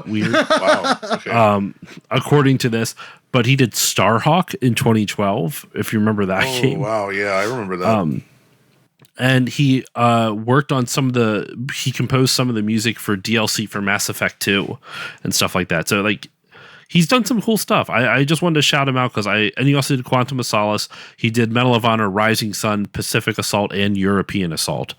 weird. Wow. Okay. According to this, but he did Starhawk in 2012, if you remember that game. Wow, yeah, I remember that. And he worked on he composed some of the music for DLC for Mass Effect 2 and stuff like that. So like he's done some cool stuff. I just wanted to shout him out and he also did Quantum of Solace. He did Medal of Honor, Rising Sun, Pacific Assault, and European Assault.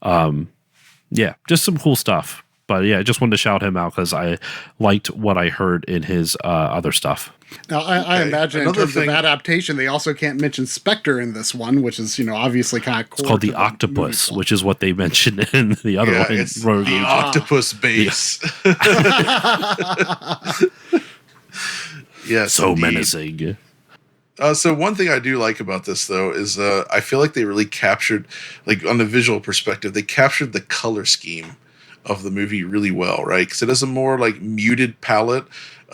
Yeah, just some cool stuff. But yeah, I just wanted to shout him out because I liked what I heard in his other stuff. Now, I imagine in terms of adaptation, they also can't mention Spectre in this one, which is, obviously kind of cool. It's called the Octopus, which is what they mentioned in the other one. It's Rogue Agent. Octopus base. Yeah. Yes, so indeed. menacing. So one thing I do like about this, though, is I feel like they really captured, like on the visual perspective, they captured the color scheme of the movie really well, right? Because it has a more like muted palette.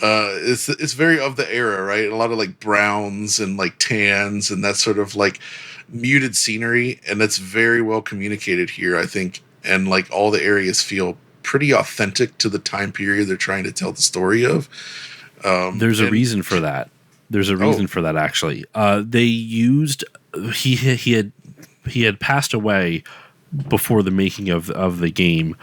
It's very of the era, right? A lot of like browns and like tans and that sort of like muted scenery, and that's very well communicated here, I think. And like all the areas feel pretty authentic to the time period they're trying to tell the story of. There's a reason for that. There's a reason for that, actually. They used he had passed away before the making of the game,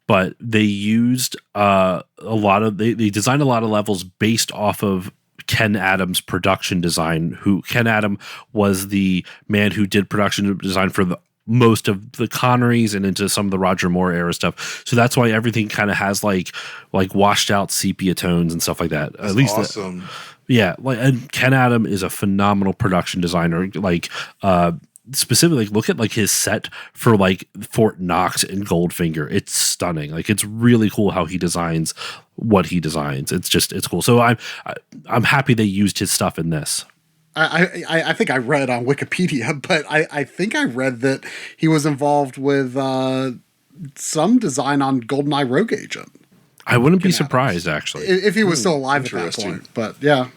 but they used they designed a lot of levels based off of Ken Adams' production design. Ken Adam was the man who did production design for most of the Connerys and into some of the Roger Moore era stuff. So that's why everything kind of has like washed out sepia tones and stuff like that. That's at least awesome. Yeah, and Ken Adam is a phenomenal production designer. Specifically, look at like his set for like Fort Knox and Goldfinger. It's stunning. Like it's really cool how he designs what he designs. It's cool. So I'm happy they used his stuff in this. I think I read on Wikipedia, but I think I read that he was involved with some design on GoldenEye Rogue Agent. I wouldn't be surprised, actually. If he was still alive at that point. But yeah.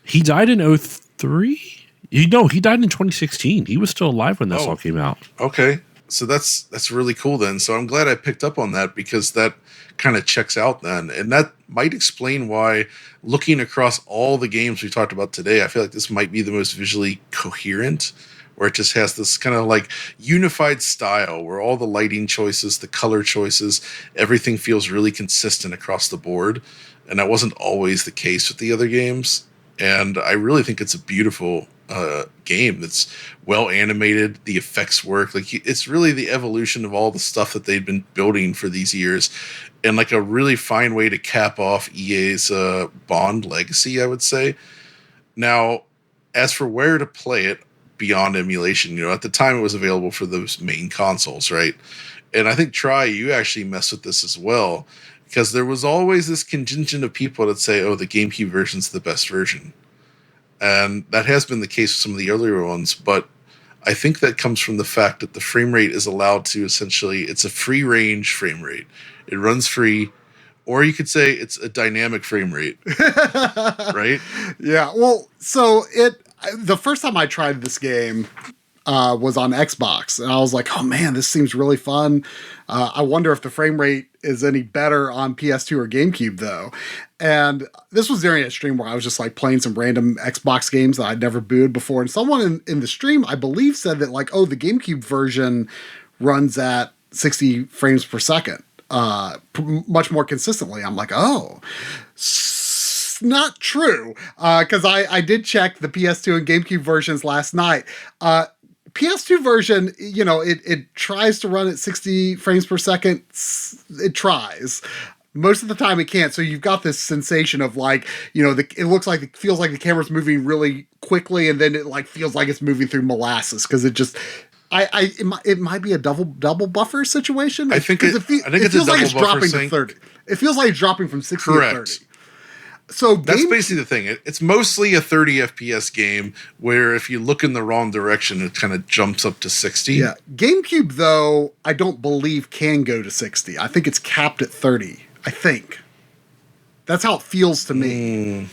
He died in 2003? He died in 2016. He was still alive when this all came out. Okay. So that's really cool then. So I'm glad I picked up on that because that kind of checks out then. And that might explain why, looking across all the games we talked about today, I feel like this might be the most visually coherent, where it just has this kind of like unified style where all the lighting choices, the color choices, everything feels really consistent across the board. And that wasn't always the case with the other games. And I really think it's a beautiful game that's well animated. The effects work. Like it's really the evolution of all the stuff that they've been building for these years, and like a really fine way to cap off EA's Bond legacy, I would say. Now, as for where to play it beyond emulation, at the time it was available for those main consoles, right? And I think you actually messed with this as well, because there was always this contingent of people that say, oh, the GameCube version's the best version. And that has been the case with some of the earlier ones, but I think that comes from the fact that the frame rate is allowed to it's a free range frame rate. It runs free, or you could say it's a dynamic frame rate, right? Yeah. Well, so the first time I tried this game was on Xbox, and I was like, oh man, this seems really fun. I wonder if the frame rate is any better on PS2 or GameCube though. And this was during a stream where I was just like playing some random Xbox games that I'd never booted before. And someone in the stream, I believe, said that like, oh, the GameCube version runs at 60 frames per second, much more consistently. I'm like, oh, not true. Cause I did check the PS2 and GameCube versions last night. PS2 version, it tries to run at 60 frames per second. It tries. Most of the time it can't. So you've got this sensation of like, it feels like the camera's moving really quickly, and then it like feels like it's moving through molasses because it just It might be a double buffer situation. I think it's a feels like it's double buffer dropping sync. to 30. It feels like it's dropping from 60 Correct. to 30. So that's basically the thing. It's mostly a 30 FPS game where if you look in the wrong direction, it kind of jumps up to 60. Yeah. GameCube, though, I don't believe can go to 60. I think it's capped at 30. I think. That's how it feels to me.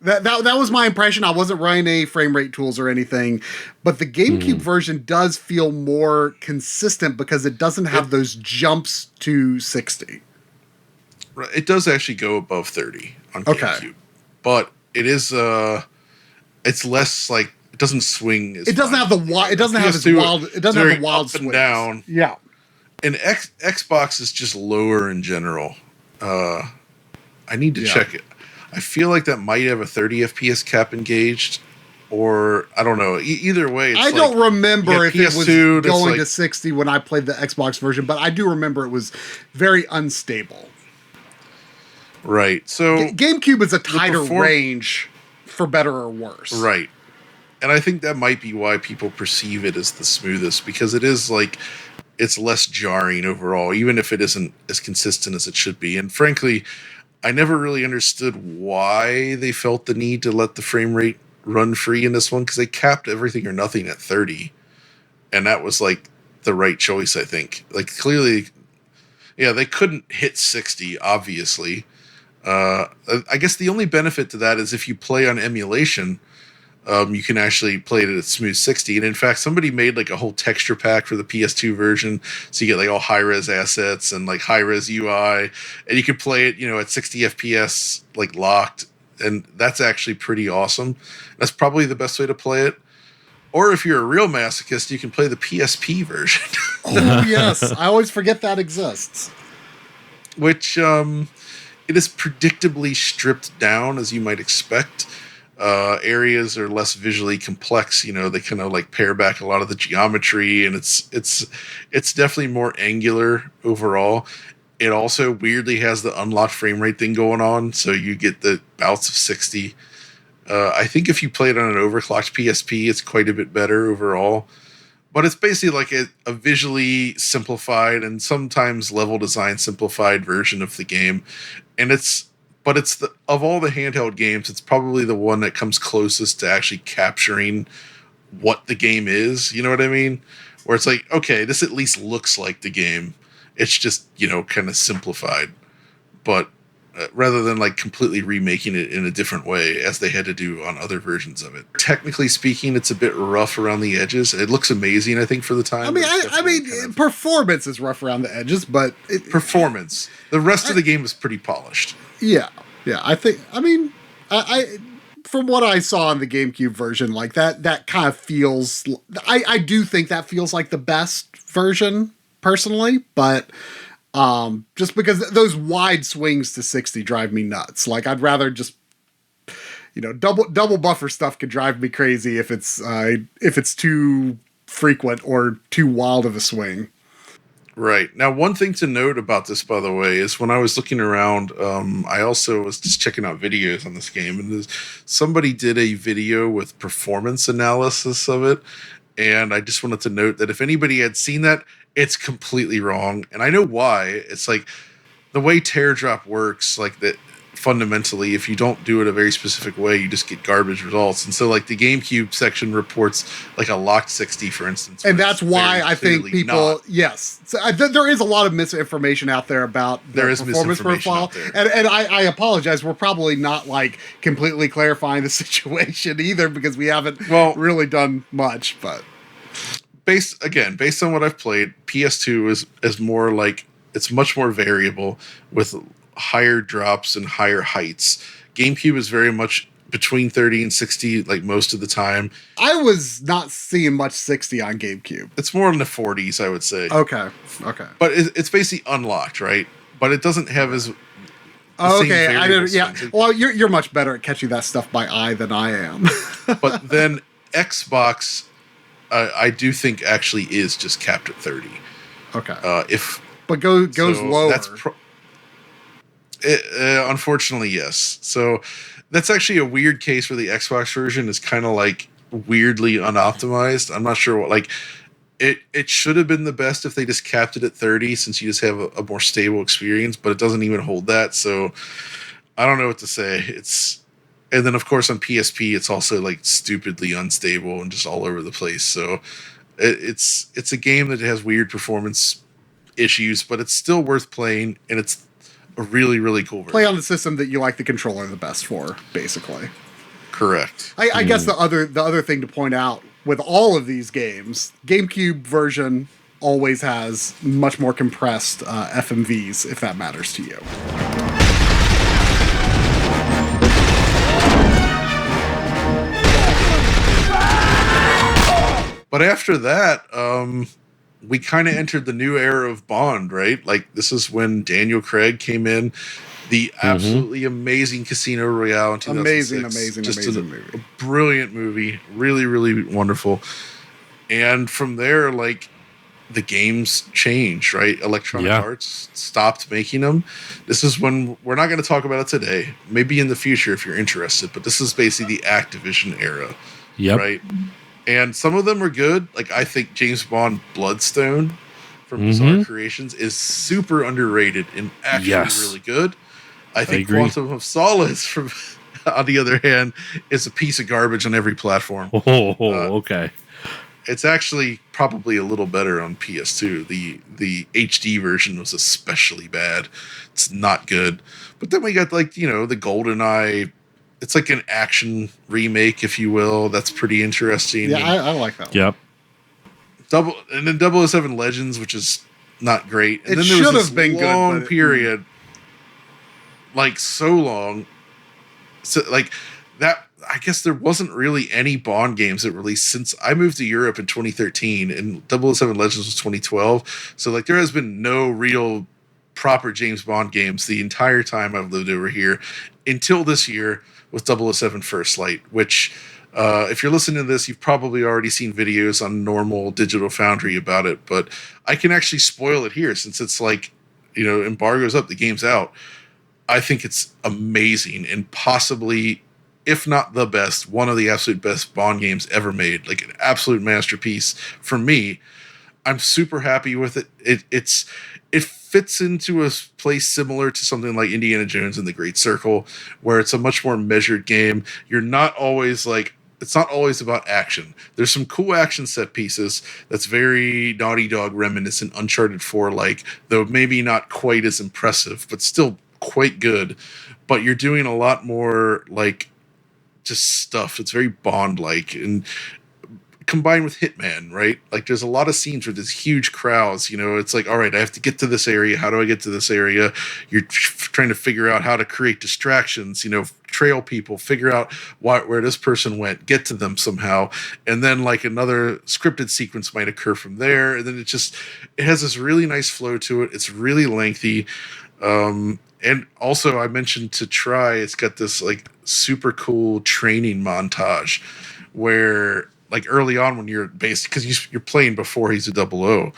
That was my impression. I wasn't running any frame rate tools or anything, but the GameCube version does feel more consistent because it doesn't have those jumps to 60. It does actually go above 30 on GameCube, but it is it's less like it doesn't swing as it doesn't have the it doesn't have as wild it doesn't have the wild up swings. and down. Yeah. And Xbox is just lower in general. I need to check it. I feel like that might have a 30 FPS cap engaged, or I don't know. Either way, it's I don't remember if it was PS2 going to 60 when I played the Xbox version, but I do remember it was very unstable. Right. So GameCube is a tighter range, for better or worse. Right. And I think that might be why people perceive it as the smoothest, because it is like it's less jarring overall, even if it isn't as consistent as it should be. And frankly, I never really understood why they felt the need to let the frame rate run free in this one, because they capped everything or nothing at 30. And that was like the right choice, I think. Like clearly, yeah, they couldn't hit 60, obviously. I guess the only benefit to that is if you play on emulation, you can actually play it at smooth 60. And in fact, somebody made like a whole texture pack for the PS2 version. So you get like all high-res assets and like high-res UI, and you can play it, at 60 FPS, like locked. And that's actually pretty awesome. That's probably the best way to play it. Or if you're a real masochist, you can play the PSP version. Oh, yes. I always forget that exists. Which, it is predictably stripped down, as you might expect. Areas are less visually complex. They kind of like pare back a lot of the geometry, and it's definitely more angular overall. It also weirdly has the unlocked frame rate thing going on, so you get the bouts of 60. I think if you play it on an overclocked PSP, it's quite a bit better overall. But it's basically like a visually simplified and sometimes level design simplified version of the game. And it's of all the handheld games, it's probably the one that comes closest to actually capturing what the game is. You know what I mean? Where it's like, okay, this at least looks like the game. It's just, kind of simplified. But rather than like completely remaking it in a different way as they had to do on other versions of it. Technically speaking, it's a bit rough around the edges. It looks amazing, I think, for the time. I mean, performance is rough around the edges, but performance. The rest of the game is pretty polished. Yeah. I think. I from what I saw in the GameCube version, like that kind of feels. I do think that feels like the best version personally, but. Just because those wide swings to 60 drive me nuts. Like I'd rather just, double buffer stuff could drive me crazy if it's too frequent or too wild of a swing. Right. Now, one thing to note about this, by the way, is when I was looking around, I also was just checking out videos on this game, and somebody did a video with performance analysis of it. And I just wanted to note that if anybody had seen that, it's completely wrong. And I know why. It's like the way teardrop works, like that fundamentally, if you don't do it a very specific way, you just get garbage results. And so like the GameCube section reports like a locked 60, for instance. And that's why I think people, yes. So there is a lot of misinformation out there about the performance profile. And I apologize. We're probably not like completely clarifying the situation either because we haven't really done much, but. Based on what I've played, PS2 is more like it's much more variable with higher drops and higher heights. GameCube is very much between 30 and 60 like most of the time. I was not seeing much 60 on GameCube. It's more in the 40s, I would say. Okay. But it's basically unlocked, right? But it doesn't have as okay, I didn't. Yeah. Well, you're much better at catching that stuff by eye than I am. But then Xbox, I do think actually is just capped at 30. Okay. But goes lower. That's unfortunately, yes. So that's actually a weird case where the Xbox version is kind of like weirdly unoptimized. I'm not sure what, like, It should have been the best if they just capped it at 30, since you just have a more stable experience, but it doesn't even hold that. So I don't know what to say. And then of course on PSP, it's also like stupidly unstable and just all over the place. So it's a game that has weird performance issues, but it's still worth playing, and it's a really, really cool version. Play on the system that you like the controller the best for, basically. Correct. I guess the other thing to point out with all of these games, GameCube version always has much more compressed FMVs, if that matters to you. But after that, we kind of entered the new era of Bond, right? Like, this is when Daniel Craig came in, the absolutely amazing Casino Royale in 2006. Amazing movie. A brilliant movie. Really, really wonderful. And from there, like, the games changed, right? Electronic Arts stopped making them. This is when, we're not going to talk about it today, maybe in the future if you're interested, but this is basically the Activision era, right? And some of them are good. Like, I think James Bond Bloodstone from Bizarre Creations is super underrated and actually really good. I think Quantum of Solace, from on the other hand, is a piece of garbage on every platform. Okay. It's actually probably a little better on PS2. The HD version was especially bad. It's not good. But then we got, like, you know, the Goldeneye. It's like an action remake, if you will. That's pretty interesting. Yeah, I like that one. Yep. And then 007 Legends, which is not great. And it then there was should this have been long good period, like so long. So like that, I guess there wasn't really any Bond games that released since I moved to Europe in 2013, and 007 Legends was 2012. So like there has been no real proper James Bond games the entire time I've lived over here until this year with 007 First Light, which if you're listening to this, you've probably already seen videos on normal Digital Foundry about it, but I can actually spoil it here since it's like, you know, embargo's up, the game's out. I think it's amazing and possibly, if not the best, one of the absolute best Bond games ever made. Like an absolute masterpiece for me. I'm super happy with it. It fits into a place similar to something like Indiana Jones and the Great Circle, where it's a much more measured game. You're not always like, it's not always about action. There's some cool action set pieces that's very Naughty Dog reminiscent, Uncharted 4 like, though maybe not quite as impressive, but still quite good. But you're doing a lot more like just stuff. It's very Bond-like, and combined with Hitman, right? Like there's a lot of scenes where there's huge crowds, you know, it's like, all right, I have to get to this area. How do I get to this area? You're trying to figure out how to create distractions, you know, trail people, figure out where this person went, get to them somehow. And then like another scripted sequence might occur from there. And then it has this really nice flow to it. It's really lengthy. And also I mentioned to try, it's got this like super cool training montage where like early on when you're because you're playing before he's a 00,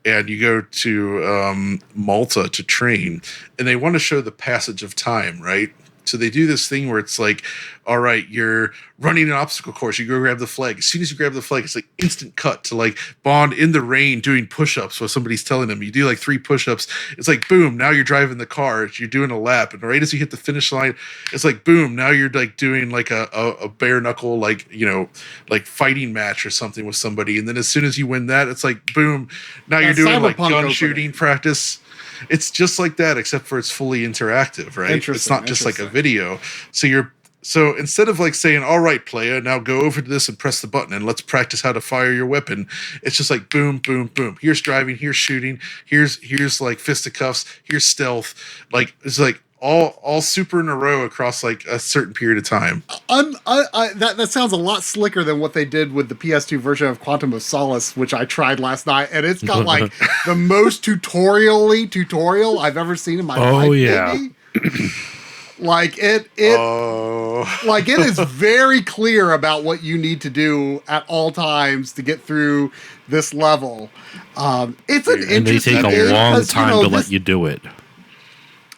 and you go to Malta to train, and they want to show the passage of time, right? So they do this thing where it's like, all right, you're running an obstacle course. You go grab the flag. As soon as you grab the flag, it's like instant cut to like Bond in the rain doing push-ups while somebody's telling him. You do like 3 push-ups. It's like, boom, now you're driving the car. You're doing a lap. And right as you hit the finish line, it's like, boom, now you're like doing like a bare knuckle, like, you know, like fighting match or something with somebody. And then as soon as you win that, it's like, boom, now you're doing like gun shooting practice. It's just like that, except for it's fully interactive, right? It's not just like a video. So instead of like saying, all right, playa, now go over to this and press the button and let's practice how to fire your weapon. It's just like boom, boom, boom. Here's driving, here's shooting, here's like fisticuffs, here's stealth. Like it's like all super in a row across like a certain period of time. That sounds a lot slicker than what they did with the PS2 version of Quantum of Solace, which I tried last night, and it's got like the most tutorial I've ever seen in my life. Oh yeah. Like it is very clear about what you need to do at all times to get through this level. It's an interesting game. They take a long time to let you do it.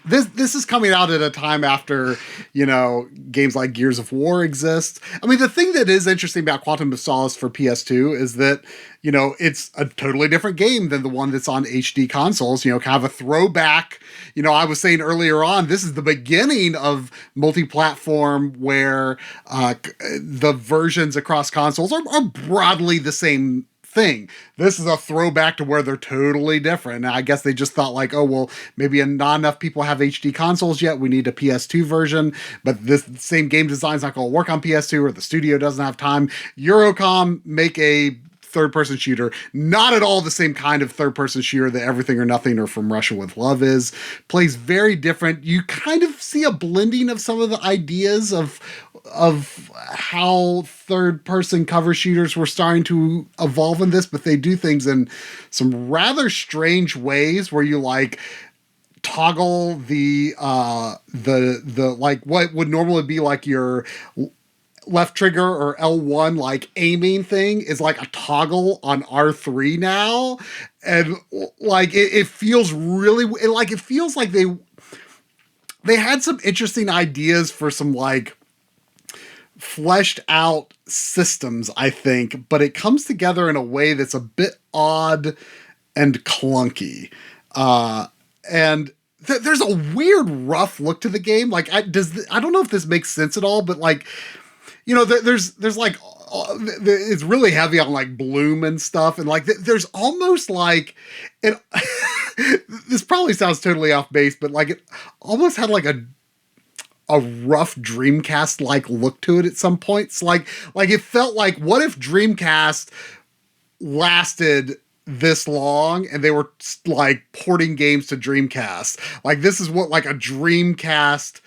this is coming out at a time after, games like Gears of War exist. I mean, the thing that is interesting about Quantum of Solace for PS2 is that, it's a totally different game than the one that's on HD consoles, kind of a throwback. I was saying earlier on, this is the beginning of multi-platform where the versions across consoles are broadly the same thing. This is a throwback to where they're totally different. And I guess they just thought like, oh, well, maybe not enough people have HD consoles yet. We need a PS2 version, but this same game design's not going to work on PS2, or the studio doesn't have time. Eurocom make a third-person shooter, not at all the same kind of third-person shooter that Everything or Nothing or From Russia with Love is. Plays very different. You kind of see a blending of some of the ideas of how third-person cover shooters were starting to evolve in this, but they do things in some rather strange ways where you like toggle the like what would normally be like your left trigger or L1 like aiming thing is like a toggle on R3 now, and like it feels really like it feels like they had some interesting ideas for some like fleshed out systems, I think, but it comes together in a way that's a bit odd and clunky. And there's a weird rough look to the game. Like I don't know if this makes sense at all, but like, there's like, it's really heavy on like bloom and stuff. And like, there's almost like, this probably sounds totally off base, but like it almost had like a rough Dreamcast like look to it at some points. Like it felt like, what if Dreamcast lasted this long and they were like porting games to Dreamcast? Like this is what like a Dreamcast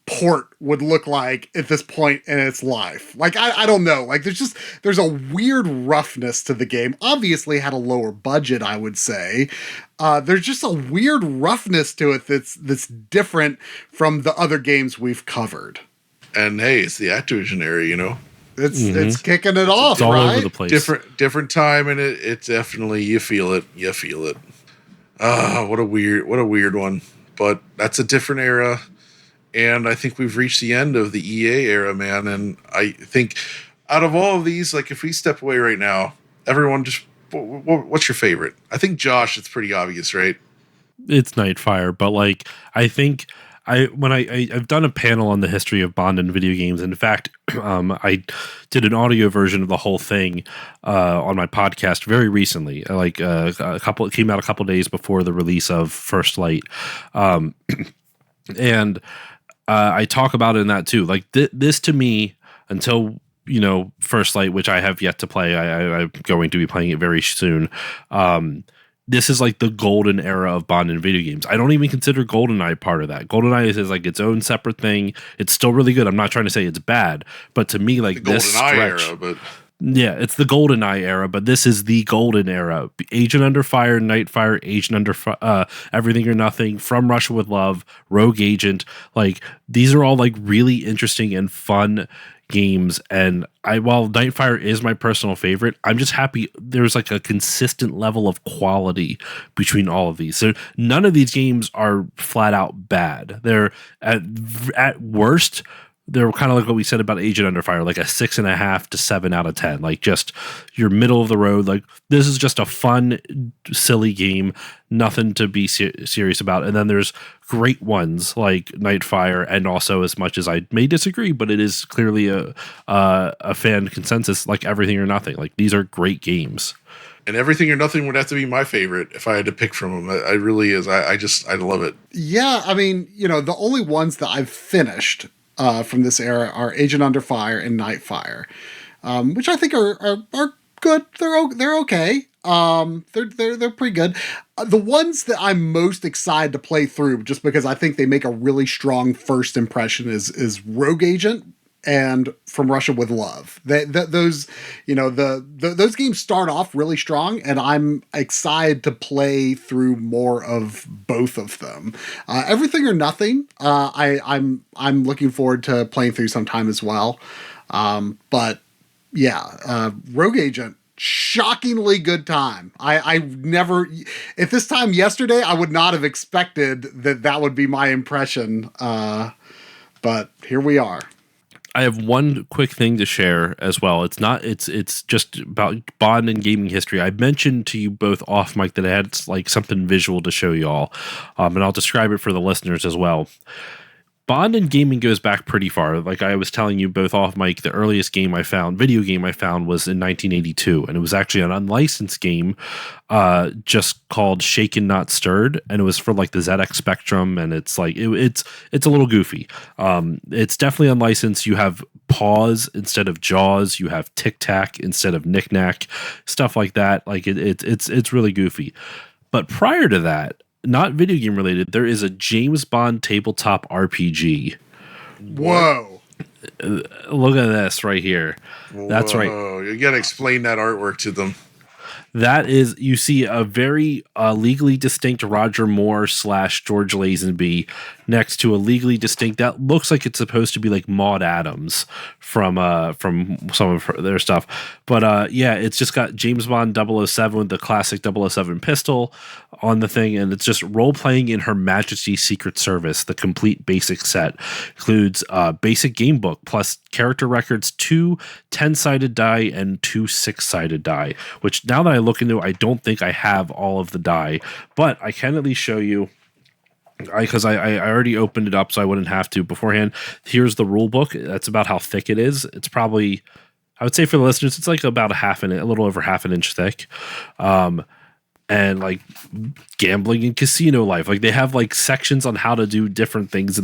port would look like at this point in its life. Like, I don't know. Like there's a weird roughness to the game. Obviously had a lower budget, I would say. There's just a weird roughness to it that's different from the other games we've covered. And hey, it's the Activision era, It's kicking it off, it's all right? over the place. Different time, and it's definitely, you feel it. What a weird one. But that's a different era. And I think we've reached the end of the EA era, man. And I think out of all of these, like if we step away right now, everyone just, what's your favorite? I think Josh, it's pretty obvious, right? It's Nightfire, but like I think I've done a panel on the history of Bond in video games. In fact, I did an audio version of the whole thing on my podcast very recently. Like it came out a couple days before the release of First Light, and I talk about it in that too. Like this to me, until First Light, which I have yet to play, I'm going to be playing it very soon. This is like the golden era of Bond in video games. I don't even consider Goldeneye part of that. Goldeneye is like its own separate thing. It's still really good. I'm not trying to say it's bad, but to me, like the this Goldeneye stretch, era, but yeah, it's the Goldeneye era, but this is the golden era. Agent Under Fire, Nightfire, Agent Under Everything or Nothing, From Russia with Love, Rogue Agent. Like these are all like really interesting and fun games, and while Nightfire is my personal favorite, I'm just happy there's like a consistent level of quality between all of these. So none of these games are flat out bad. They're at worst, they're kind of like what we said about Agent Under Fire, like a 6.5 to 7 out of 10. Like just your middle of the road. Like this is just a fun, silly game, nothing to be serious about. And then there's great ones like Nightfire, and also, as much as I may disagree, but it is clearly a fan consensus, like Everything or Nothing. Like these are great games. And Everything or Nothing would have to be my favorite if I had to pick from them. I really is. I love it. Yeah, I mean, the only ones that I've finished from this era are Agent Under Fire and Nightfire, which I think are good. They're okay. They're pretty good. The ones that I'm most excited to play through, just because I think they make a really strong first impression, is Rogue Agent and From Russia with Love. Those games start off really strong, and I'm excited to play through more of both of them. Everything or Nothing, I'm looking forward to playing through sometime as well. But yeah, Rogue Agent, shockingly good time. I never, at this time yesterday, I would not have expected that would be my impression. But here we are. I have one quick thing to share as well. It's just about Bond and gaming history. I mentioned to you both off mic that I had like something visual to show you all, and I'll describe it for the listeners as well. Bond and gaming goes back pretty far. Like I was telling you both off mic, the earliest video game I found was in 1982, and it was actually an unlicensed game, just called Shaken Not Stirred, and it was for like the ZX Spectrum, and it's like it's a little goofy. It's definitely unlicensed. You have Pause instead of Jaws. You have Tic Tac instead of Knick Knack, stuff like that. Like it's really goofy. But prior to that, not video game related, there is a James Bond tabletop RPG. Whoa. Look at this right here. That's right. You got to explain that artwork to them. That is, you see a very legally distinct Roger Moore / George Lazenby next to a legally distinct that looks like it's supposed to be like Maude Adams from some of their stuff. But yeah, it's just got James Bond 007, the classic 007 pistol on the thing, and it's just role playing in Her Majesty's Secret Service. The complete basic set includes basic game book plus character records, 2 10-sided die and 2 6-sided die, which now that I look into it, I don't think I have all of the die, but I can at least show you, because I already opened it up so I wouldn't have to beforehand. Here's the rule book. That's about how thick it is. It's probably, I would say for the listeners, it's like about a little over half an inch thick. And like gambling and casino life, like they have like sections on how to do different things.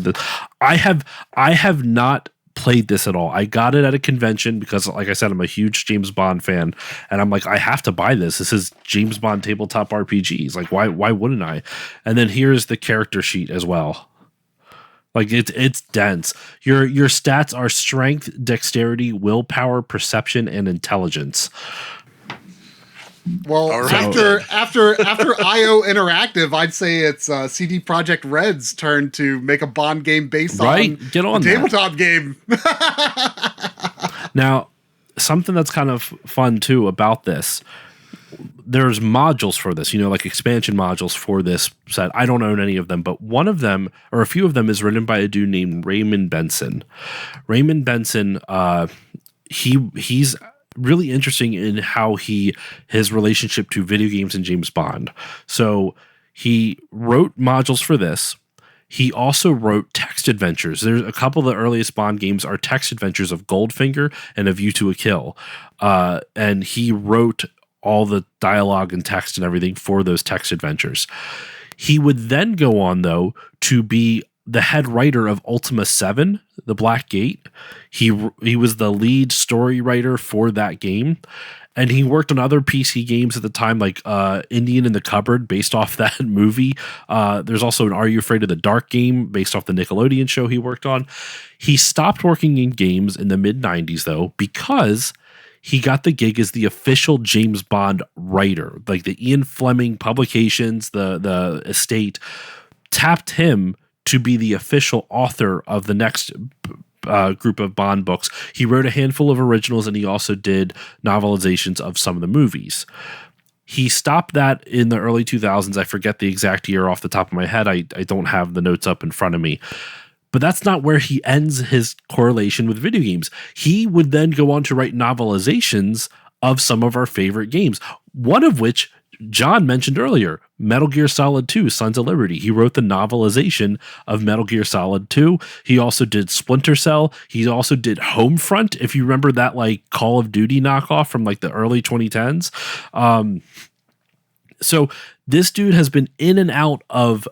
I have not played this at all. I got it at a convention because, like I said, I'm a huge James Bond fan, and I'm like, I have to buy this. This is James Bond tabletop RPGs. Like, why wouldn't I? And then here's the character sheet as well. Like it's dense. Your stats are strength, dexterity, willpower, perception, and intelligence. Well, right. after IO Interactive, I'd say it's CD Projekt Red's turn to make a Bond game based on Get on a tabletop game. Now, something that's kind of fun too about this, there's modules for this, like expansion modules for this set. I don't own any of them, but one of them, or a few of them, is written by a dude named Raymond Benson. Raymond Benson, he's really interesting in how his relationship to video games and James Bond. So he wrote modules for this. He also wrote text adventures. There's a couple of the earliest Bond games are text adventures of Goldfinger and A View to a Kill. And he wrote all the dialogue and text and everything for those text adventures. He would then go on, though, to be the head writer of Ultima 7, The Black Gate. He was the lead story writer for that game, and he worked on other PC games at the time, like Indian in the Cupboard, based off that movie. There's also an Are You Afraid of the Dark game, based off the Nickelodeon show he worked on. He stopped working in games in the mid-90s, though, because he got the gig as the official James Bond writer. Like the Ian Fleming publications, the estate, tapped him to be the official author of the next group of Bond books. He wrote a handful of originals, and he also did novelizations of some of the movies. He stopped that in the early 2000s. I forget the exact year off the top of my head. I don't have the notes up in front of me. But that's not where he ends his correlation with video games. He would then go on to write novelizations of some of our favorite games, one of which John mentioned earlier, Metal Gear Solid 2, Sons of Liberty. He wrote the novelization of Metal Gear Solid 2. He also did Splinter Cell. He also did Homefront, if you remember that like Call of Duty knockoff from like the early 2010s. So this dude has been in and out of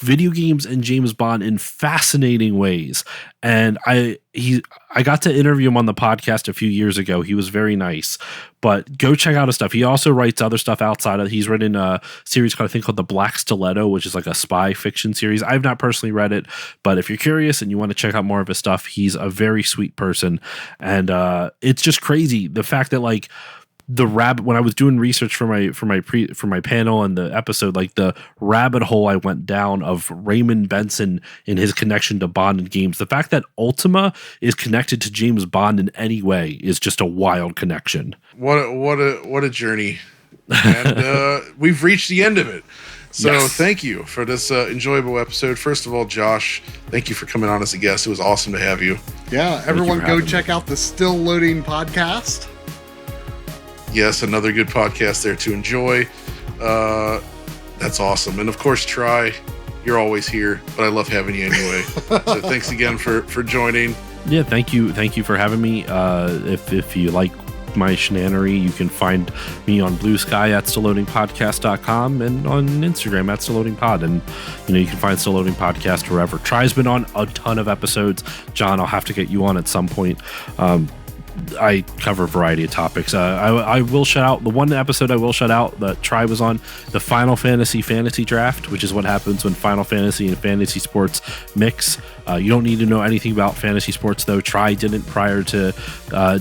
video games and James Bond in fascinating ways. And I got to interview him on the podcast a few years ago. He was very nice, but go check out his stuff. He also writes other stuff outside of, he's written a series called The Black Stiletto, which is like a spy fiction series. I've not personally read it, but if you're curious and you want to check out more of his stuff, he's a very sweet person. And it's just crazy. The fact that like the rabbit, when I was doing research for my panel and the episode, like the rabbit hole I went down of Raymond Benson and his connection to Bond and games. The fact that Ultima is connected to James Bond in any way is just a wild connection. What a journey. And we've reached the end of it. So Thank you for this enjoyable episode. First of all, Josh, thank you for coming on as a guest. It was awesome to have you. Yeah, everyone go check out the Still Loading podcast. Yes, another good podcast there to enjoy. That's awesome. And of course, Try, you're always here, but I love having you anyway. So thanks again for joining. Yeah, thank you for having me. If you like my shenanery, you can find me on Blue Sky at stillloadingpodcast.com and on Instagram at stillloadingpod. And you can find Still Loading Podcast wherever. Try's been on a ton of episodes. John, I'll have to get you on at some point. I cover a variety of topics. I will shout out the one episode I will shout out that Try was on, the Final Fantasy Draft, which is what happens when Final Fantasy and fantasy sports mix. You don't need to know anything about fantasy sports, though. Try didn't prior to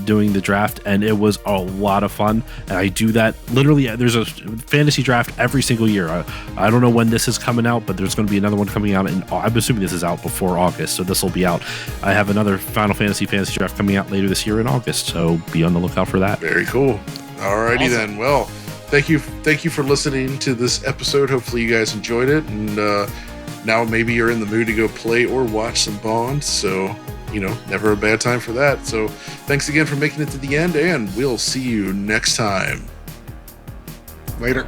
doing the draft, and it was a lot of fun. And I do that literally. There's a fantasy draft every single year. I don't know when this is coming out, but there's going to be another one coming out, and I'm assuming this is out before August, so this will be out. I have another Final Fantasy draft coming out later this year in August, so be on the lookout for that. Very cool. Alrighty then. Well, thank you for listening to this episode. Hopefully you guys enjoyed it, and now maybe you're in the mood to go play or watch some Bond, so never a bad time for that. So thanks again for making it to the end, and we'll see you next time. Later.